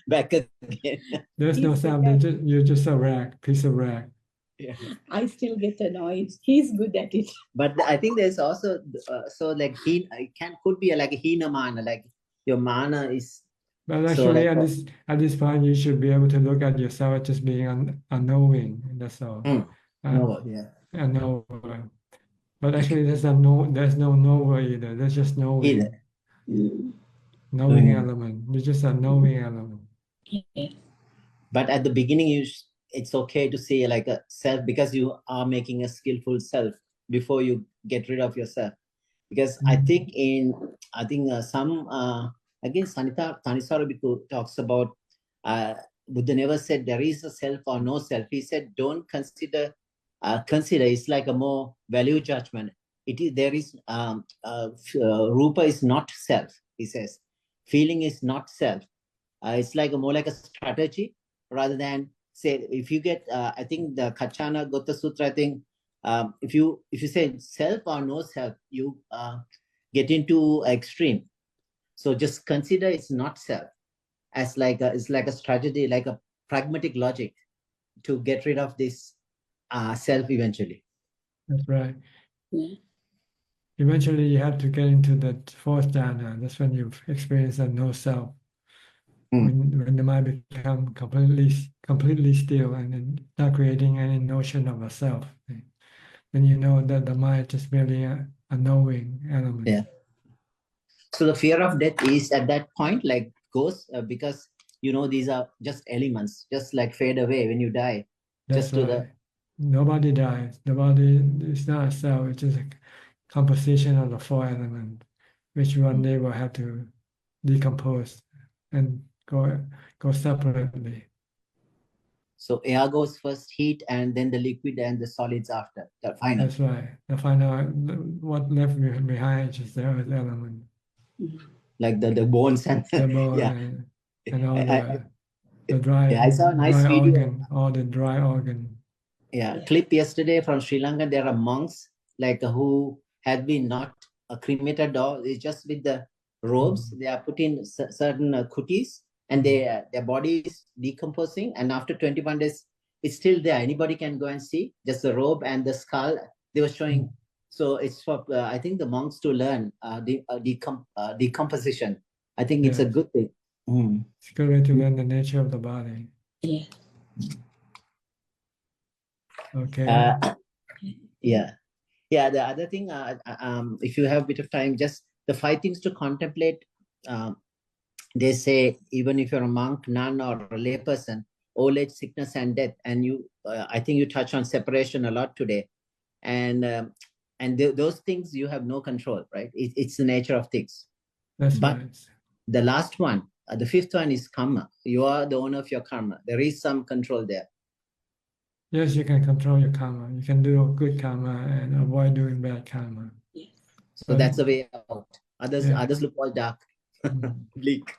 Back again. There's no self. You're just a rag, piece of rag. Yeah. I still get annoyed. He's good at it. But I think there's also so like could be like a hina mana, like your mana is. But actually, at this point, you should be able to look at yourself as just being unknowing. That's all. Unknower. But actually, there's no knower either. There's just knowing. Knowing element. It's just a knowing element. But at the beginning, it's okay to say like a self, because you are making a skillful self before you get rid of yourself. Because I think some again Thanissaro Bhikkhu talks about Buddha never said there is a self or no self. He said don't consider. Consider it's like a more value judgment. There is rupa is not self. He says feeling is not self. It's like more like a strategy rather than say if you get. I think the Kachana Gota Sutra. I think if you say self or no self, you get into extreme. So just consider it's not self as it's like a strategy, like a pragmatic logic to get rid of this self eventually. That's right. Eventually, you have to get into that fourth jhana. That's when you experience a no self. When the mind becomes completely still and then not creating any notion of a self, then you know that the mind is just merely a knowing element. Yeah. So the fear of death is at that point like goes because these are just elements, just like fade away when you die. That's right. Nobody dies. The body is not a cell. It's just a composition of the four elements, which one day will have to decompose and go separately. So air goes first, heat, and then the liquid and the solids after the final. That's right. The final, what left behind is the earth element. Like the bones and the bone and all the dry. Yeah, I saw a nice video. Organ, all the dry organ. Yeah, clip yesterday from Sri Lanka. There are monks like who had been not cremated, or it's just with the robes. They are put in certain kutis, and their body is decomposing. And after 21 days, it's still there. Anybody can go and see just the robe and the skull. They were showing. So it's for I think the monks to learn decomposition. I think it's a good thing. It's a good way to learn the nature of the body. Yeah. Okay. Yeah. The other thing, if you have a bit of time, just the 5 things to contemplate. They say even if you're a monk, nun, or a layperson, old age, sickness, and death. And I think you touch on separation a lot today. And and those things you have no control, right? It's the nature of things. That's But right. the last one, the fifth one is karma. You are the owner of your karma. There is some control there. Yes, you can control your karma. You can do good karma and avoid doing bad karma. So that's the way out. Others Yeah. others look all dark, bleak.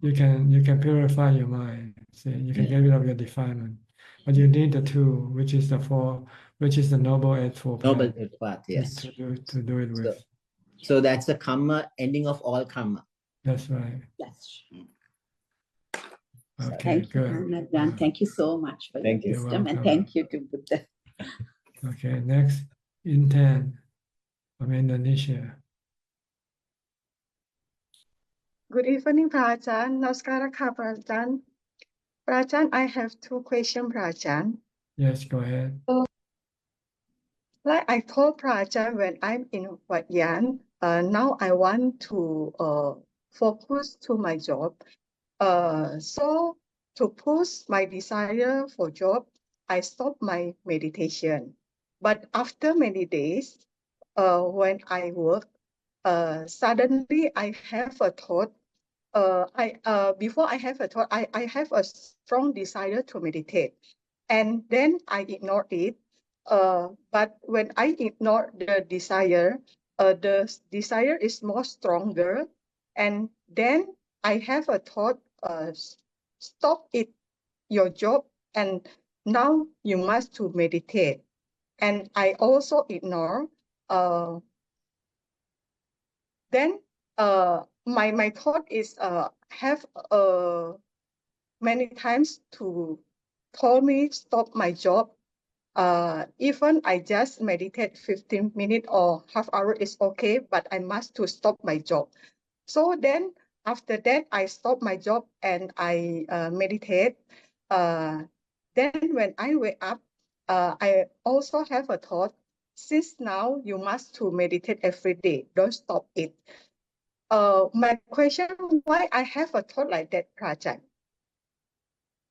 You can purify your mind. See, you can get rid of your defilement. But you need the two, which is the noble eightfold Noble path path, yes. to do it with. So that's the karma, ending of all karma. That's right. Yes. Okay, Thank you, good. Ajahn. Thank you so much for your You're wisdom, and welcome. thank you to Buddha. Okay, next, Intan from Indonesia. Good evening, Prajan. Namaskara, Prajan. Prajan, I have two questions, Prajan. Yes, go ahead. Like I told Prajan when I'm in Wat Yan, now I want to focus to my job. So to push my desire for job, I stop my meditation. But after many days, when I work, suddenly I have a thought. Before I have a thought, I have a strong desire to meditate, and then I ignore it. But when I ignore the desire is more stronger, and then I have a thought, stop it, your job, and now you must to meditate. And I also ignore. Then my thought is have many times to told me stop my job. Even I just meditate 15 minutes or half hour is okay, but I must to stop my job. So then after that, I stop my job and I meditate. Then when I wake up, I also have a thought, since now you must to meditate every day, don't stop it. My question, why I have a thought like that, Prajan?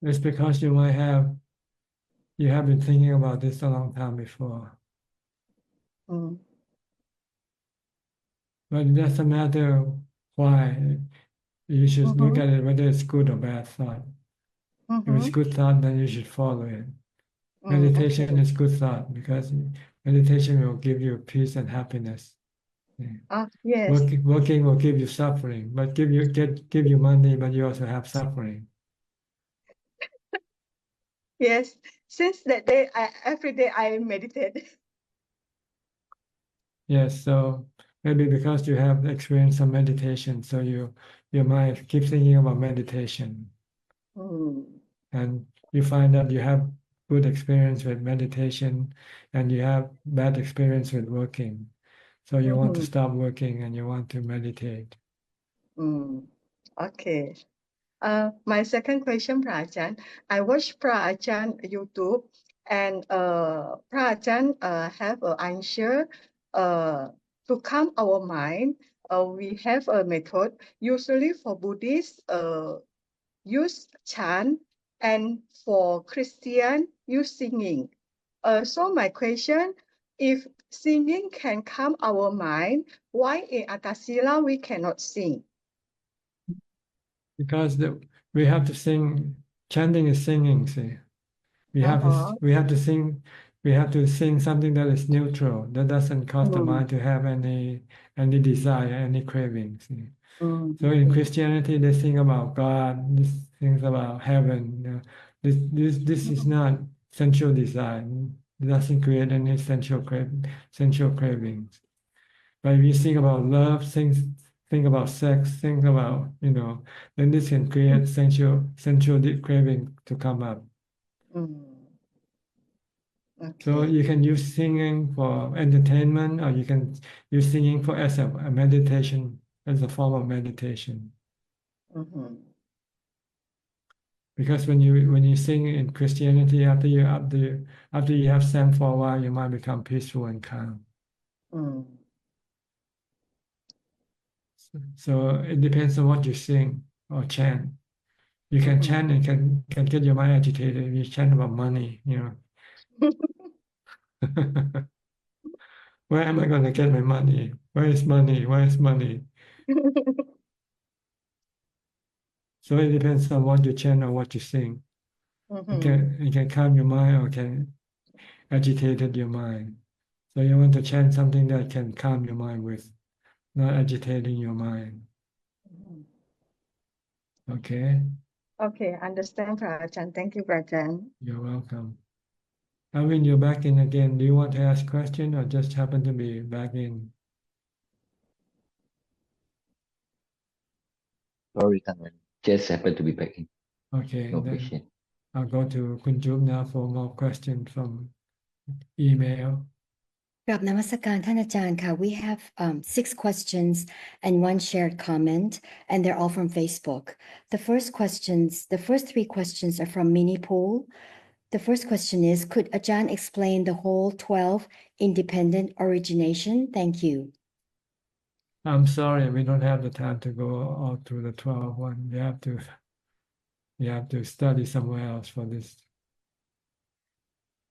It's because you have been thinking about this a long time before. But it doesn't matter why. You should look at it whether it's good or bad thought. If it's good thought, then you should follow it. Meditation is good thought because meditation will give you peace and happiness. Yes. Working will give you suffering, but give you money, but you also have suffering. Yes. Since that day, every day I meditate. Yes, so maybe because you have experienced some meditation, so your mind keeps thinking about meditation. And you find that you have good experience with meditation and you have bad experience with working. So you want to stop working and you want to meditate. Okay. My second question, Prajan. I watch Prajan YouTube, and Prajan have an answer to calm our mind. We have a method. Usually for Buddhists, use chant, and for Christian, use singing. So my question, if singing can calm our mind, why in Atasila we cannot sing? Because we have to sing, chanting is singing, see. We have to sing something that is neutral, that doesn't cause the mind to have any desire, any cravings. See. So in Christianity, they sing about God, this things about heaven. This is not sensual desire. It doesn't create any sensual cravings. But if you sing about love, think about sex, think about, then this can create sensual craving to come up. So you can use singing for entertainment, or you can use singing for as a meditation, as a form of meditation. Because when you sing in Christianity, after you have sang for a while, you might become peaceful and calm. So it depends on what you sing or chant. You can chant and can get your mind agitated if you chant about money, Where am I going to get my money? Where is money? Where is money? So it depends on what you chant or what you sing. It can calm your mind or can agitate your mind. So you want to chant something that can calm your mind with, not agitating your mind. Okay? Okay, understand, Prajaan. Thank you, Prajaan. You're welcome. Alvin, you're back in again. Do you want to ask a question or just happen to be back in? Sorry, Tangan. Just happened to be back in. Okay, No then question. I'll go to Kunjup now for more questions from email. กราบนมัสการท่านอาจารย์ค่ะ We have 6 questions and 1 shared comment, and they're all from Facebook. The first 3 questions are from Mini Pool. The first question is, could Ajahn explain the whole 12 independent origination? Thank you. I'm sorry, we don't have the time to go all through the 12 one. You have to study somewhere else for this.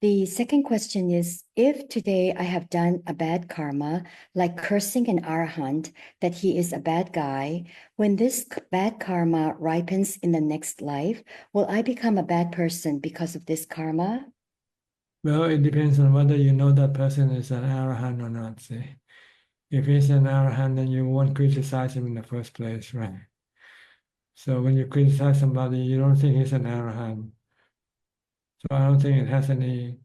The second question is, if today I have done a bad karma, like cursing an arahant, that he is a bad guy, when this bad karma ripens in the next life, will I become a bad person because of this karma? Well, it depends on whether you know that person is an arahant or not. See, if he's an arahant, then you won't criticize him in the first place, right? So when you criticize somebody, you don't think he's an arahant. So I don't think it has any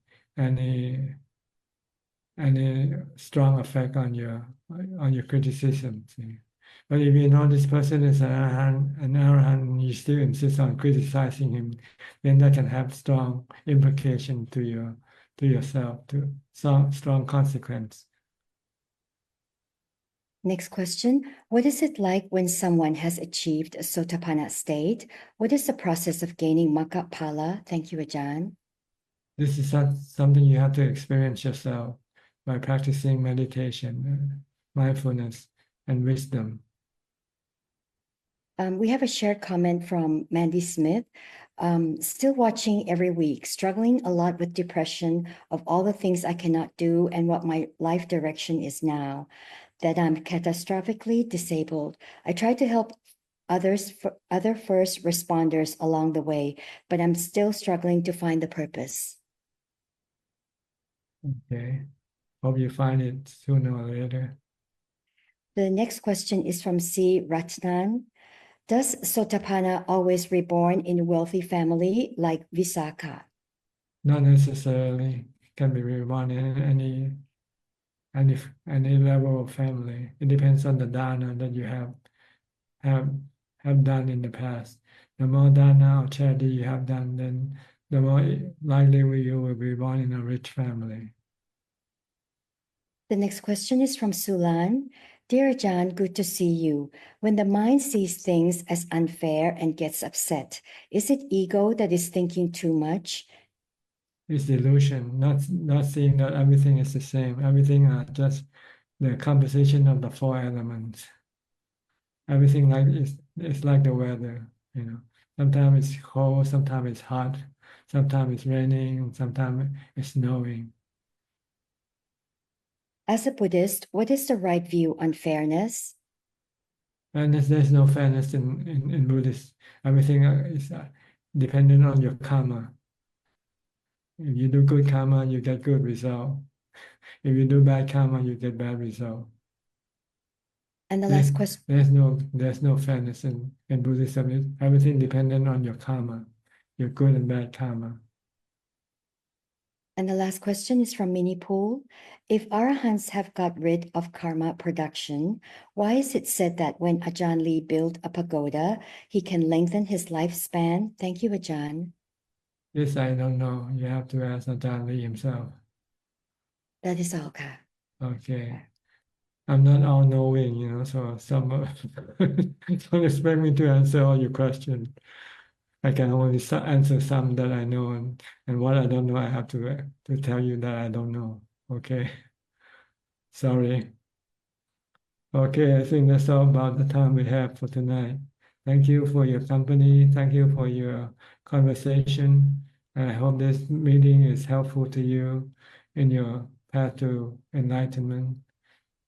strong effect on your criticism. See? But if you know this person is an arahant, and you still insist on criticizing him, then that can have strong implication to yourself, to strong consequence. Next question. What is it like when someone has achieved a Sotapanna state? What is the process of gaining Magga Phala? Thank you, Ajahn. This is something you have to experience yourself by practicing meditation, mindfulness, and wisdom. We have a shared comment from Mandy Smith. Still watching every week, struggling a lot with depression of all the things I cannot do and what my life direction is now, that I'm catastrophically disabled. I try to help other first responders along the way, but I'm still struggling to find the purpose. Okay. Hope you find it sooner or later. The next question is from C. Ratnan. Does Sotapanna always reborn in a wealthy family like Visakha? Not necessarily. It can be reborn in any level of family. It depends on the dana that you have done in the past. The more dana or charity you have done, then the more likely you will be born in a rich family. The next question is from Sulan. Dear Ajahn, good to see you. When the mind sees things as unfair and gets upset, is it ego that is thinking too much? It's delusion, not seeing that everything is the same. Everything are just the composition of the 4 elements. Everything it's like the weather, you know. Sometimes it's cold, sometimes it's hot, sometimes it's raining, sometimes it's snowing. As a Buddhist, what is the right view on fairness? And there's no fairness in Buddhist. Everything is dependent on your karma. If you do good karma, you get good result. If you do bad karma, you get bad result. And the last question. There's no fairness in Buddhism. Everything dependent on your karma, your good and bad karma. And the last question is from Mini Pool. If arahants have got rid of karma production, why is it said that when Ajahn Lee built a pagoda, he can lengthen his lifespan? Thank you, Ajahn. This I don't know. You have to ask Ajahn Lee himself. That is all, Ka. Okay. I'm not all-knowing, you know, so don't expect me to answer all your questions. I can only answer some that I know, and what I don't know, I have to tell you that I don't know. Okay. Sorry. Okay, I think that's all about the time we have for tonight. Thank you for your company. Thank you for your conversation. I hope this meeting is helpful to you in your path to enlightenment.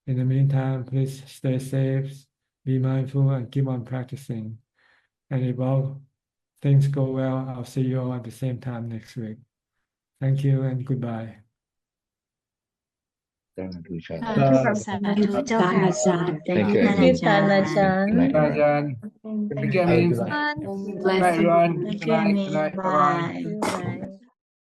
In the meantime, please stay safe, be mindful, and keep on practicing. And if all things go well, I'll see you all at the same time next week. Thank you and goodbye. Thank you, Chan. Thank you, Ajahn. Thank you, Ajahn. Good night, Bye, everyone. Ajahn. Thank you, Have a Amin. good night. Good night, everyone. Thank Good you, night. Good Amin. night. Bye-bye. Bye.